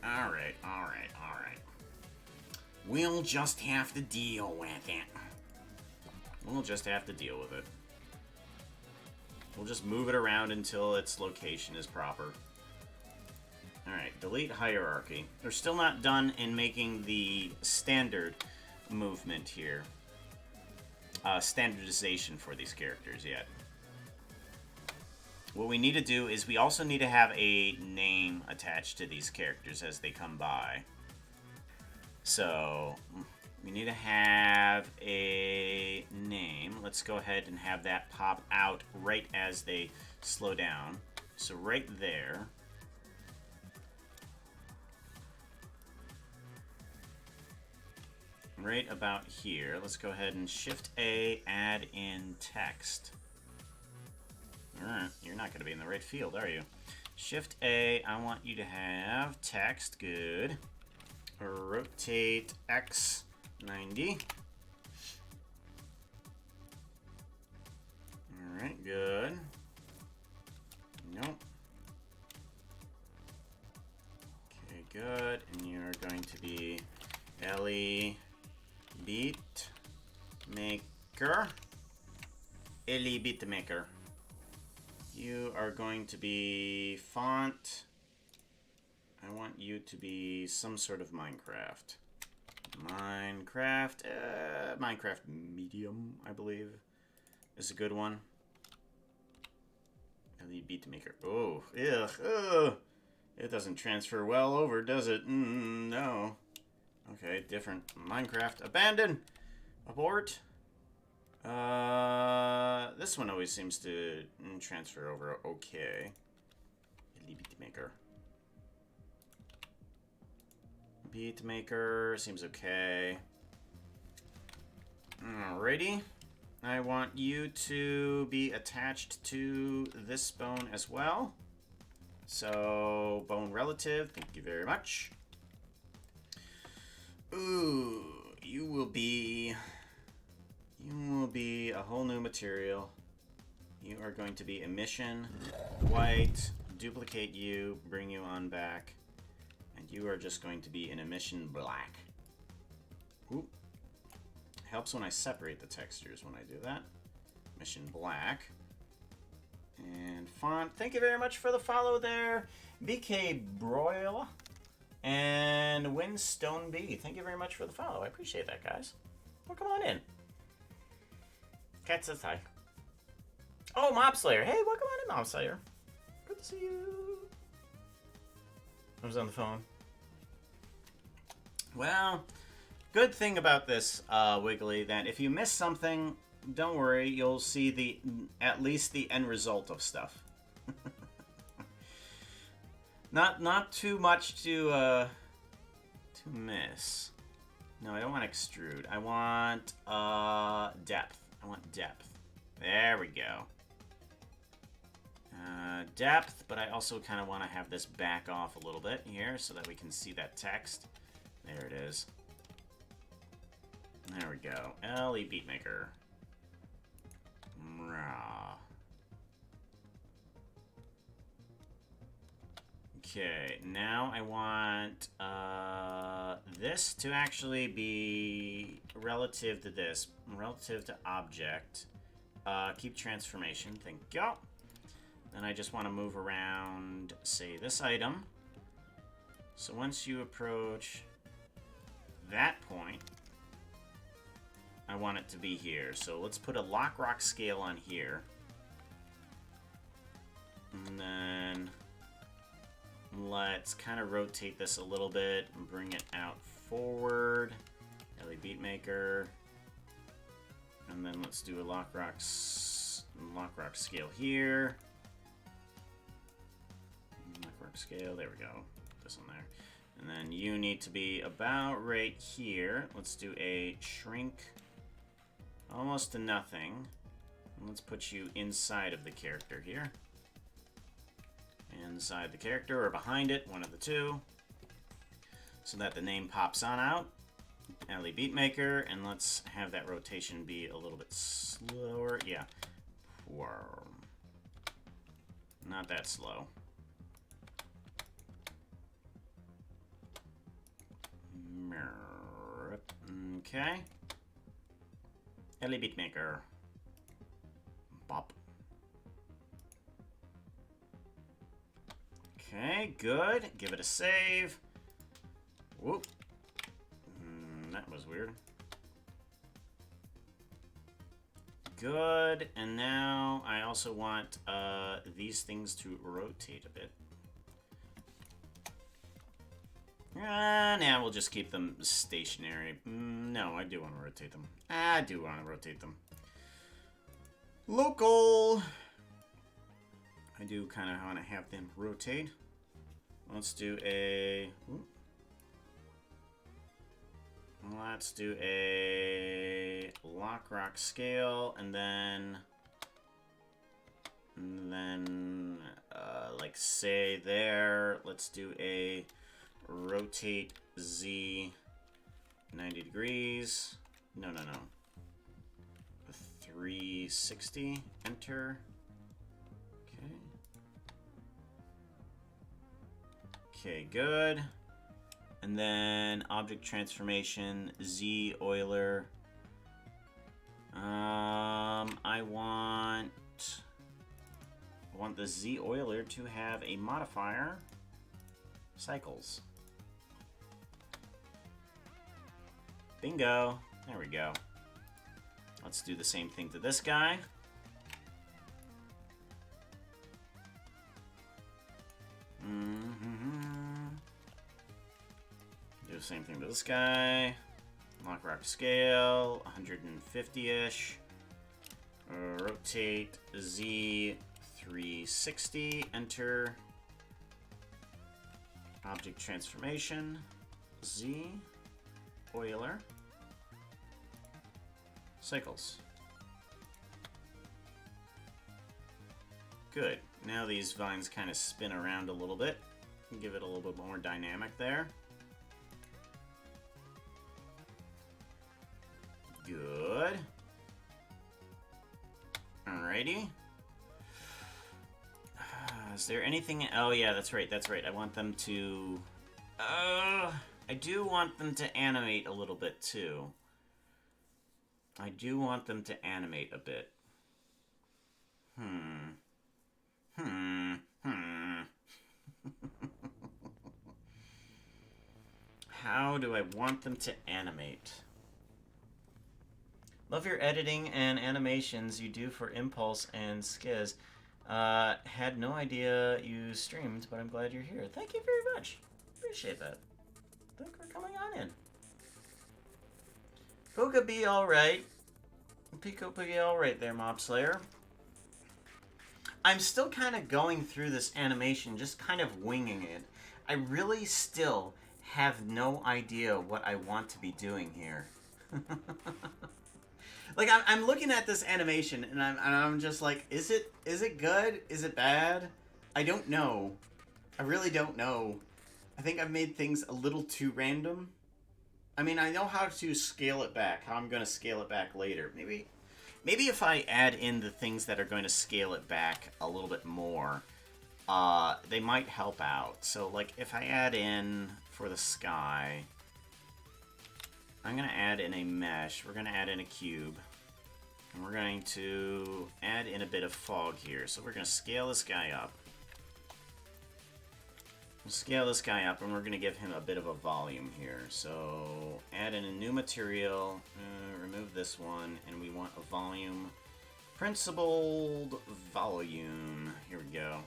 Alright, alright, alright. We'll just have to deal with it. We'll just have to deal with it. We'll just move it around until its location is proper. Alright, delete hierarchy. We're still not done in making the standard movement here. Standardization for these characters yet. What we need to do is we also need to have a name attached to these characters as they come by. So, we need to have a name. Let's go ahead and have that pop out right as they slow down. So right there. Right about here. Let's go ahead and Shift A, add in text. You're not going to be in the right field, are you? Shift A, I want you to have text. Good. Rotate X 90. Alright, good. Nope. Okay, good. And you're going to be Ellie Beat Maker. Ellie Beat Maker. You are going to be font. I want you to be some sort of Minecraft. Minecraft medium, I believe, is a good one. Ellie Beat Maker. Oh, ugh. It doesn't transfer well over, does it? No. Okay, different. Minecraft. Abandon! Abort! This one always seems to transfer over okay. Beatmaker. Beatmaker seems okay. Alrighty. I want you to be attached to this bone as well. So, bone relative, thank you very much. Ooh, you will be a whole new material. You are going to be emission, white, duplicate you, bring you on back, and you are just going to be an emission black. Ooh. Helps when I separate the textures when I do that. Emission black. And font, thank you very much for the follow there. BK Broil. And Windstone B, thank you very much for the follow. I appreciate that, guys. Well, come on in. Cat says hi. Oh, Mob Slayer. Hey, welcome on in, Mob Slayer. Good to see you. I was on the phone. Well, good thing about this, Wiggly, that if you miss something, don't worry. You'll see at least the end result of stuff. Not too much to miss. No, I don't want extrude. I want depth. I want depth. There we go. Depth, but I also kind of want to have this back off a little bit here so that we can see that text. There it is. There we go. LE Beatmaker. Okay, now I want this to actually be relative to this, relative to object. Keep transformation, thank you. Then I just want to move around, say, this item. So once you approach that point, I want it to be here. So let's put a lock rock scale on here. And then let's kind of rotate this a little bit and bring it out forward. LE Beatmaker. And then let's do a lock rock scale here. scale. There we go. This one there. And then you need to be about right here. Let's do a shrink almost to nothing. And let's put you inside of the character here. Inside the character or behind it, one of the two. So that the name pops on out. Ellie Beatmaker, and let's have that rotation be a little bit slower. Yeah. Not that slow. Okay. Ellie Beatmaker. Bop. Okay, good. Give it a save. Whoop. That was weird. Good. And now I also want these things to rotate a bit. Now we'll just keep them stationary. No, I do want to rotate them. I do want to rotate them. Local. I do kind of want to have them rotate. Let's do a... Let's do a lock rock scale, and then like say there, let's do a rotate Z 90 degrees. No. 360. Enter. Okay. Okay, good. And then object transformation, Z Euler. I want the Z Euler to have a modifier, cycles. Bingo. There we go. Let's do the same thing to this guy. Do the same thing to this guy. Lock rock scale, 150-ish. Rotate Z 360. Enter. Object transformation. Z. Euler. Cycles. Good. Now these vines kind of spin around a little bit. Give it a little bit more dynamic there. Good. Alrighty. Is there anything... Oh, yeah, that's right, that's right. I want them to... I do want them to animate a little bit, too. I do want them to animate a bit. How do I want them to animate? Love your editing and animations you do for Impulse and Skiz. Had no idea you streamed, but I'm glad you're here. Thank you very much. Appreciate that. Thank you for coming on in. Poka be alright. Pico be alright there, Mob Slayer. I'm still kind of going through this animation, just kind of winging it. I really still have no idea what I want to be doing here. Like, I'm looking at this animation, and I'm just like, is it good? Is it bad? I don't know. I really don't know. I think I've made things a little too random. I mean, I know how to scale it back, how I'm going to scale it back later. Maybe if I add in the things that are going to scale it back a little bit more, they might help out. So, like, if I add in for the sky, I'm going to add in a mesh. We're going to add in a cube. And we're going to add in a bit of fog here. So we're going to scale this guy up. We'll scale this guy up, and we're going to give him a bit of a volume here. So add in a new material, remove this one, and we want a volume. Principled volume. Here we go.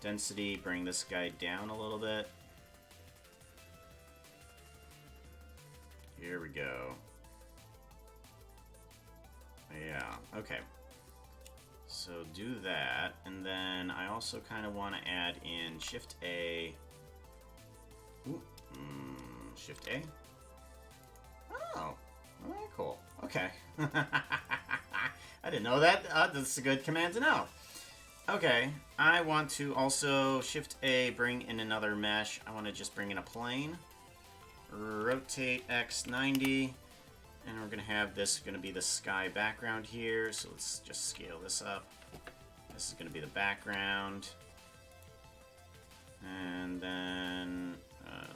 Density, bring this guy down a little bit. Here we go. Yeah, okay. So do that, and then I also kind of want to add in Shift A. Ooh, Shift A. Oh, very cool. Okay. I didn't know that. That's a good command to know. Okay, I want to also Shift A, bring in another mesh. I want to just bring in a plane. Rotate X 90. And we're going to have this going to be the sky background here. So let's just scale this up. This is going to be the background. And then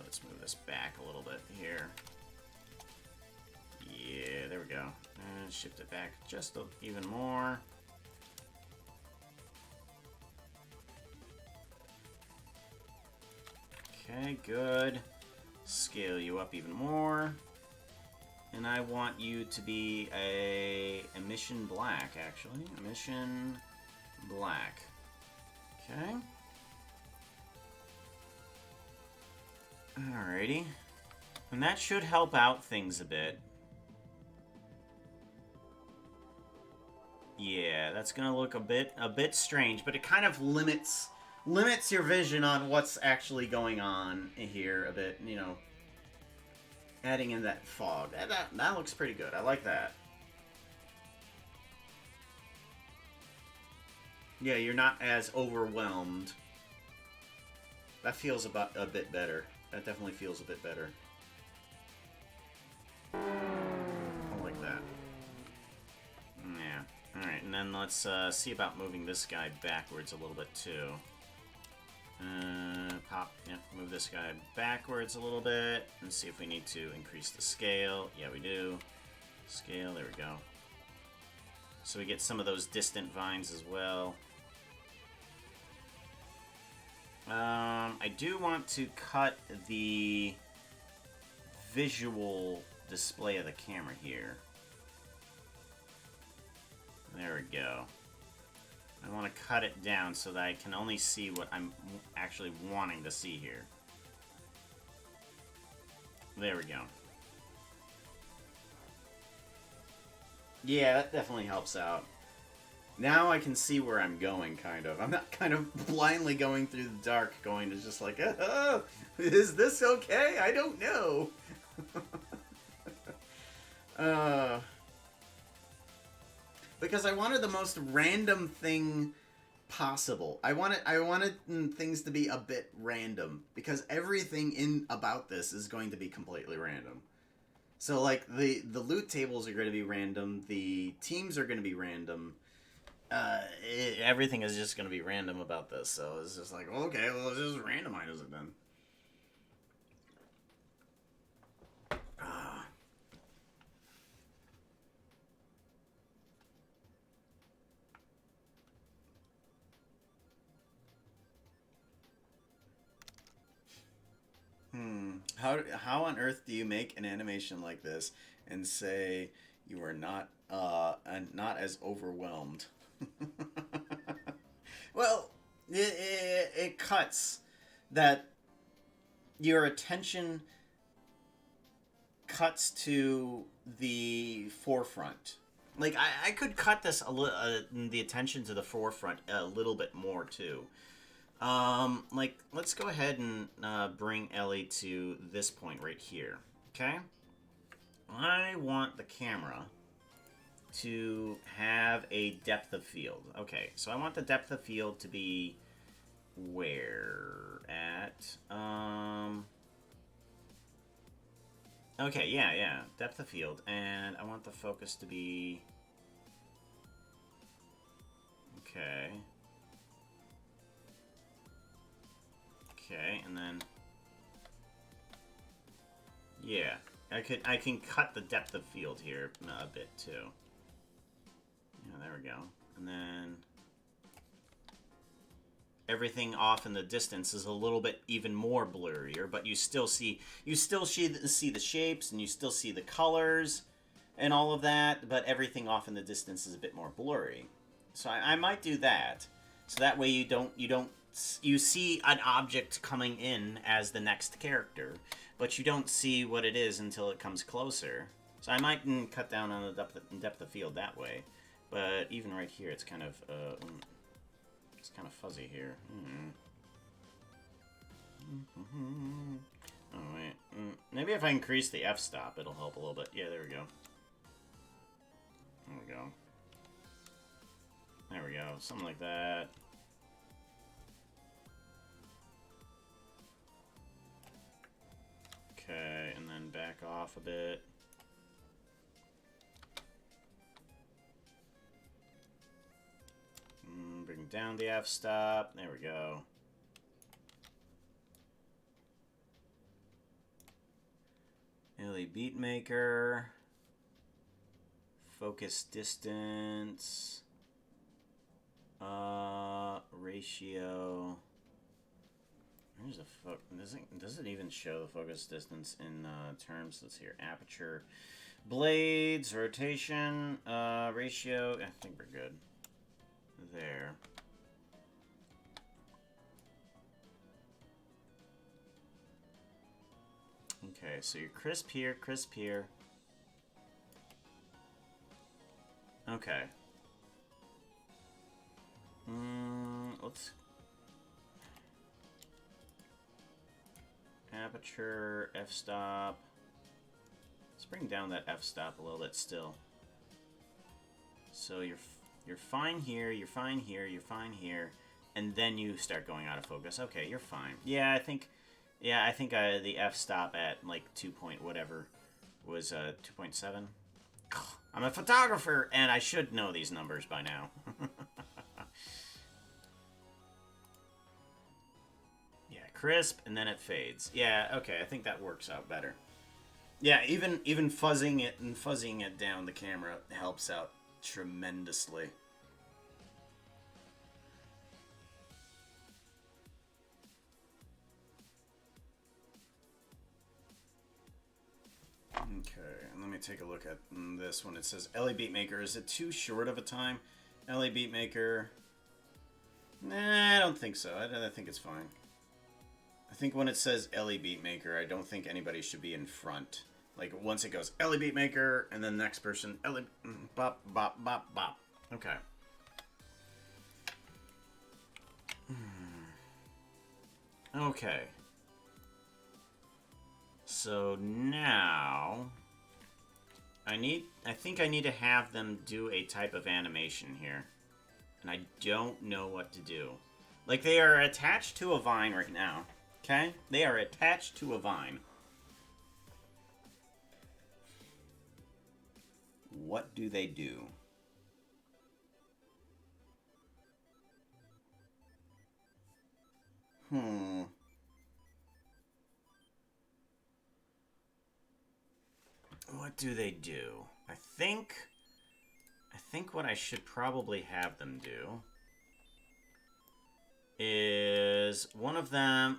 let's move this back a little bit here. Yeah, there we go. And shift it back just even more. Okay, good. Scale you up even more. And I want you to be a emission black, actually. Emission black. Okay. Alrighty. And that should help out things a bit. Yeah, that's gonna look a bit strange, but it kind of limits your vision on what's actually going on here a bit, you know. Adding in that fog. That looks pretty good. I like that. Yeah, you're not as overwhelmed. That feels a bit better. That definitely feels a bit better. I like that. Yeah. Alright, and then let's see about moving this guy backwards a little bit too. Move this guy backwards a little bit and see if we need to increase the scale. Yeah, we do. Scale, there we go. So we get some of those distant vines as well. I do want to cut the visual display of the camera here. There we go. I want to cut it down so that I can only see what I'm actually wanting to see here. There we go. Yeah, that definitely helps out. Now I can see where I'm going, kind of. I'm not kind of blindly going through the dark, going to just like, oh, is this okay? I don't know. Because I wanted the most random thing possible. I wanted things to be a bit random, because everything about this is going to be completely random. So like the loot tables are going to be random, the teams are going to be random. Everything is just going to be random about this. So it's just like, okay, well, let's just randomize it then. How on earth do you make an animation like this and say you are not as overwhelmed? Well, it cuts that your attention cuts to the forefront. Like I could cut this the attention to the forefront a little bit more too. Like, let's go ahead and bring Ellie to this point right here, okay? I want the camera to have a depth of field. Okay, so I want the depth of field to be where at? Okay, yeah, depth of field, and I want the focus to be... Okay. Okay, and then... Yeah, I can cut the depth of field here a bit, too. Yeah, there we go. And then... Everything off in the distance is a little bit even more blurrier, but you still see the shapes, and you still see the colors, and all of that, but everything off in the distance is a bit more blurry. So I might do that, so that way you see an object coming in as the next character, but you don't see what it is until it comes closer. So I might cut down on the depth of field that way. But even right here, it's kind of fuzzy here. Oh wait, maybe if I increase the f-stop, it'll help a little bit. Yeah, there we go. There we go. There we go. Something like that. Okay, and then back off a bit. Bring down the f-stop. There we go. LA Beatmaker. Focus distance. Ratio. Where's the does it even show the focus distance in terms? Let's see here. Aperture, blades, rotation, ratio. I think we're good. There. Okay, so you're crisp here, crisp here. Okay. Let's... Aperture, f-stop. Let's bring down that f-stop a little bit still. So you're fine here, you're fine here, you're fine here, and then you start going out of focus. Okay, you're fine. Yeah, I think the f-stop at like 2 point whatever was 2.7. I'm a photographer and I should know these numbers by now. Yeah, crisp and then it fades. Yeah, okay, I think that works out better. Yeah, even fuzzing it down the camera helps out tremendously. Okay, and let me take a look at this one. It says LA Beatmaker. Is it too short of a time? LA Beatmaker. Nah, I don't think so. I think it's fine. I think when it says LA Beatmaker, I don't think anybody should be in front. Like, once it goes LA Beatmaker, and then the next person, LA... Bop, bop, bop, bop. Okay. Okay. So now... I think I need to have them do a type of animation here. And I don't know what to do. Like, they are attached to a vine right now. Okay? They are attached to a vine. What do they do? What do they do? I think what I should probably have them do is one of them,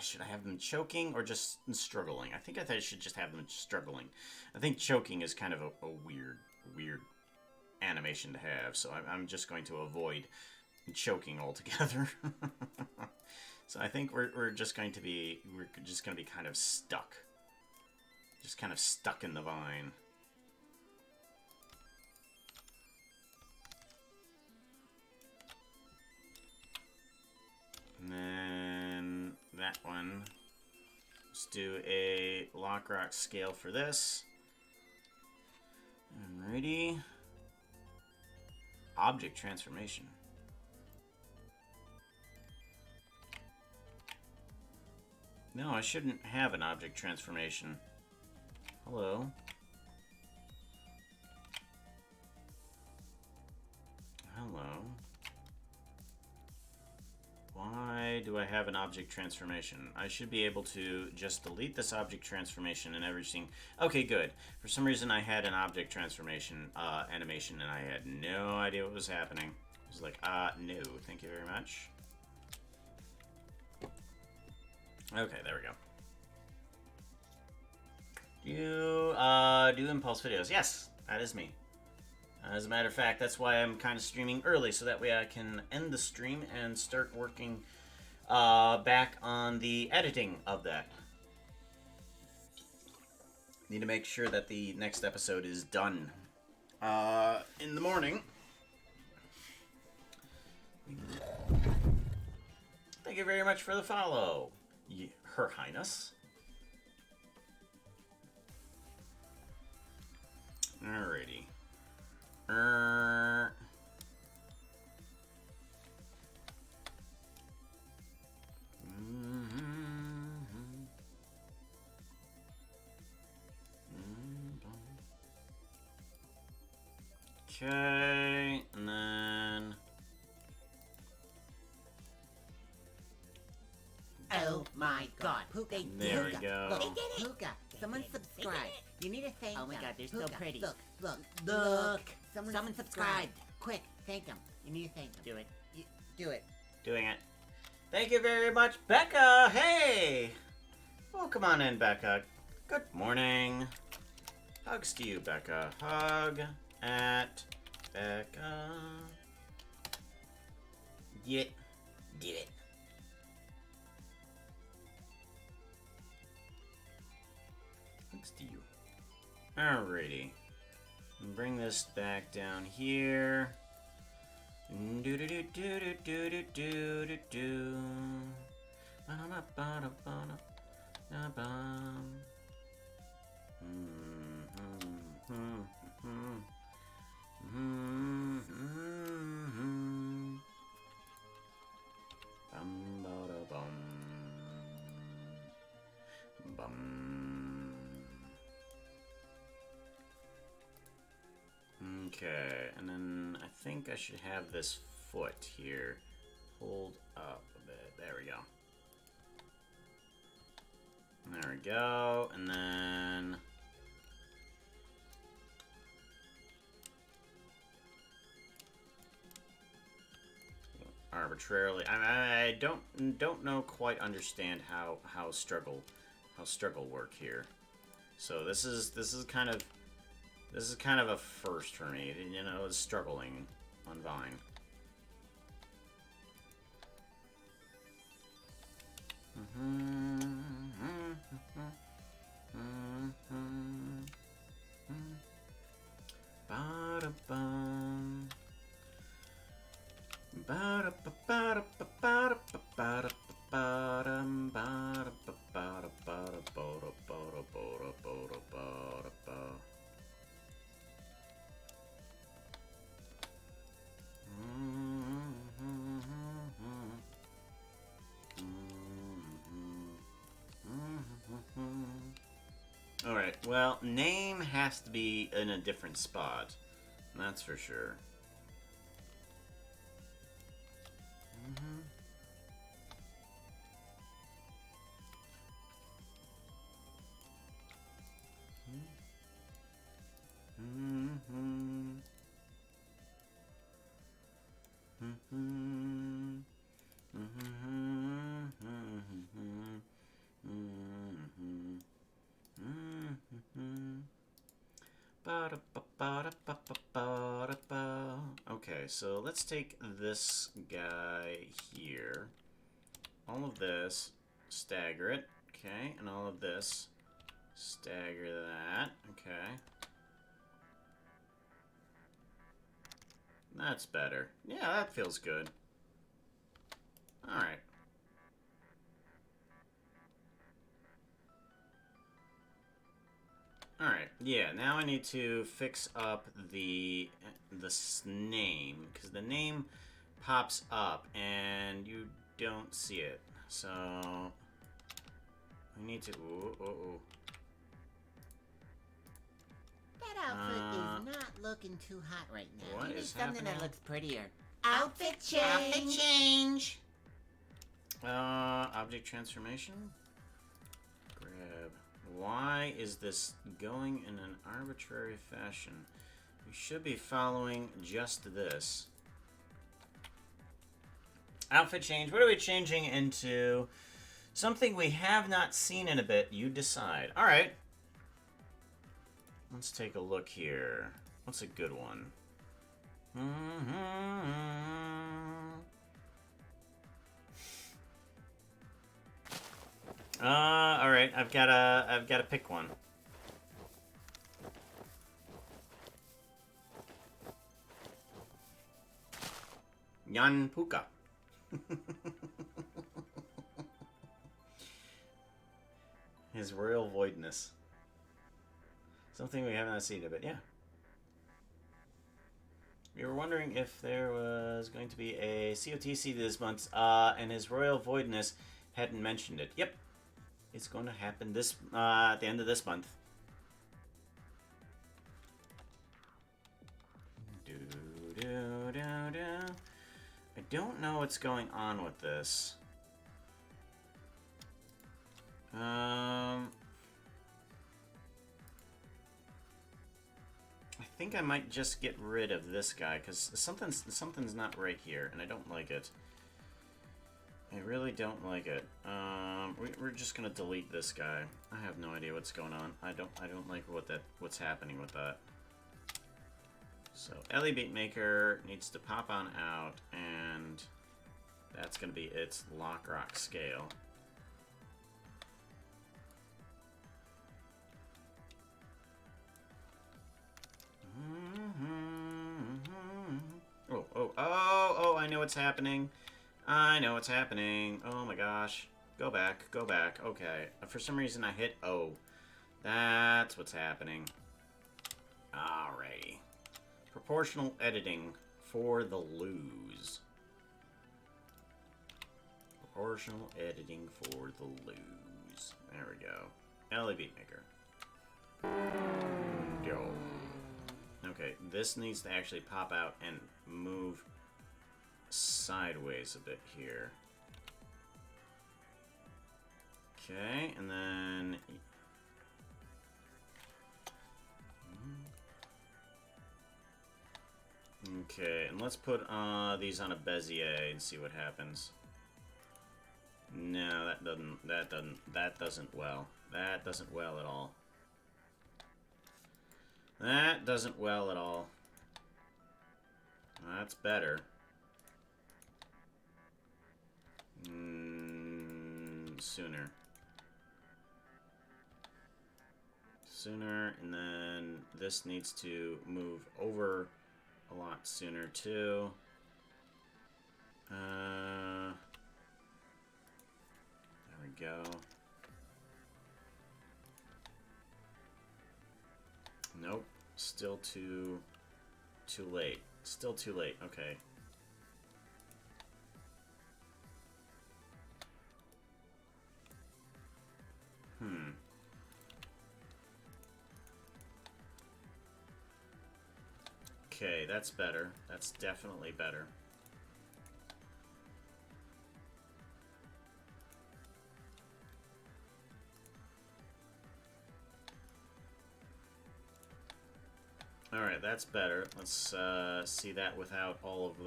should I have them choking or just struggling? I think I should just have them struggling. I think choking is kind of a weird animation to have, so I'm just going to avoid choking altogether. So I think we're just going to be kind of stuck. Just kind of stuck in the vine. And then that one. Let's do a lock rock scale for this. Alrighty. Object transformation. No, I shouldn't have an object transformation. Hello. Hello. Why do I have an object transformation? I should be able to just delete this object transformation and everything. Okay, good. For some reason I had an object transformation animation and I had no idea what was happening. I was like, no, thank you very much. Okay, there we go. Do impulse videos. Yes, that is me. As a matter of fact, that's why I'm kind of streaming early, so that way I can end the stream and start working back on the editing of that. Need to make sure that the next episode is done in the morning. Thank you very much for the follow, Her Highness. Alrighty. Okay, and then... Oh my god. There we go. Look, Puka, someone subscribed. You need to thank them. Oh my god, they're so pretty. Look. Someone subscribed. Quick, thank them. You need to thank them. Do it. Do it. Doing it. Thank you very much, Becca. Hey! Oh, come on in, Becca. Good morning. Hugs to you, Becca. Hug at Becca. Did it. Hugs to you. Alrighty. Bring this back down here. Do do do do do do do do do. Okay, and then I think I should have this foot here pulled up a bit. There we go. There we go, and then... arbitrarily, I don't know quite understand how struggle work here. So this is kind of a first for me, you know, struggling on Vine. Ba-da-bum. Ba-da-ba-ba-da-ba-da-ba-da-ba-da-ba-dum, ba-da-ba-da-ba-da-ba-da-ba-da-ba-da-ba. Alright, well, name has to be in a different spot. That's for sure. Okay, so let's take this guy here. All of this, stagger it. Okay, and all of this, stagger that. Okay. That's better. Yeah, that feels good. Alright. Alright, yeah, now I need to fix up the name, because the name pops up and you don't see it. So we need to That outfit is not looking too hot right now. What You need is something happening? that looks prettier. Outfit change. Outfit change. Object transformation. Grab. Why is this going in an arbitrary fashion? We should be following just this. Outfit change. What are we changing into? Something we have not seen in a bit. You decide. All right. Let's take a look here. What's a good one? All right. I've got to pick one. Yan Puka. His royal voidness. Something we haven't seen, but yeah. We were wondering if there was going to be a COTC this month, and his royal voidness hadn't mentioned it. Yep. It's going to happen this at the end of this month. I don't know what's going on with this. I think I might just get rid of this guy because something's not right here, and I don't like it. I really don't like it. We're just gonna delete this guy. I have no idea what's going on. I don't like what's happening with that. So Ellie Beatmaker needs to pop on out, and that's gonna be its Lock Rock scale. Oh, I know what's happening. I know what's happening. Oh my gosh. Go back. Okay. For some reason I hit O. That's what's happening. Alrighty. Proportional editing for the lose. Proportional editing for the lose. There we go. Ellie Beatmaker. Go. Okay, this needs to actually pop out and move sideways a bit here. Okay, and then... Okay, and let's put these on a Bezier and see what happens. No, that doesn't well. That doesn't well at all. That doesn't well at all. That's better. Sooner. Sooner, and then this needs to move over a lot sooner too. There we go. Nope. Still too late. Still too late. Okay. Okay, that's better. That's definitely better. Alright, that's better. Let's see that without all of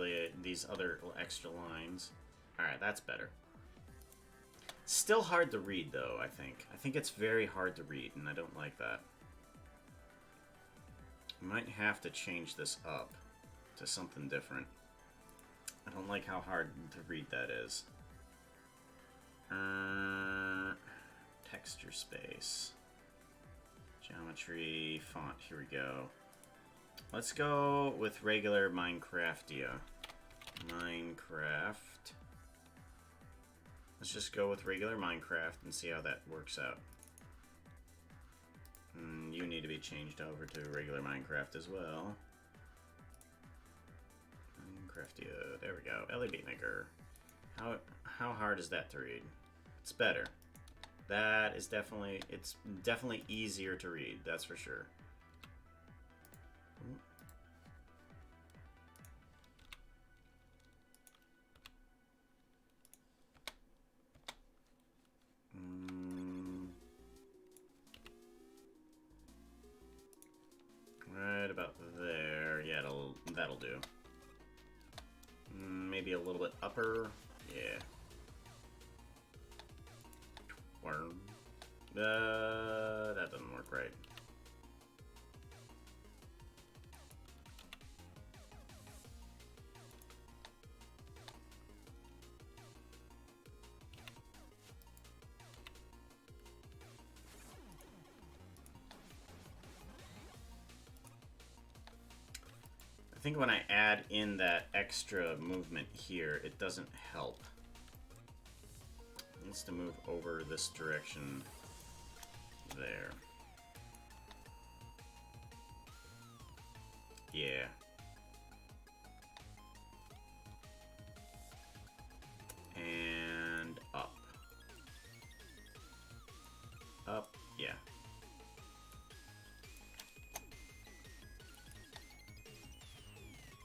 these other extra lines. Alright, that's better. Still hard to read, though, I think. I think it's very hard to read, and I don't like that. Might have to change this up to something different. I don't like how hard to read that is. Texture space. Geometry, font, here we go. Let's go with regular Minecraftia. Minecraft. Let's just go with regular Minecraft and see how that works out. You need to be changed over to regular Minecraft as well. Minecraftia, there we go. Ellie Beatmaker. How hard is that to read? It's better. That is definitely, it's definitely easier to read, that's for sure. Right about there. Yeah, that'll do. Maybe a little bit upper. Yeah. That doesn't work right. I think when I add in that extra movement here, it doesn't help. It needs to move over this direction there. Yeah. And up. Up, yeah.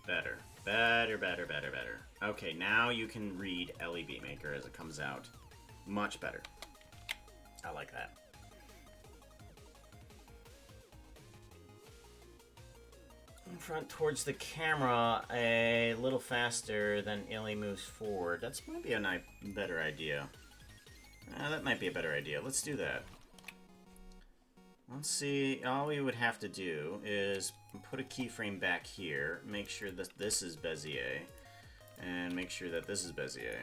Better. Better, better, better, better. Okay, now you can read LED Maker as it comes out. Much better. I like that. In front towards the camera a little faster than Illy moves forward. That's might be a better idea. That might be a better idea. Let's do that. Let's see. All we would have to do is put a keyframe back here, make sure that this is Bezier, and make sure that this is Bezier.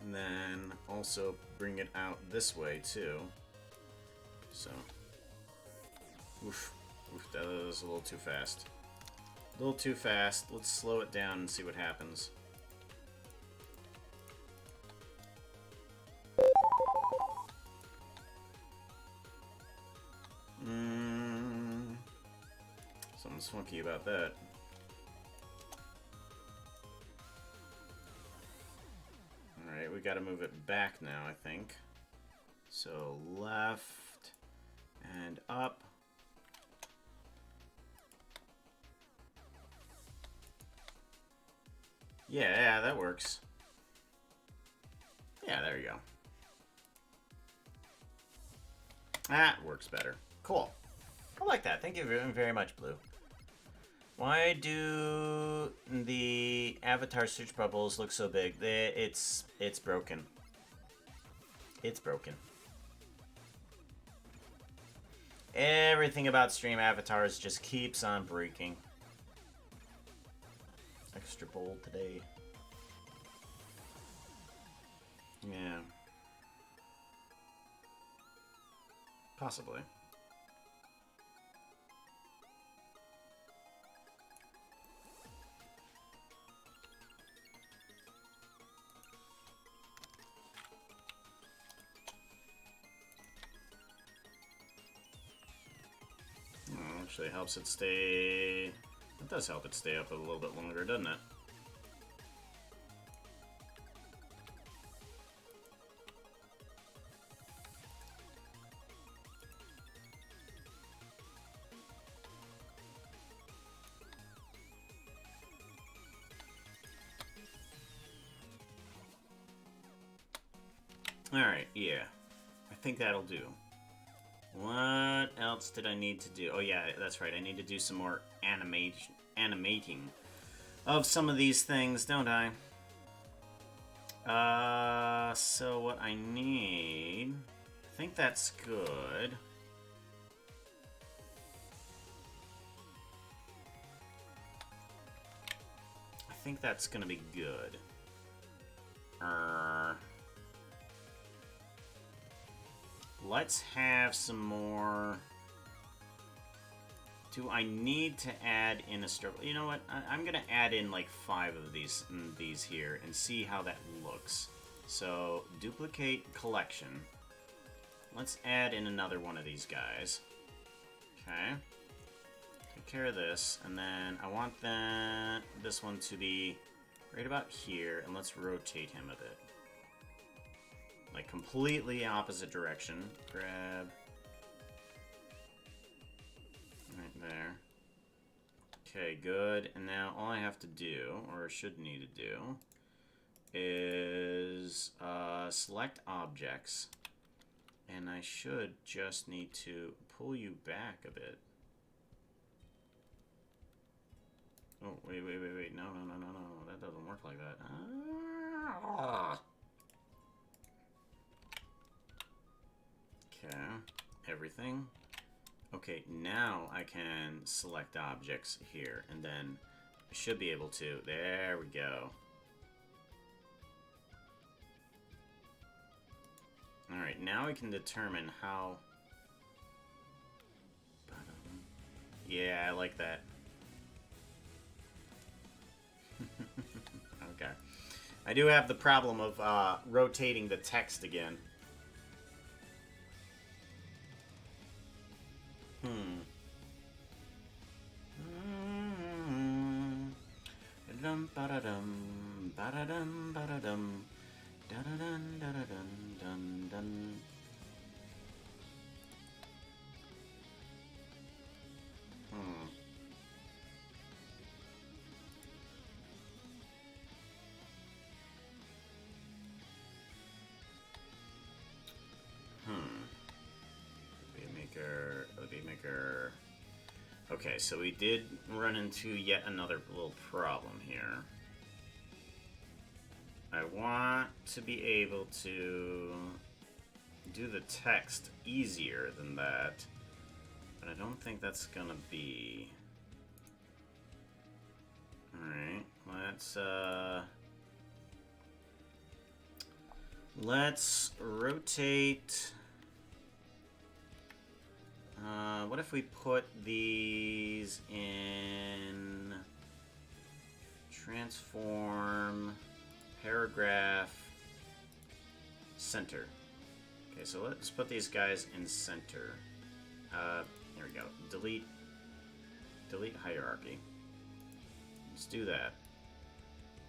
And then also bring it out this way too. So, oof, that was a little too fast. A little too fast. Let's slow it down and see what happens. Something's funky about that. Alright, we gotta move it back now, I think. So, left and up. Yeah, that works. Yeah, there you go. That works better. Cool. I like that. Thank you very much, Blue. Why do the avatar search bubbles look so big? It's broken. It's broken. Everything about stream avatars just keeps on breaking. Extra bold today. Yeah. Possibly. Actually helps it stay... It does help it stay up a little bit longer, doesn't it? Alright, yeah. I think that'll do. What else did I need to do? Oh yeah, that's right. I need to do some more animating of some of these things, don't I? So what I need... I think that's good. I think that's gonna be good. Let's have some more... Do I need to add in a struggle? You know what? I'm going to add in like 5 of these here and see how that looks. So, duplicate collection. Let's add in another one of these guys. Okay. Take care of this. And then I want this one to be right about here. And let's rotate him a bit. Like completely opposite direction. Grab. Right there. Okay, good. And now all I have to do, or should need to do, is select objects. And I should just need to pull you back a bit. Oh, wait. No. That doesn't work like that. Okay, everything. Okay, now I can select objects here, and then I should be able to. There we go. Alright, now we can determine how Yeah, I like that. Okay. I do have the problem of rotating the text again. Dum ba-da-dum, ba-da-dum, ba-da-dum, da-da-dun, da-da-dun, dun, dun. Maker. Okay, so we did run into yet another little problem here. I want to be able to do the text easier than that, but I don't think that's gonna be... Alright, let's rotate... what if we put these in transform paragraph center? Okay, so let's put these guys in center. Here we go. Delete hierarchy. Let's do that.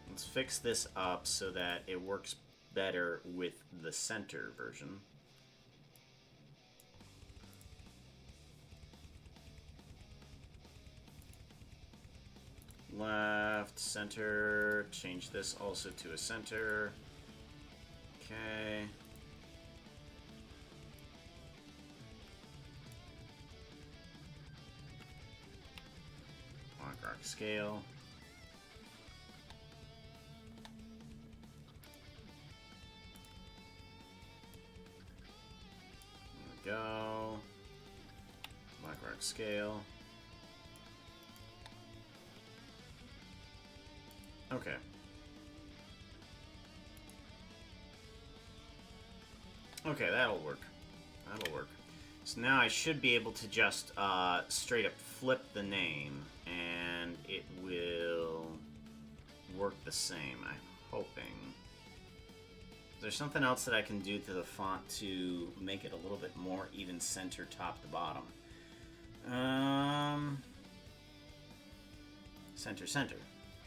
Let's fix this up so that it works better with the center version. Left, center, change this also to a center. Okay. Block arc scale. There we go. Block arc scale. Okay. Okay, that'll work. That'll work. So now I should be able to just straight up flip the name, and it will work the same, I'm hoping. Is there something else that I can do to the font to make it a little bit more even center top to bottom? Center, center.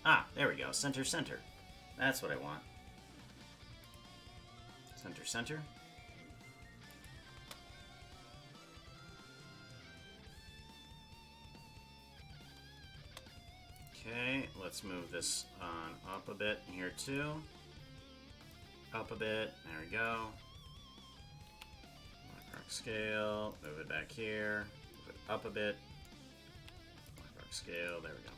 Ah, there we go. Center, center. That's what I want. Center, center. Okay, let's move this on up a bit here too. Up a bit. There we go. Black arc scale. Move it back here. Move it up a bit. Black arc scale. There we go.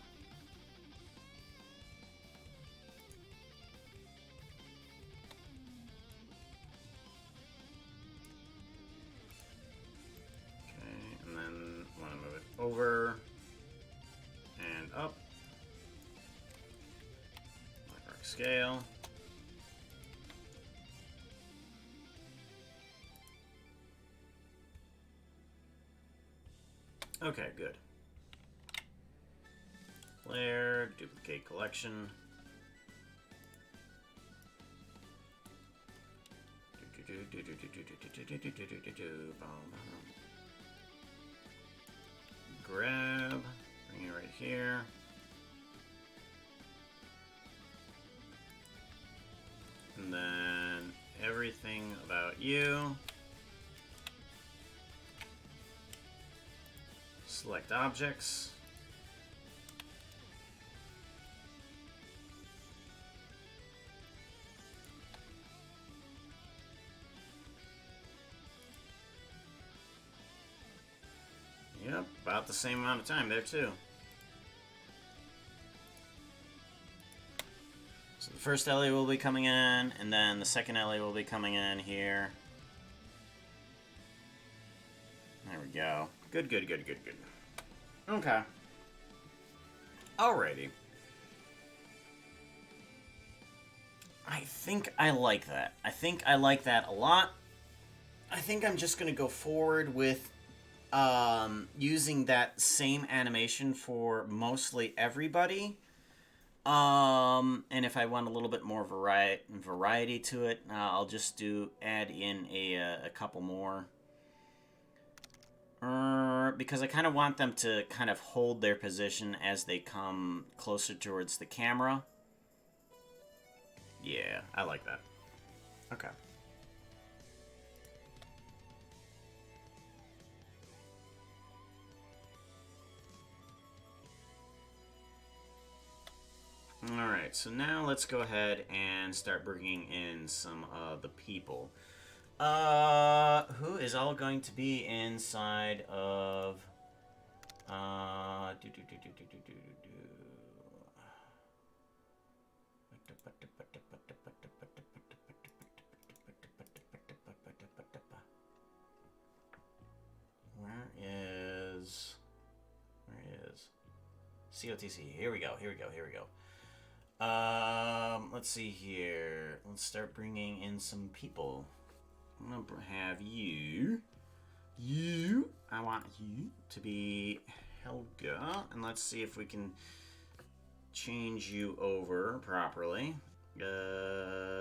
Over and up. Black arc scale. Okay, good. Layer, duplicate collection. Grab, bring it right here. And then everything about you. Select objects. Yep, about the same amount of time there too. So the first LA will be coming in, and then the second LA will be coming in here. There we go. Good, good, good, good, good. Okay. Alrighty. I think I like that. I think I like that a lot. I think I'm just going to go forward with using that same animation for mostly everybody. And if I want a little bit more variety to it, I'll just add in a couple more. Because I kind of want them to kind of hold their position as they come closer towards the camera. Yeah, I like that. Okay. Alright, so now let's go ahead and start bringing in some of the people. Who is all going to be inside of... Where is COTC? Here we go. Let's see here. Let's start bringing in some people. I'm gonna have you. I want you to be Helga, and let's see if we can change you over properly.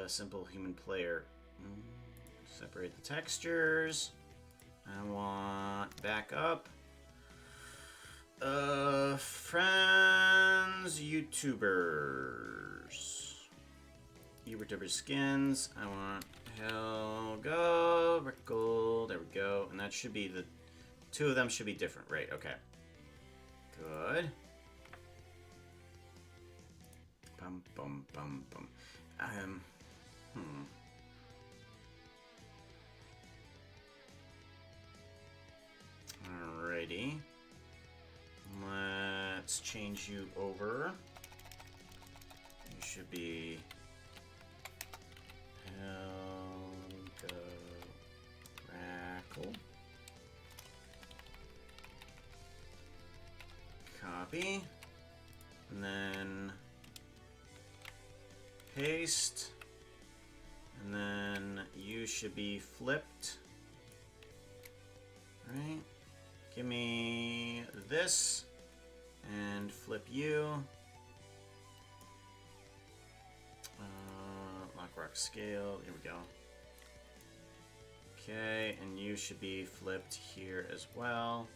Simple human player. Separate the textures. I want backup. Friends, YouTubers. YouTuber skins. I want Helga, Rickle. There we go. And that should be the... Two of them should be different, right? Okay. Good. Bum, bum, bum, bum. Alrighty. Let's change you over. You should be Helga Rackle. Copy. And then paste. And then you should be flipped. Right? Give me this and flip you. Lock rock scale. Here we go. Okay, and you should be flipped here as well.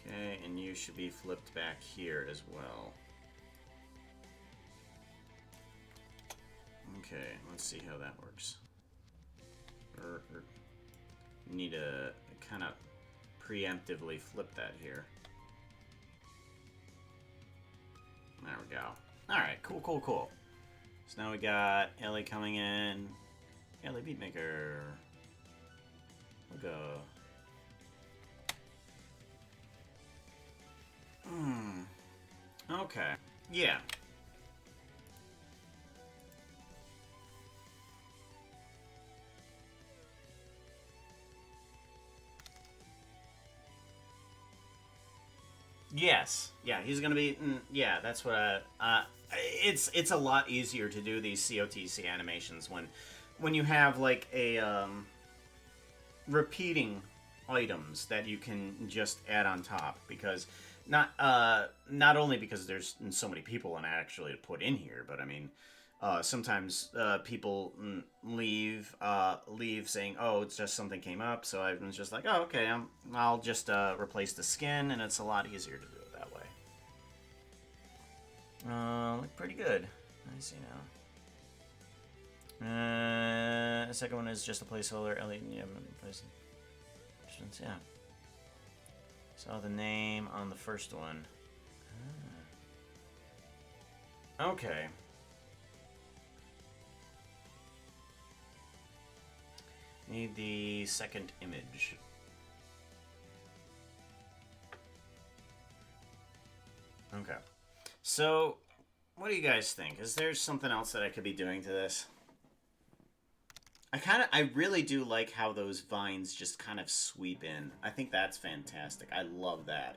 Okay, and you should be flipped back here as well. Okay, let's see how that works. Need to kind of preemptively flip that here. There we go. Alright, cool. So now we got Ellie coming in. Ellie Beatmaker. We'll go. Okay. Yeah. Yes. Yeah, he's gonna be... yeah, that's what it's a lot easier to do these COTC animations when you have, like, a, repeating items that you can just add on top, because not only because there's so many people and actually to put in here, but I mean, sometimes people leave saying, oh, it's just something came up, so I was just like, oh, okay, I'll just replace the skin, and it's a lot easier to do it that way. Look pretty good. I see now. The second one is just a placeholder. Elliot, yeah, yeah. Saw the name on the first one. Okay. Need the second image. Okay. So, what do you guys think? Is there something else that I could be doing to this? I really do like how those vines just kind of sweep in. I think that's fantastic. I love that.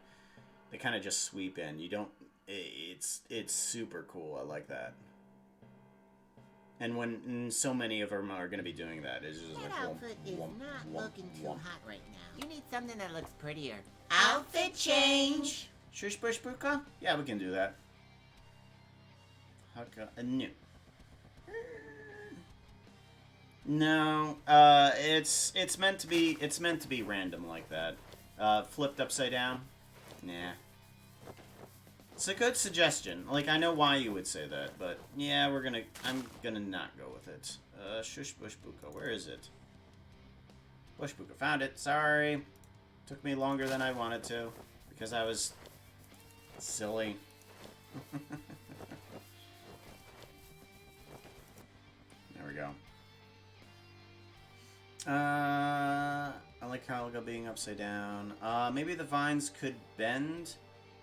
They kind of just sweep in. You don't... It's super cool. I like that. And when so many of them are going to be doing that, it's just That like outfit is womp, not womp, looking too womp. hot right now. You need something that looks prettier. Outfit change! Shush bush buka? Yeah, we can do that. Haka no. No, it's meant to be random like that. Flipped upside down? Nah. It's a good suggestion. Like, I know why you would say that, but yeah, I'm gonna not go with it. Shush bush buka, where is it? Bush buka, found it, sorry. Took me longer than I wanted to, because I was silly. There we go. I like Calico being upside down. Maybe the vines could bend,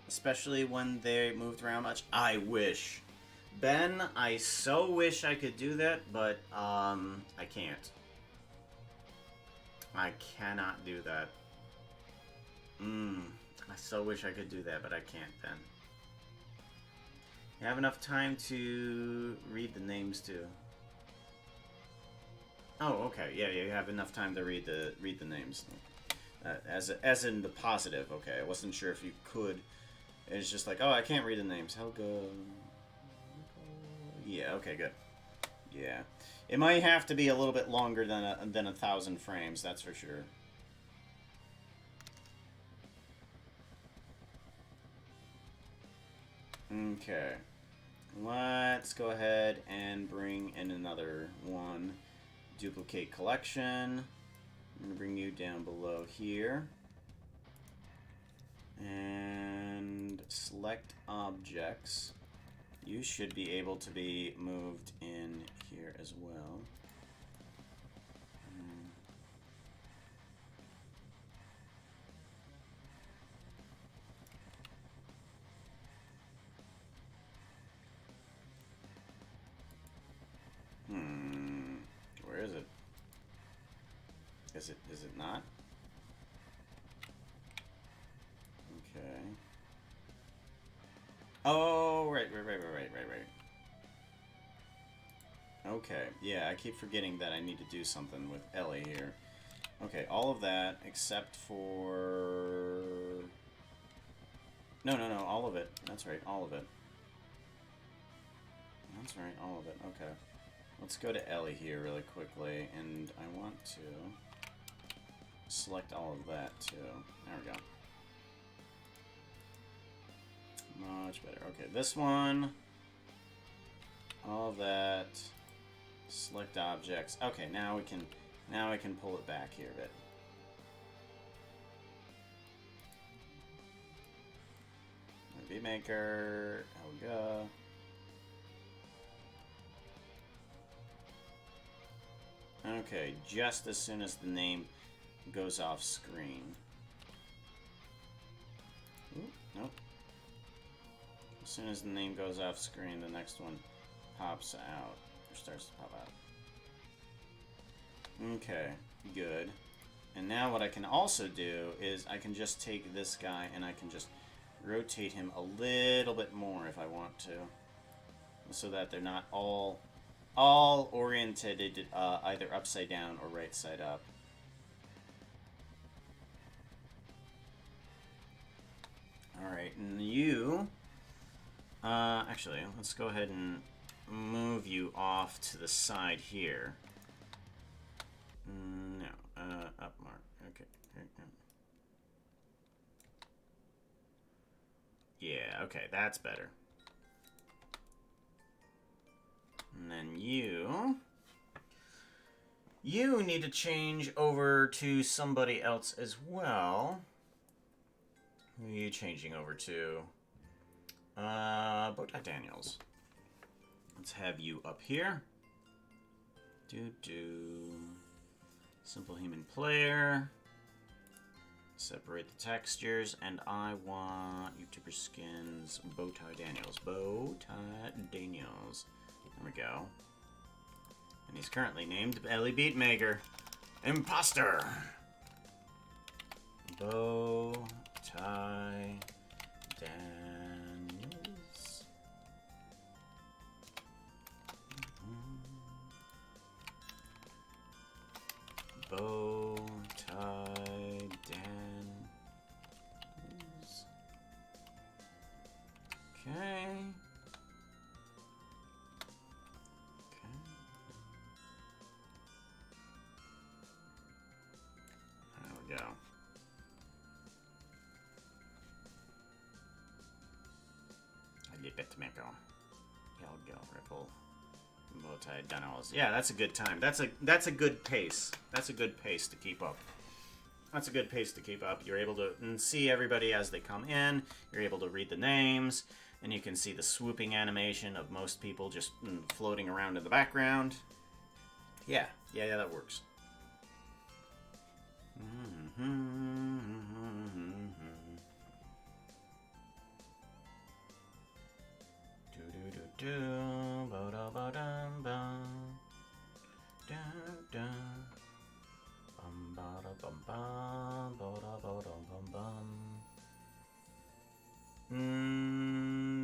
especially when they moved around much. I wish. Ben, I so wish I could do that, but, I can't. I cannot do that. I so wish I could do that, but I can't, Ben. You have enough time to read the names, too. Oh, okay. Yeah, you have enough time to read the names. As in the positive. Okay, I wasn't sure if you could. It's just like, oh, I can't read the names. Helga. Yeah. Okay. Good. Yeah. It might have to be a little bit longer than 1,000 frames. That's for sure. Okay. Let's go ahead and bring in another one. Duplicate collection. I'm going to bring you down below here. And select objects. You should be able to be moved in here as well. Where is it? Is it not? Okay. Oh, right. Okay, yeah, I keep forgetting that I need to do something with Ellie here. Okay, all of that except for... No, all of it. That's right, all of it. That's right, all of it. Okay. Let's go to Ellie here really quickly, and I want to select all of that too. There we go. Much better. Okay, this one. All of that. Select objects. Okay, now we can pull it back here a bit. VMaker, Helga. Okay, just as soon as the name goes off screen. Ooh, nope. As soon as the name goes off screen, the next one pops out. Or starts to pop out. Okay, good. And now what I can also do is I can just take this guy and I can just rotate him a little bit more if I want to. So that they're not all oriented either upside down or right side up. Alright, and you... actually, let's go ahead and move you off to the side here. No, up more. Okay. Yeah, okay, that's better. And then you need to change over to somebody else as well. Who are you changing over to? Bowtie Daniels. Let's have you up here. Simple human player. Separate the textures, and I want YouTuber skins. Bowtie Daniels. Bowtie Daniels. There we go. And he's currently named Ellie Beatmaker. Imposter! Bowtie Daniels. Tomato. Gil, Ripple, Bowtie, Dunells. Yeah, that's a good time. That's a good pace. That's a good pace to keep up. That's a good pace to keep up. You're able to see everybody as they come in. You're able to read the names, and you can see the swooping animation of most people just floating around in the background. Yeah, that works.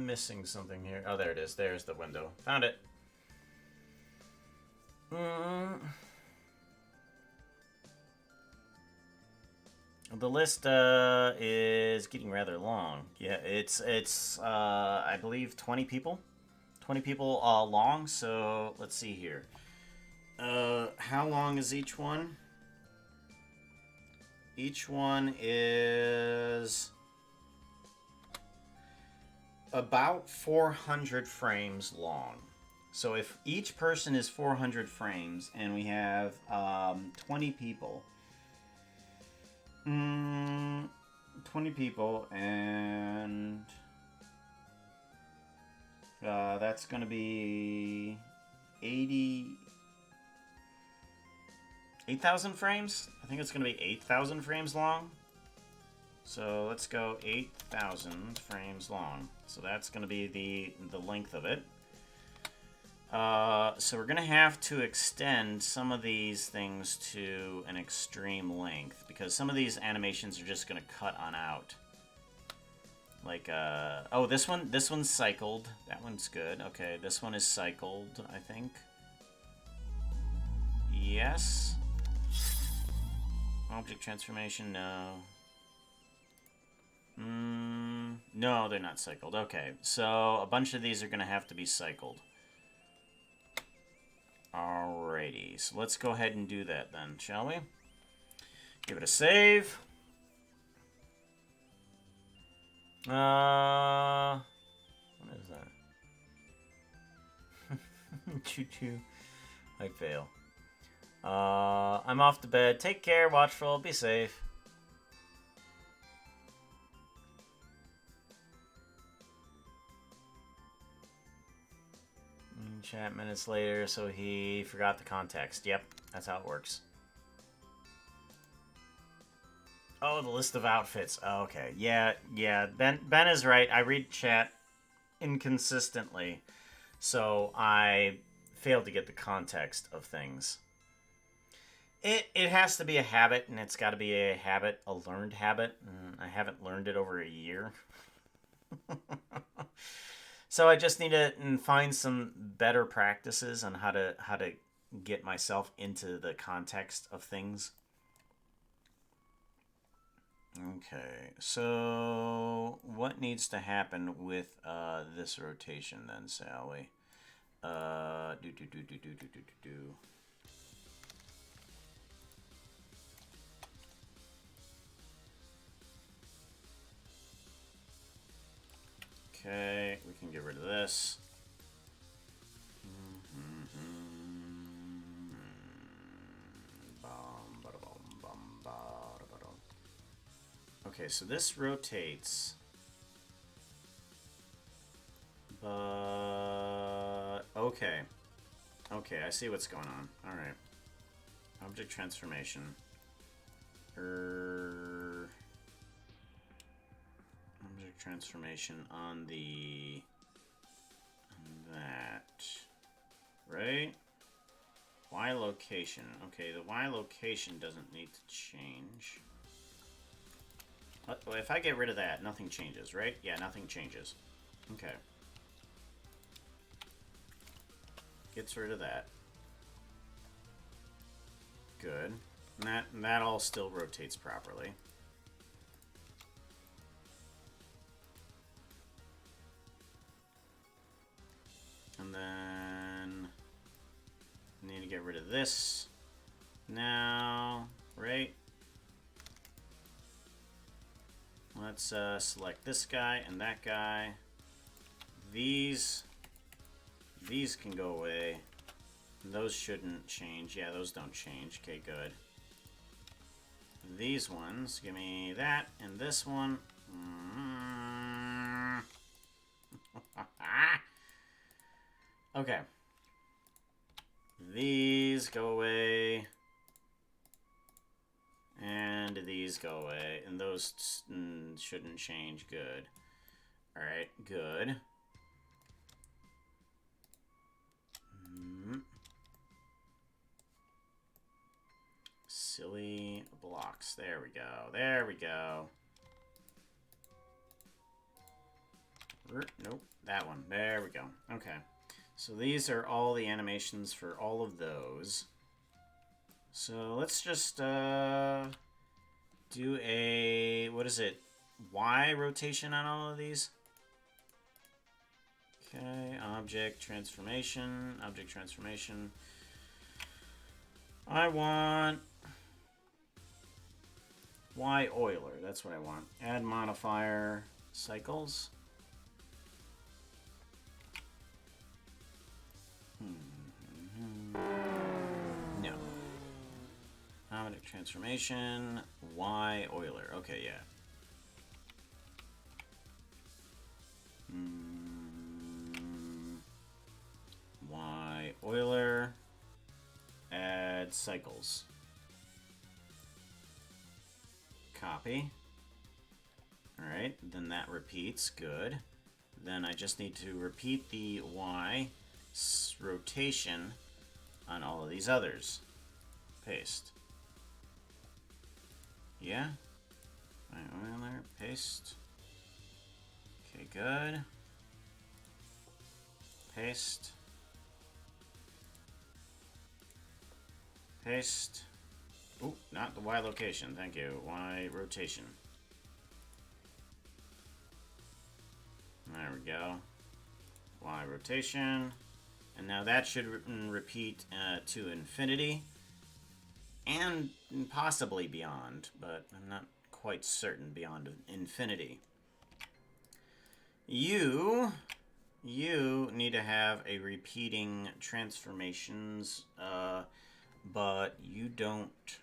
Missing something here. Oh, there it is. There's the window. Found it. The list is getting rather long. Yeah, it's I believe 20 people. 20 people long, so let's see here. How long is each one? Each one is about 400 frames long. So if each person is 400 frames and we have 20 people, 20 people, and that's going to be 8,000 frames? I think it's going to be 8,000 frames long. So let's go 8,000 frames long. So that's going to be the length of it. So we're going to have to extend some of these things to an extreme length, because some of these animations are just going to cut on out. Like, oh, this one's cycled. That one's good. Okay, this one is cycled, I think. Yes. Object transformation, no. No, they're not cycled. Okay, so a bunch of these are going to have to be cycled. Alrighty, so let's go ahead and do that then, shall we? Give it a save. What is that? Choo-choo. I fail. I'm off to bed. Take care, watchful, be safe. Chat minutes later, so he forgot the context. Yep, that's how it works. Oh, the list of outfits. Oh, okay. Yeah. Ben is right. I read chat inconsistently, so I failed to get the context of things. It has to be a habit, and it's got to be a habit, a learned habit. I haven't learned it over a year. So I just need to find some better practices on how to get myself into the context of things. Okay, so what needs to happen with this rotation then, Sally? Okay, we can get rid of this. Okay, so this rotates. But okay. Okay, I see what's going on. Alright. Object transformation. Object transformation on that. Right? Y location. Okay, the Y location doesn't need to change. If I get rid of that, nothing changes, right? Yeah, nothing changes. Okay. Gets rid of that. Good. And that all still rotates properly. And then I need to get rid of this now, right? Let's select this guy and that guy. these can go away. Those shouldn't change. Yeah, those don't change. Okay, good. These ones, give me that and this one. Okay. These go away. And these go away. And those shouldn't change. Good. Alright, good. Silly blocks. There we go. There we go. Nope. That one. There we go. Okay. So these are all the animations for all of those. So let's just do a, what is it, Y rotation on all of these? Okay, object transformation, object transformation. I want Y Euler, that's what I want. Add modifier cycles. No. Object transformation, Y Euler. Okay, yeah. Y Euler. Add cycles. Copy. Alright, then that repeats. Good. Then I just need to repeat the Y rotation on all of these others. Paste. Yeah? Right, Euler, paste. Okay, good. Paste. Paste. Ooh, not the Y location. Thank you. Y rotation. There we go. Y rotation. And now that should repeat to infinity. And possibly beyond, but I'm not quite certain beyond infinity. You need to have a repeating transformations, but you don't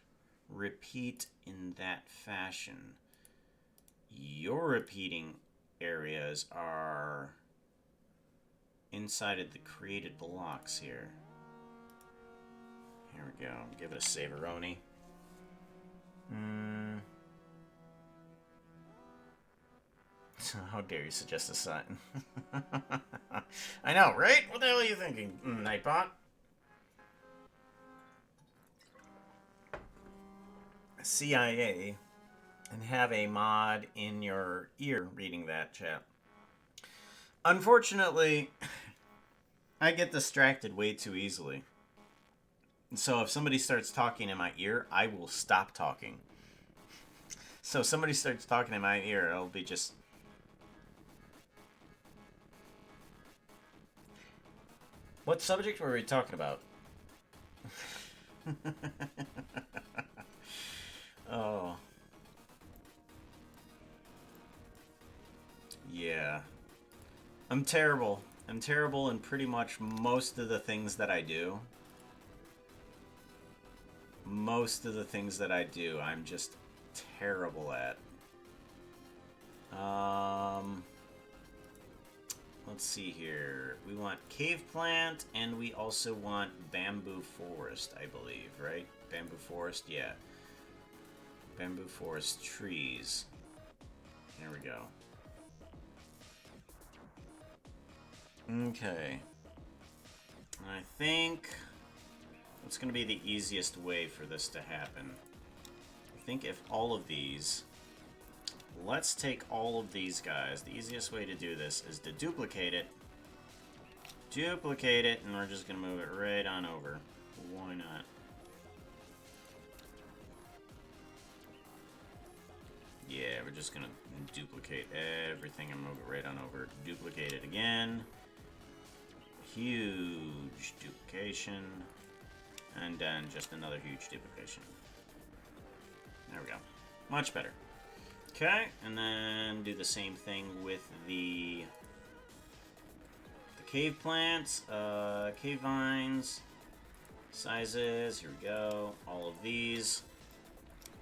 repeat in that fashion. Your repeating areas are inside of the created blocks here. Here we go. Give it a saveroni. How dare you suggest a sign? I know, right? What the hell are you thinking, Nightbot? CIA and have a mod in your ear reading that chat. Unfortunately, I get distracted way too easily. So if somebody starts talking in my ear, I will stop talking. So if somebody starts talking in my ear, I'll be just... What subject were we talking about? Oh. Yeah. I'm terrible. I'm terrible in pretty much most of the things that I do. Most of the things that I do, I'm just terrible at. Let's see here. We want cave plant, and we also want bamboo forest, I believe, right? Bamboo forest, yeah. Bamboo forest trees. There we go. Okay. I think what's going to be the easiest way for this to happen? I think if all of these... Let's take all of these guys. The easiest way to do this is to duplicate it. Duplicate it, and we're just going to move it right on over. Why not? Yeah, we're just going to duplicate everything and move it right on over. Duplicate it again. Huge duplication. And then just another huge duplication. There we go. Much better. Okay, and then do the same thing with the cave plants, cave vines, sizes, here we go. All of these.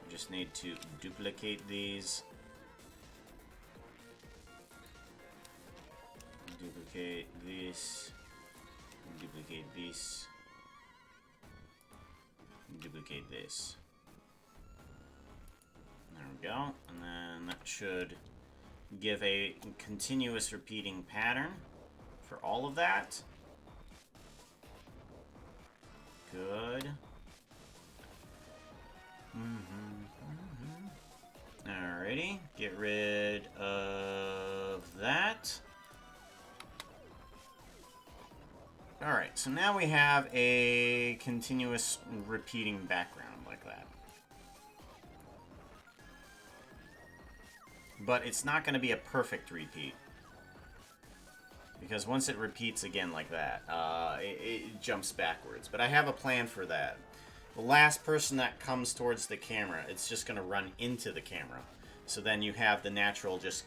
We just need to duplicate these. Duplicate this. Duplicate this. Duplicate this. There we go. And then that should give a continuous repeating pattern for all of that. Good. Alrighty. Get rid of that. Alright, so now we have a continuous repeating background like that. But it's not going to be a perfect repeat. Because once it repeats again like that, it jumps backwards. But I have a plan for that. The last person that comes towards the camera, it's just going to run into the camera. So then you have the natural just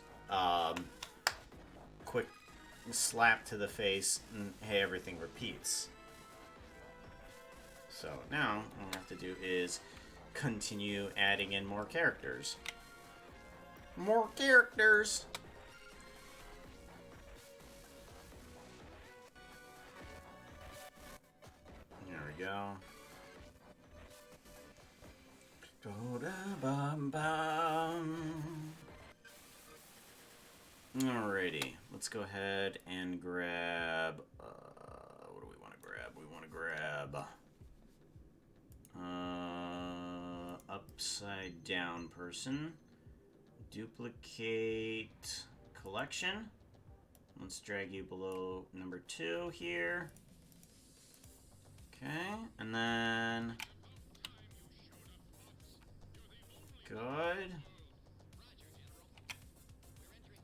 quick slap to the face, and hey, everything repeats. So now, all I have to do is continue adding in more characters. More characters! There we go. Alrighty, let's go ahead and grab, what do we want to grab? We want to grab, upside down person, duplicate collection, let's drag you below number 2 here, okay, and then, good.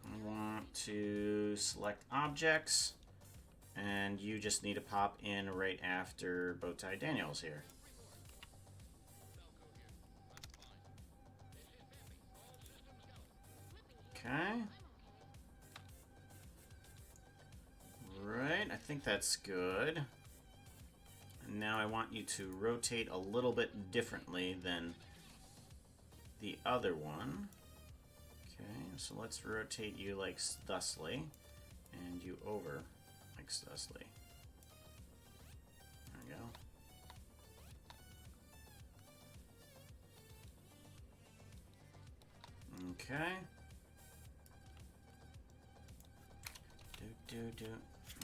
I want to select objects, and you just need to pop in right after Bowtie Daniels here. Okay. Right, I think that's good. And now I want you to rotate a little bit differently than the other one. Okay, so let's rotate you like thusly, and you over like thusly. There we go. Okay.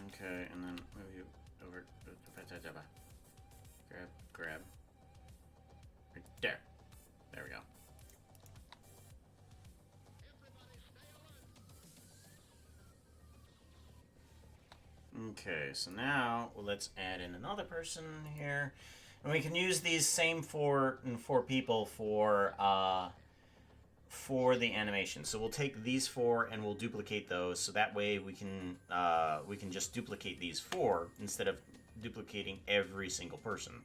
Okay, and then move you over. Grab. Right there. There we go. Okay, so now let's add in another person here, and we can use these same four people for the animation. So we'll take these 4 and we'll duplicate those, so that way we can just duplicate these 4 instead of duplicating every single person.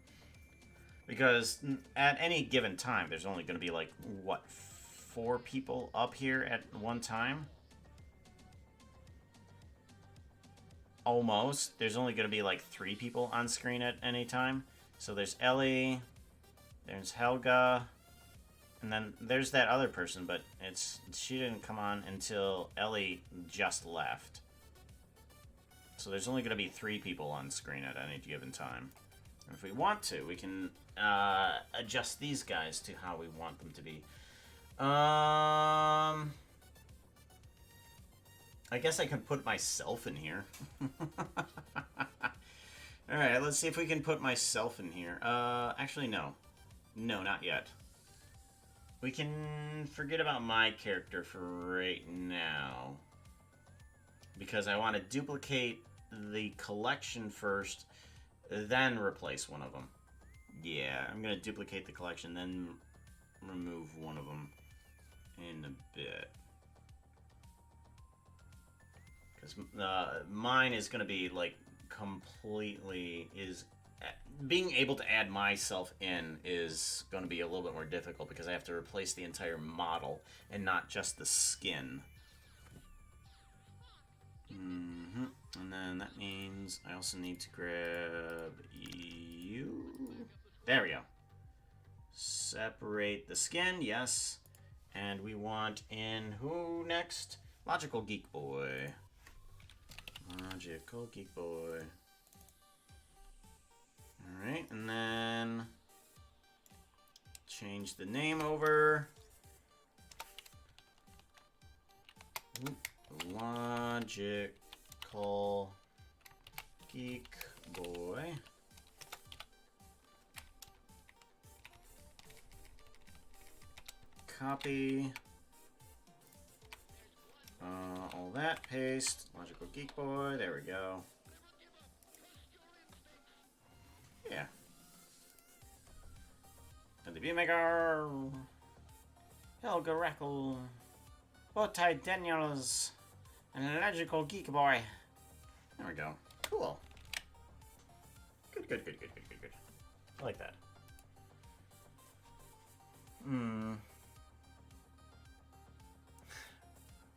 Because at any given time, there's only going to be like what, 4 people up here at one time. Almost. There's only going to be like 3 people on screen at any time. So there's Ellie, there's Helga, and then there's that other person, but she didn't come on until Ellie just left. So there's only going to be 3 people on screen at any given time. And if we want to, we can adjust these guys to how we want them to be. I guess I can put myself in here. Alright, let's see if we can put myself in here. Actually, no. No, not yet. We can forget about my character for right now. Because I want to duplicate the collection first, then replace one of them. Yeah, I'm going to duplicate the collection, then remove one of them in a bit. Because mine is going to be, like, completely... Being able to add myself in is going to be a little bit more difficult because I have to replace the entire model and not just the skin. And then that means I also need to grab you. There we go. Separate the skin, yes. And we want in who next? Logical Geek Boy. Logical Geek Boy. Alright, and then change the name over. Logical Geek Boy. Copy. All that, paste. Logical Geek Boy, there we go. Yeah. And the Beatmaker. Helga Rackle. Bowtie Daniels. And an Logical Geek Boy. There we go. Cool. Good, good, good, good, good, good, good. I like that.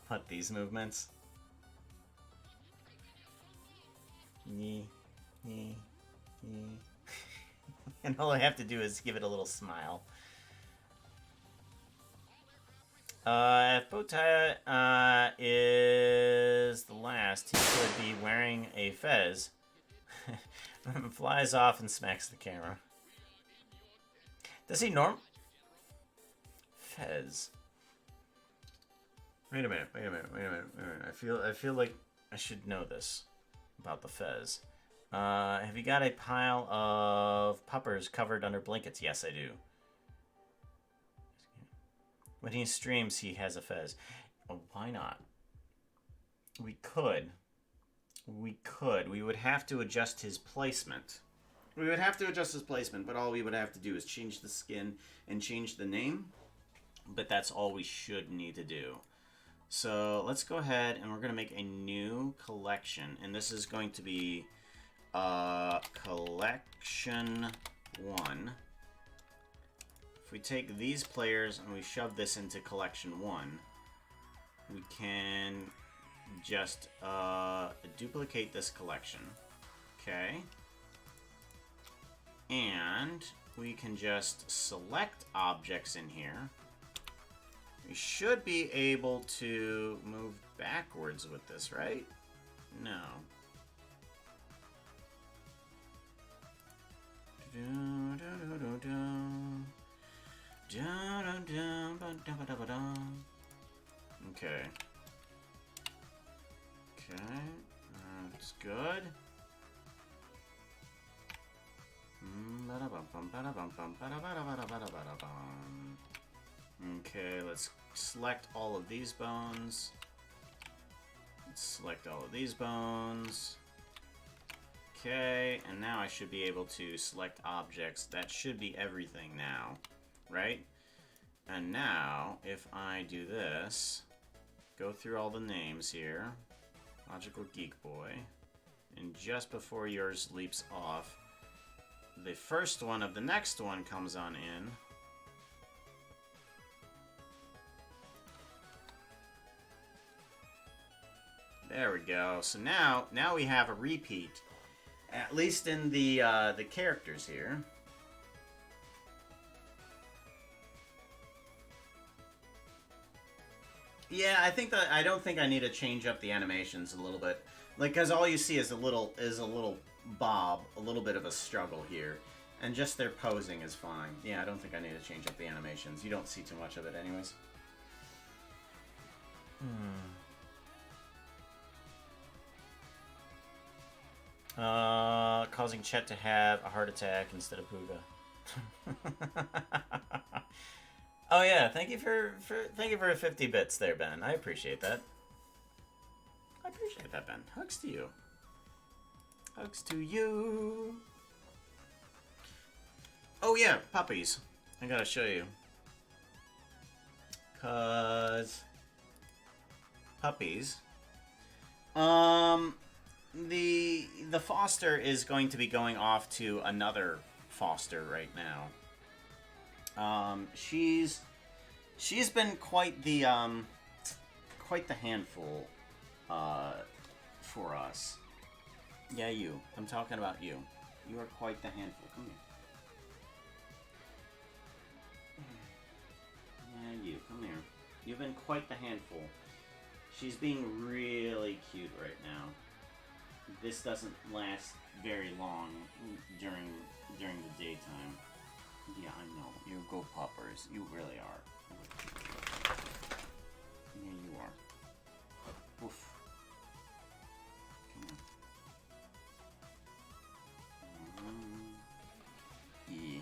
What, these movements? Yee, yee, yee. And all I have to do is give it a little smile. If Bowtie is the last, he could be wearing a fez. Flies off and smacks the camera. Does he Fez. Wait a minute. I feel like I should know this about the fez. Have you got a pile of puppers covered under blankets? Yes, I do. When he streams, he has a fez. Oh, why not? We could. We would have to adjust his placement. But all we would have to do is change the skin and change the name. But that's all we should need to do. So let's go ahead and we're going to make a new collection. And this is going to be collection 1. If we take these players and we shove this into collection 1, we can just duplicate this collection. Okay. And we can just select objects in here. We should be able to move backwards with this, right? No. Okay. Okay. That's good. Okay, let's select all of these bones. Let's select all of these bones. Okay, and now I should be able to select objects. That should be everything now, right? And now, if I do this, go through all the names here, Logical Geek Boy, and just before yours leaps off, the first one of the next one comes on in. There we go. So now we have a repeat, at least in the characters here. Yeah, I don't think I need to change up the animations a little bit, like, because all you see is a little bob, a little bit of a struggle here, and just their posing is fine. Yeah, I don't think I need to change up the animations. You don't see too much of it, anyways. Causing Chet to have a heart attack instead of Pooga. Oh yeah, thank you for 50 bits there, Ben. I appreciate that. Ben. Hugs to you. Hugs to you. Oh yeah, puppies. I gotta show you. 'Cause puppies. The foster is going to be going off to another foster right now. She's been quite the handful for us. Yeah, you. I'm talking about you. You are quite the handful. Come here. Yeah, you. Come here. You've been quite the handful. She's being really cute right now. This doesn't last very long during the daytime. Yeah, I know. You go puppers. You really are. Yeah, you are. Oof. Come on. Yeah.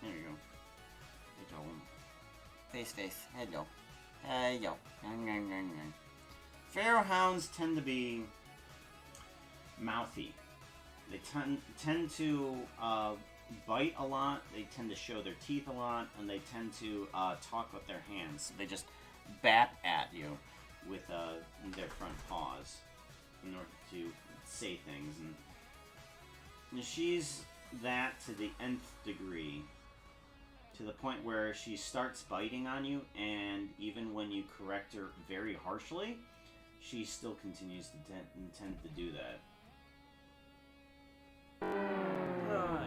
There you go. Good job. Face. Hello. Hello. Pharaoh hounds tend to be mouthy. They tend to bite a lot. They tend to show their teeth a lot, and they tend to talk with their hands. They just bat at you with their front paws in order to say things. And she's that to the nth degree, to the point where she starts biting on you, and even when you correct her very harshly, she still continues to tend to do that.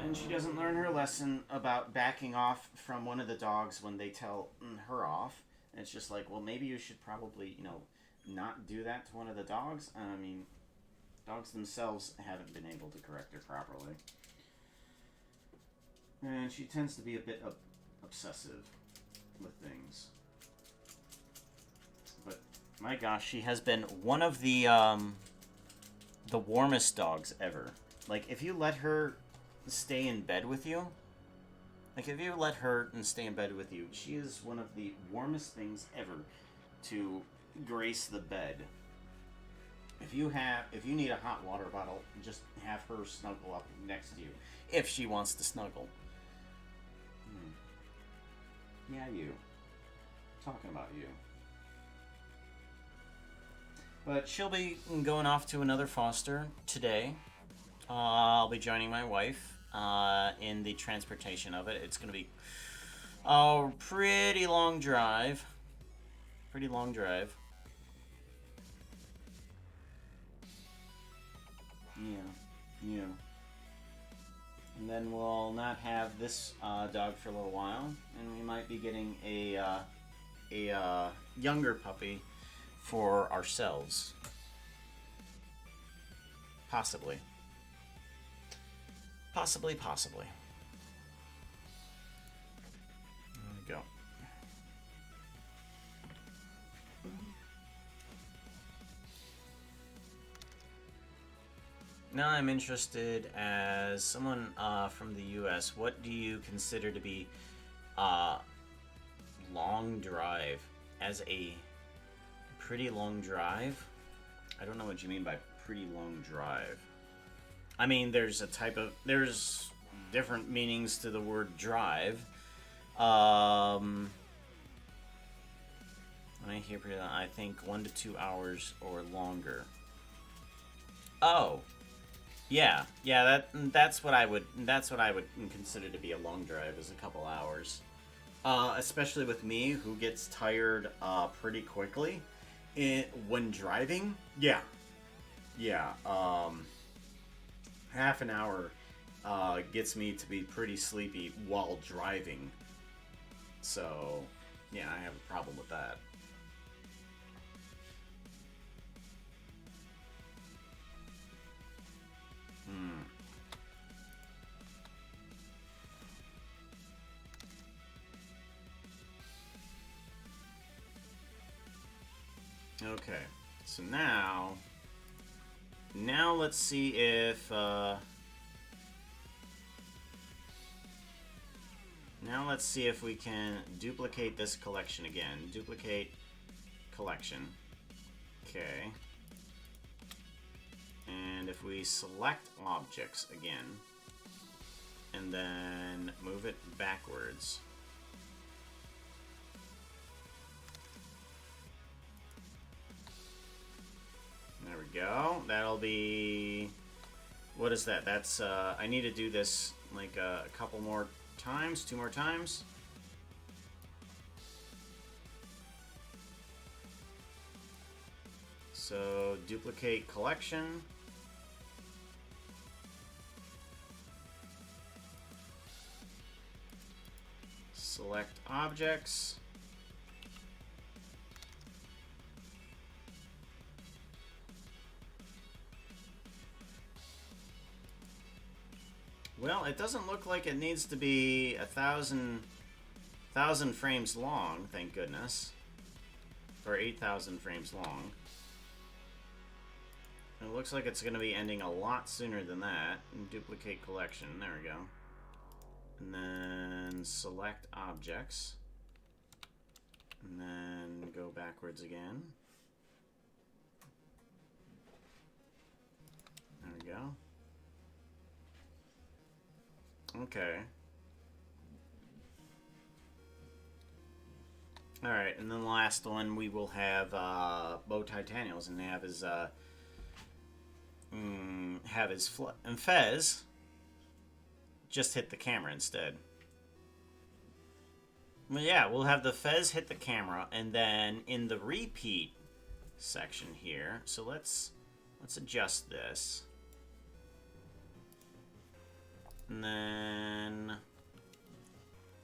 And she doesn't learn her lesson about backing off from one of the dogs when they tell her off. And it's just like, well, maybe you should probably, not do that to one of the dogs. I mean, dogs themselves haven't been able to correct her properly. And she tends to be a bit obsessive with things. But my gosh, she has been one of the warmest dogs ever. Like, if you let her stay in bed with you, she is one of the warmest things ever to grace the bed. If you need a hot water bottle, just have her snuggle up next to you, if she wants to snuggle. Yeah, you. Talking about you. But she'll be going off to another foster today. I'll be joining my wife in the transportation of it. It's going to be a pretty long drive. Yeah. And then we'll not have this dog for a little while, and we might be getting a younger puppy for ourselves. Possibly. There we go. Now I'm interested, as someone from the U.S., what do you consider to be long drive? As a pretty long drive? I don't know what you mean by pretty long drive. I mean, there's different meanings to the word drive. I hear pretty long, I think 1 to 2 hours or longer. Oh. Yeah, that's what I would consider to be a long drive, is a couple hours. Especially with me, who gets tired pretty quickly when driving. Yeah. Half an hour gets me to be pretty sleepy while driving. So, yeah, I have a problem with that. Okay, so now let's see if we can duplicate this collection again. Duplicate collection. Okay. And if we select objects again, and then move it backwards. There we go. That'll be... What is that? That's, I need to do this like a couple more times, 2 more times. So duplicate collection. Select objects. Well, it doesn't look like it needs to be 1,000 frames long, thank goodness. Or 8,000 frames long. It looks like it's going to be ending a lot sooner than that. And duplicate collection, there we go. And then select objects. And then go backwards again. There we go. Okay. Alright, and then the last one we will have Bowtie Daniels and have his and Fez just hit the camera instead. Well, yeah, we'll have the Fez hit the camera, and then in the repeat section here, so let's adjust this. And then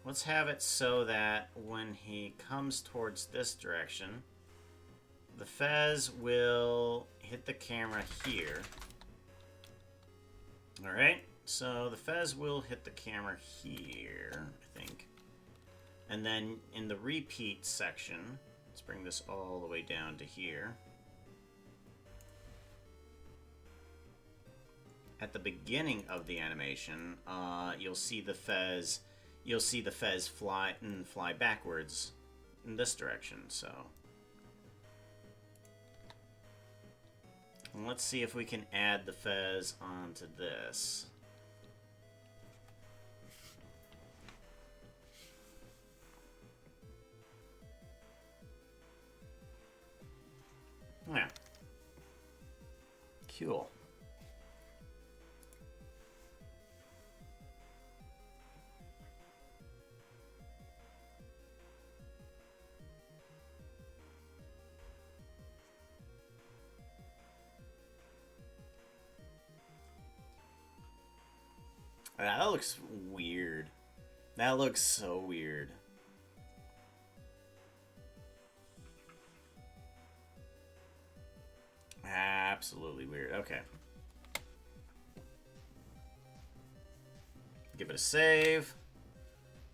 let's have it so that when he comes towards this direction, the Fez will hit the camera here. Alright, so the Fez will hit the camera here, I think. And then in the repeat section, let's bring this all the way down to here. At the beginning of the animation, you'll see the Fez fly backwards in this direction. So and let's see if we can add the Fez onto this. Yeah. Cool. That looks weird. That looks so weird. Absolutely weird. Okay. Give it a save.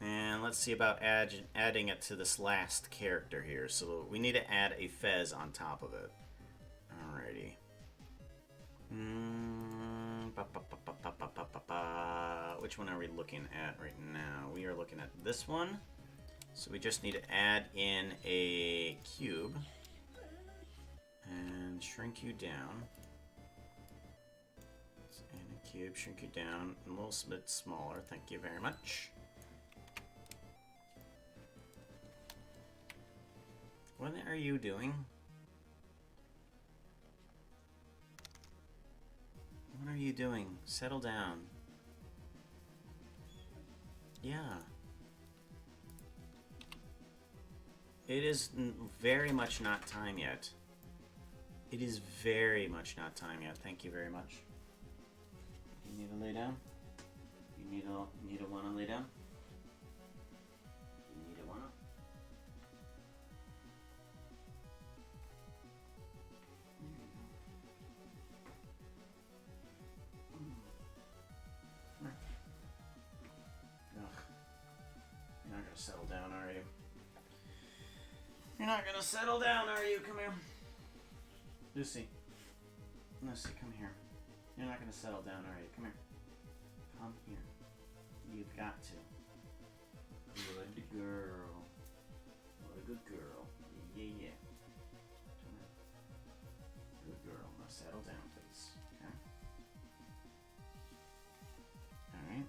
And let's see about adding it to this last character here. So we need to add a Fez on top of it. Alrighty. Which one are we looking at right now? We are looking at this one. So we just need to add in a cube. And shrink you down. Let's add a cube, shrink you down a little bit smaller. Thank you very much. What are you doing? What are you doing? Settle down. Yeah. It is very much not time yet. It is very much not time yet. Thank you very much. You need to lay down? You need to wanna lay down? You need to wanna? You're not gonna settle down, are you? You're not gonna settle down, are you? Come here. Lucy. Lucy, come here. You're not gonna settle down, are you? Come here. Come here. You've got to. Good girl. What a good girl. Yeah, yeah. Come here. Good girl. Now settle down, please. Okay. Alright.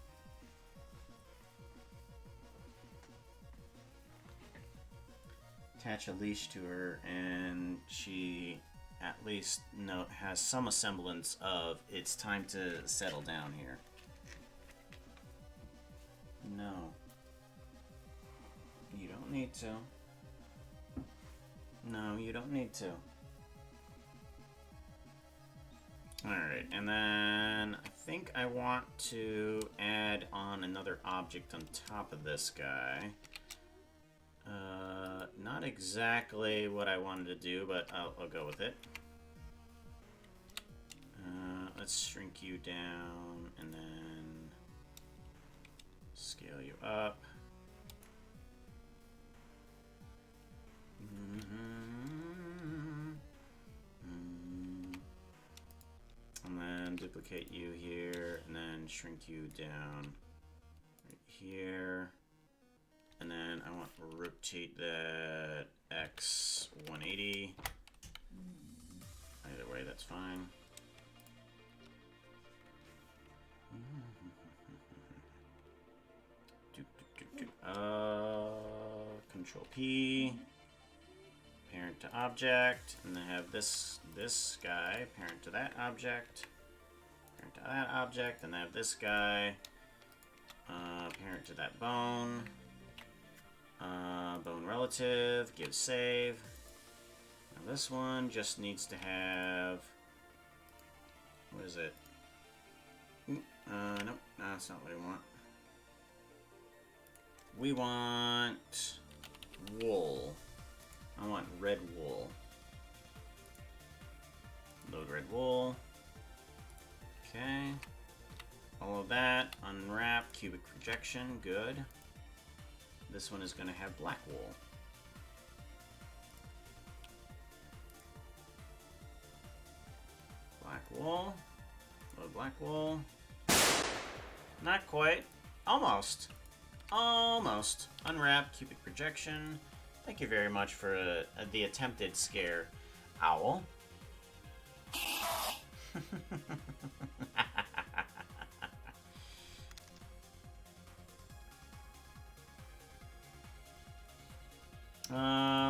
Attach a leash to her, and she at least has some semblance of it's time to settle down here. No. You don't need to. No, you don't need to. Alright, and then I think I want to add on another object on top of this guy. Not exactly what I wanted to do, but I'll go with it. Let's shrink you down and then scale you up. And then duplicate you here, and then shrink you down right here. And then I want to rotate that X 180. Either way, that's fine. Control P. Parent to object, and then have this guy parent to that object, parent to that object, and have this guy parent to that bone. Bone relative, give save. Now this one just needs to have, what is it? Nope, that's not what we want. We want wool. I want red wool. Load red wool. Okay. All of that. Unwrap. Cubic projection. Good. This one is going to have black wool. Black wool. Load black wool. Not quite. Almost. Almost. Unwrap. Cubic projection. Thank you very much for the attempted scare, owl.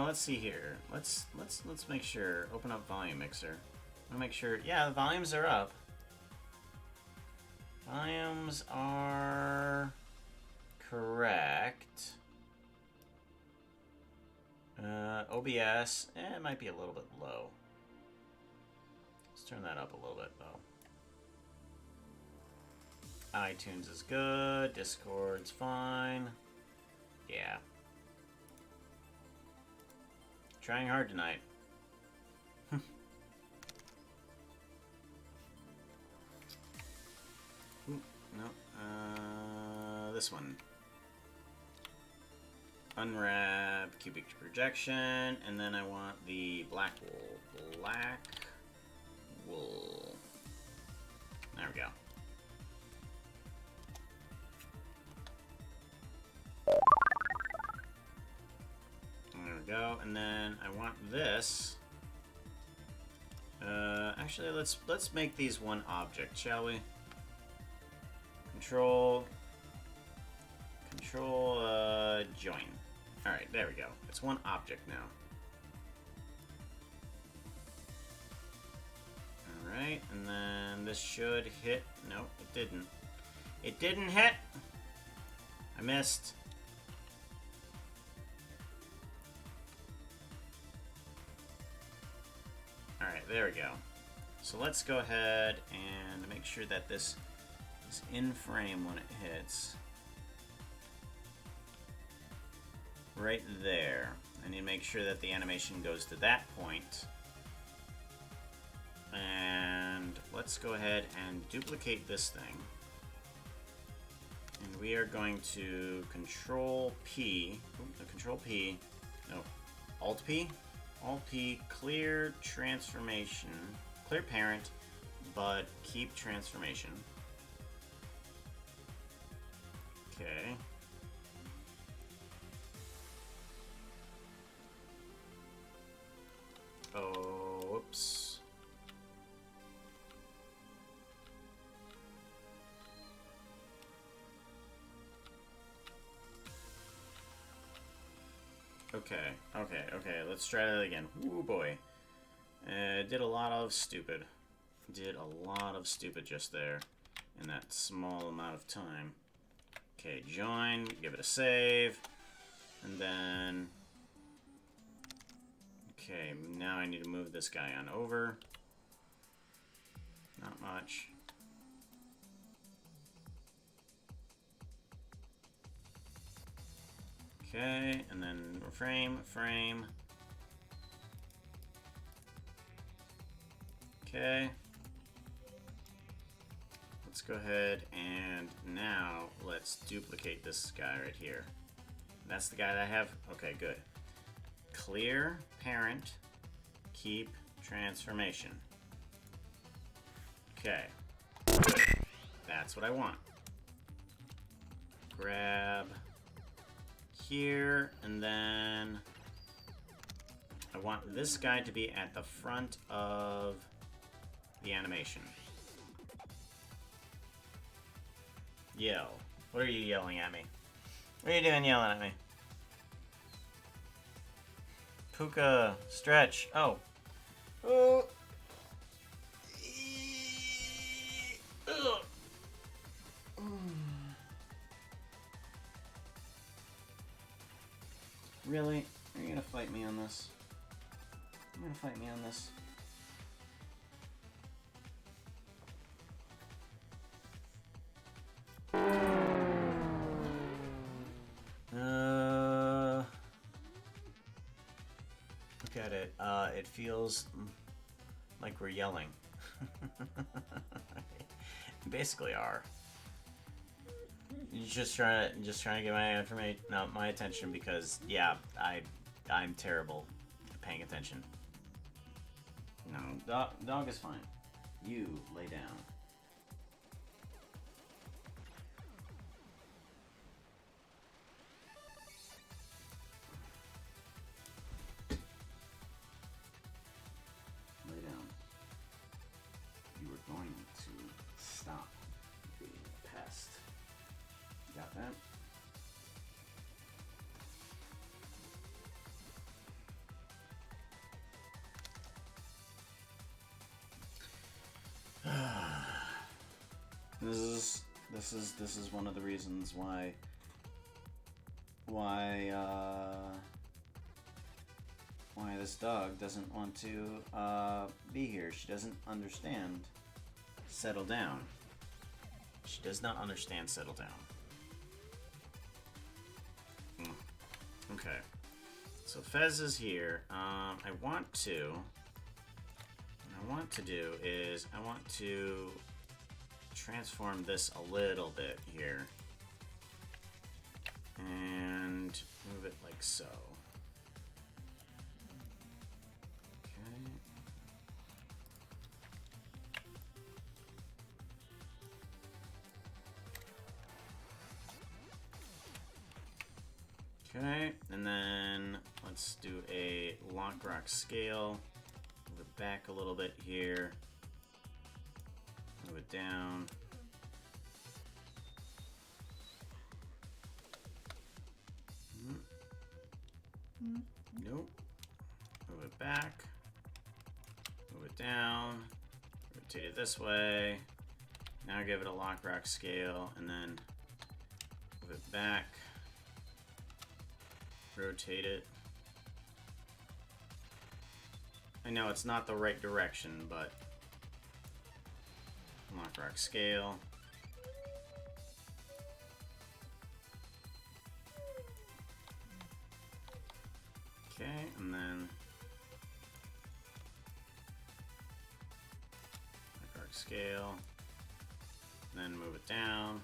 Let's see here. Let's make sure. Open up volume mixer. I want to make sure. Yeah, the volumes are up. Volumes are correct. OBS, it might be a little bit low. Let's turn that up a little bit, though. iTunes is good. Discord's fine. Yeah. Trying hard tonight. Ooh, no. This one. Unwrap cubic projection, and then I want the black wool. Black wool. There we go. There we go, and then I want this. Actually, let's make these one object, shall we? Control, join. Alright, there we go. It's one object now. Alright, and then this should hit. No, it didn't. It didn't hit! I missed. Alright, there we go. So let's go ahead and make sure that this is in frame when it hits. Right there. I need to make sure that the animation goes to that point. And let's go ahead and duplicate this thing. And we are going to Control P. Control P. No. Alt P. Alt P. Clear transformation. Clear parent, but keep transformation. Okay. Oh, whoops. Okay, let's try that again. Ooh, boy. Did a lot of stupid. Did a lot of stupid just there in that small amount of time. Okay, join, give it a save, and then... Okay, now I need to move this guy on over. Not much. much. Okay, and then frame. Okay. Let's go ahead and now let's duplicate this guy right here. That's the guy that I have? Okay, good. Clear, parent, keep, transformation. Okay, good. That's what I want. Grab here, and then I want this guy to be at the front of the animation. Yell. What are you yelling at me? What are you doing yelling at me? Puka, stretch. Oh. Oh. Ugh. Really? Are you gonna fight me on this? You're gonna fight me on this? Look at it. It feels like we're yelling. Basically are. You're just trying to get my information, no, my attention, because yeah, I'm terrible at paying attention. No, dog is fine. You lay down. Lay down. You are going to stop being a pest. Got that? This is one of the reasons why this dog doesn't want to be here. She doesn't understand settle down. She does not understand settle down. Okay. So Fez is here. What I want to do is I want to transform this a little bit here and move it like so. Okay, and then let's do a lock rock scale. Move it back a little bit here. Move it down. Nope. Move it back. Move it down. Rotate it this way. Now give it a lock rock scale, and then move it back. Rotate it. I know it's not the right direction, but lock rock scale. Okay, and then lock rock scale. Then move it down.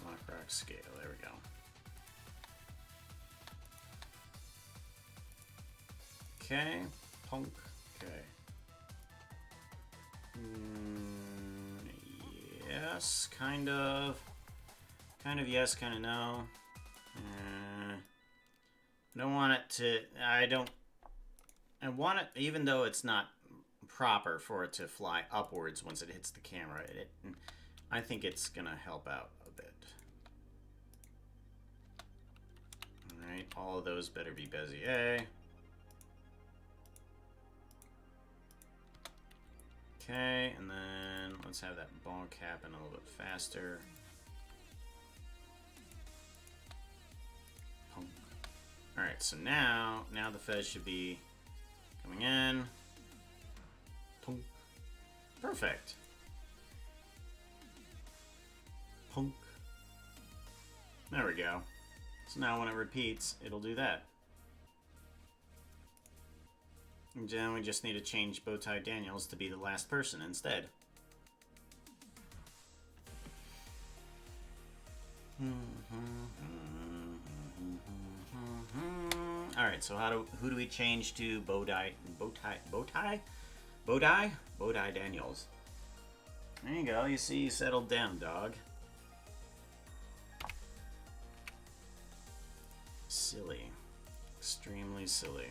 Lock rock scale, there we go. Okay, punk, okay. Yes, kind of. Kind of yes, kind of no. I don't want it to, I want it, even though it's not proper for it to fly upwards once it hits the camera, I think it's gonna help out a bit. Alright, all of those better be Bezier. Okay, and then let's have that ball cap in a little bit faster. Punk. Alright. Alright, so now the fez should be coming in. Punk. Perfect. Punk. There we go. So now when it repeats, it'll do that. And then we just need to change Bowtie Daniels to be the last person instead. Alright, so who do we change to Bowtie Daniels? There you go, you see, you settled down, dog. Silly. Extremely silly.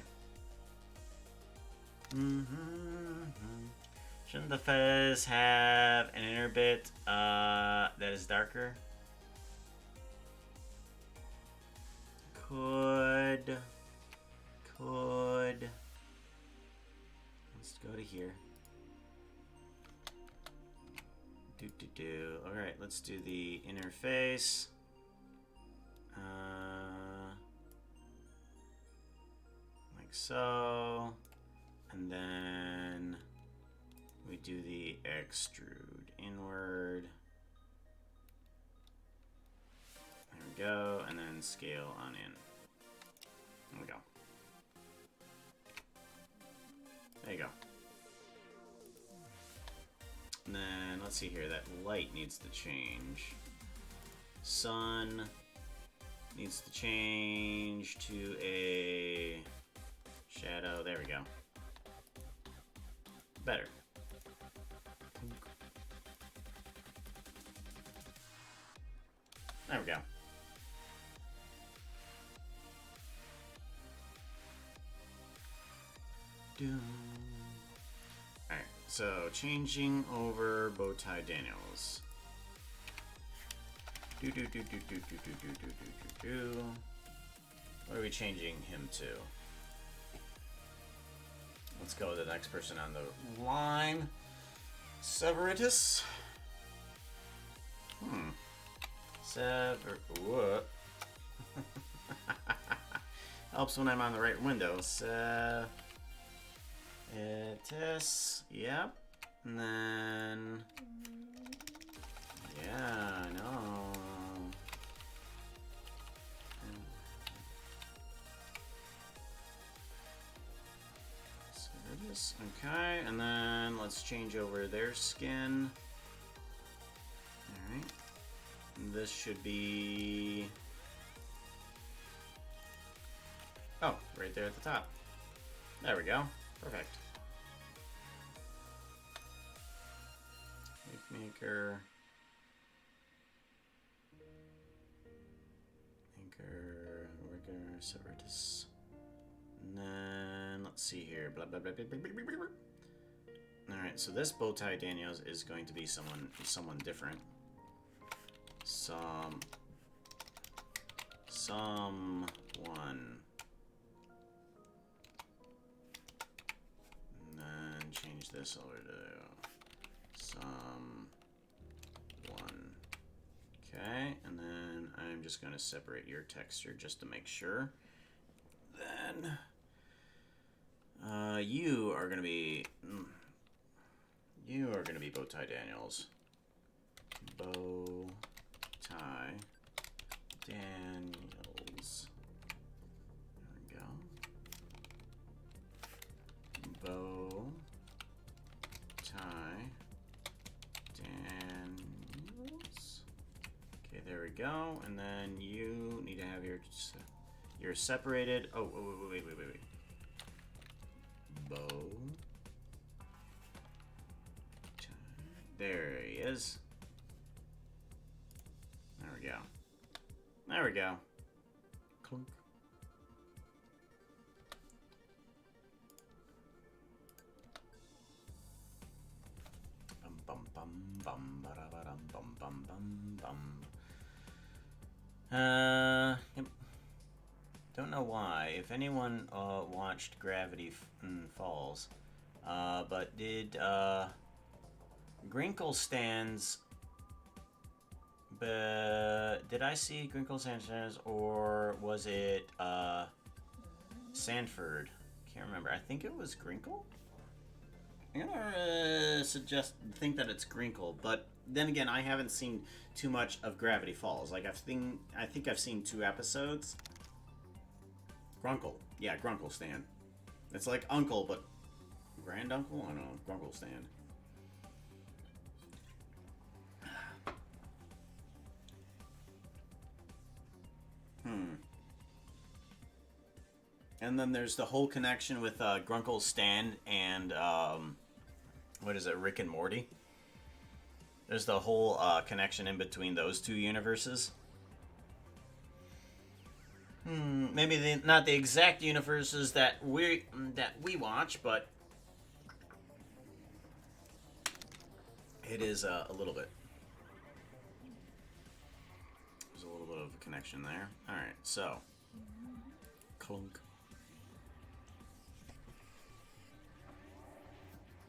Shouldn't the fez have an inner bit that is darker? Could. Let's go to here. Alright, let's do the interface. Like so. And then we do the extrude inward. There we go. And then scale on in. There we go. There you go. And then, let's see here, that light needs to change. Sun needs to change to a shadow. There we go. Better. There we go. Alright, so changing over Bowtie Daniels. What are we changing him to? Let's go with the next person on the line. Severitus. What? Helps when I'm on the right window. Yep. And then... yeah, I know. Okay, and then let's change over their skin. Alright. This should be... oh, right there at the top. There we go. Perfect. Maker. Rigor, Severitus. And then, let's see here. Blah, blah, blah, blah, blah, blah, blah, blah. Alright, so this Bowtie Daniels is going to be someone different. Someone. And then change this over to someone. Okay, and then I'm just going to separate your texture just to make sure. Then you are going to be Bowtie Daniels. Bowtie Daniels. There we go. Bowtie Daniels. Okay, there we go. And then you need to have your separated. Oh, wait. Bow. There he is. There we go. There we go. Clunk. Bum bum bum bum ba-da-ba-dum, bum bum bum bum. Yep. Don't know why. If anyone watched Gravity Falls, but did Grinkle stands? But did I see Grinkle stands, or was it Sanford. Can't remember. I think it was Grinkle. I'm gonna think that it's Grinkle, but then again, I haven't seen too much of Gravity Falls. Like I think I've seen 2 episodes. Grunkle, yeah, Grunkle Stan. It's like Uncle, but Grand Uncle. I don't know, Grunkle Stan. And then there's the whole connection with Grunkle Stan and what is it, Rick and Morty? There's the whole connection in between those 2 universes. Maybe not the exact universes that we watch, but it is a little bit. There's a little bit of a connection there. All right, so clunk.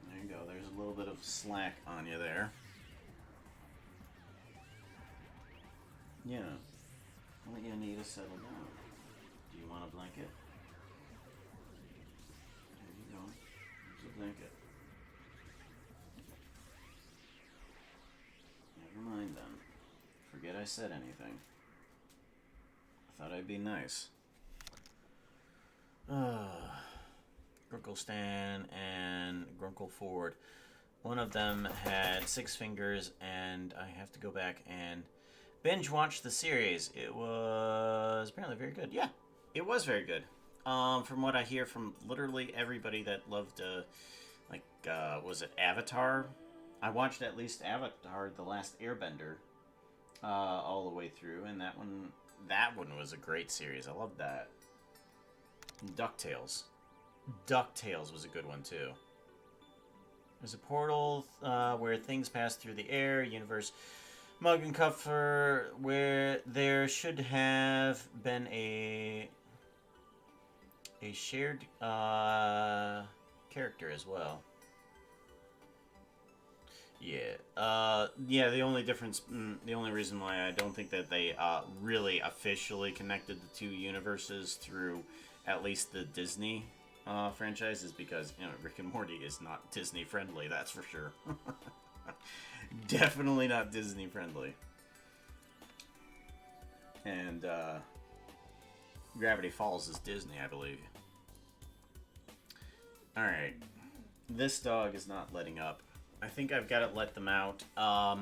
There you go. There's a little bit of slack on you there. Yeah. Well, you need to settle down. Do you want a blanket? There you go. There's a blanket. Never mind then. Forget I said anything. I thought I'd be nice. Grunkle Stan and Grunkle Ford. One of them had 6 fingers, and I have to go back and binge watch the series. It was apparently very good. Yeah, it was very good. From what I hear from literally everybody that loved, was it Avatar? I watched at least Avatar: The Last Airbender all the way through, and that one was a great series. I loved that. DuckTales. DuckTales was a good one too. There's a portal where things pass through the air, universe mug and cover, where there should have been a shared character as well. Yeah. Yeah, the only difference, the only reason why I don't think that they really officially connected the 2 universes through at least the Disney franchise is because, Rick and Morty is not Disney friendly, that's for sure. Definitely not Disney friendly. And Gravity Falls is Disney, I believe. Alright. This dog is not letting up. I think I've got to let them out. I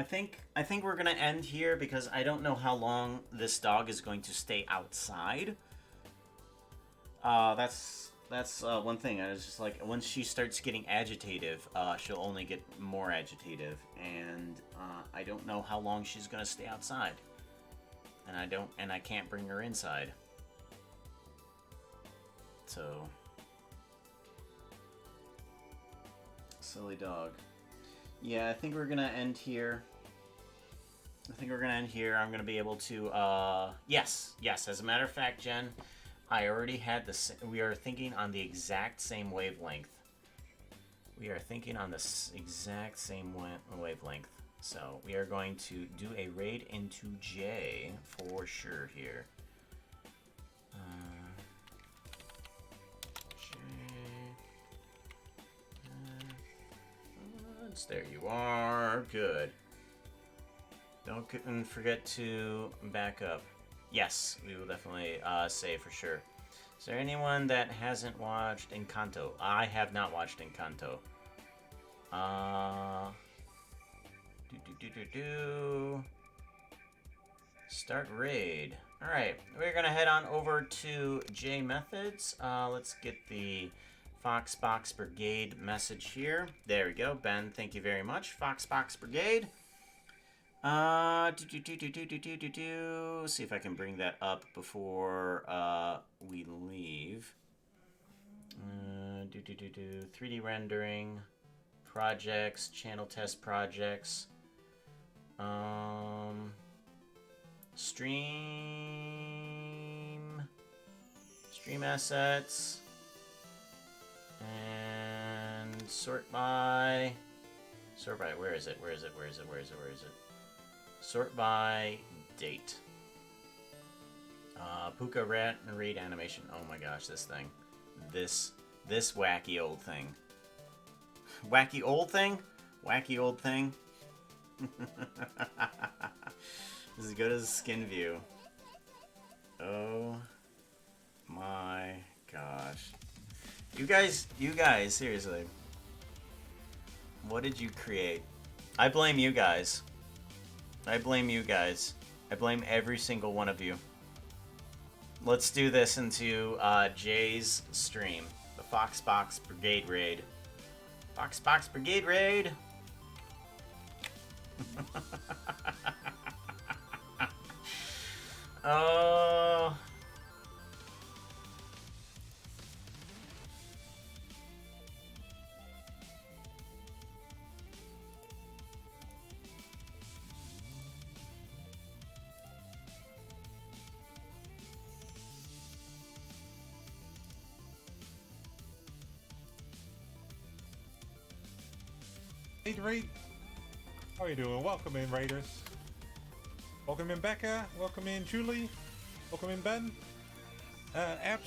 think we're gonna end here because I don't know how long this dog is going to stay outside. That's one thing. I was just like, once she starts getting agitative, she'll only get more agitative, and I don't know how long she's gonna stay outside, and I can't bring her inside. So, silly dog. Yeah, I think we're gonna end here. I'm gonna be able to, yes. As a matter of fact, Jen, I already had we are thinking on the exact same wavelength. We are thinking on the exact same wavelength. So, we are going to do a raid into J for sure here. There you are. Good. Don't forget to back up. Yes, we will definitely say for sure. Is there anyone that hasn't watched Encanto? I have not watched Encanto. Start raid. Alright, we're gonna head on over to J Methods. Let's get the Foxbox Brigade message here. There we go. Ben, thank you very much. Foxbox Brigade. See if I can bring that up before we leave. 3D rendering, projects, channel test projects, stream assets, and sort by, where is it? Sort by date. Puka Rat Raid animation. Oh my gosh, this thing. This wacky old thing. Wacky old thing? Wacky old thing? As good as skin view. Oh my gosh. You guys, seriously. What did you create? I blame you guys. I blame you guys. I blame every single one of you. Let's do this into Jay's stream. The Foxbox Brigade Raid. Foxbox Brigade Raid! Oh... Raid. How are you doing? Welcome in, Raiders. Welcome in, Becca. Welcome in, Julie. Welcome in, Ben. Apps.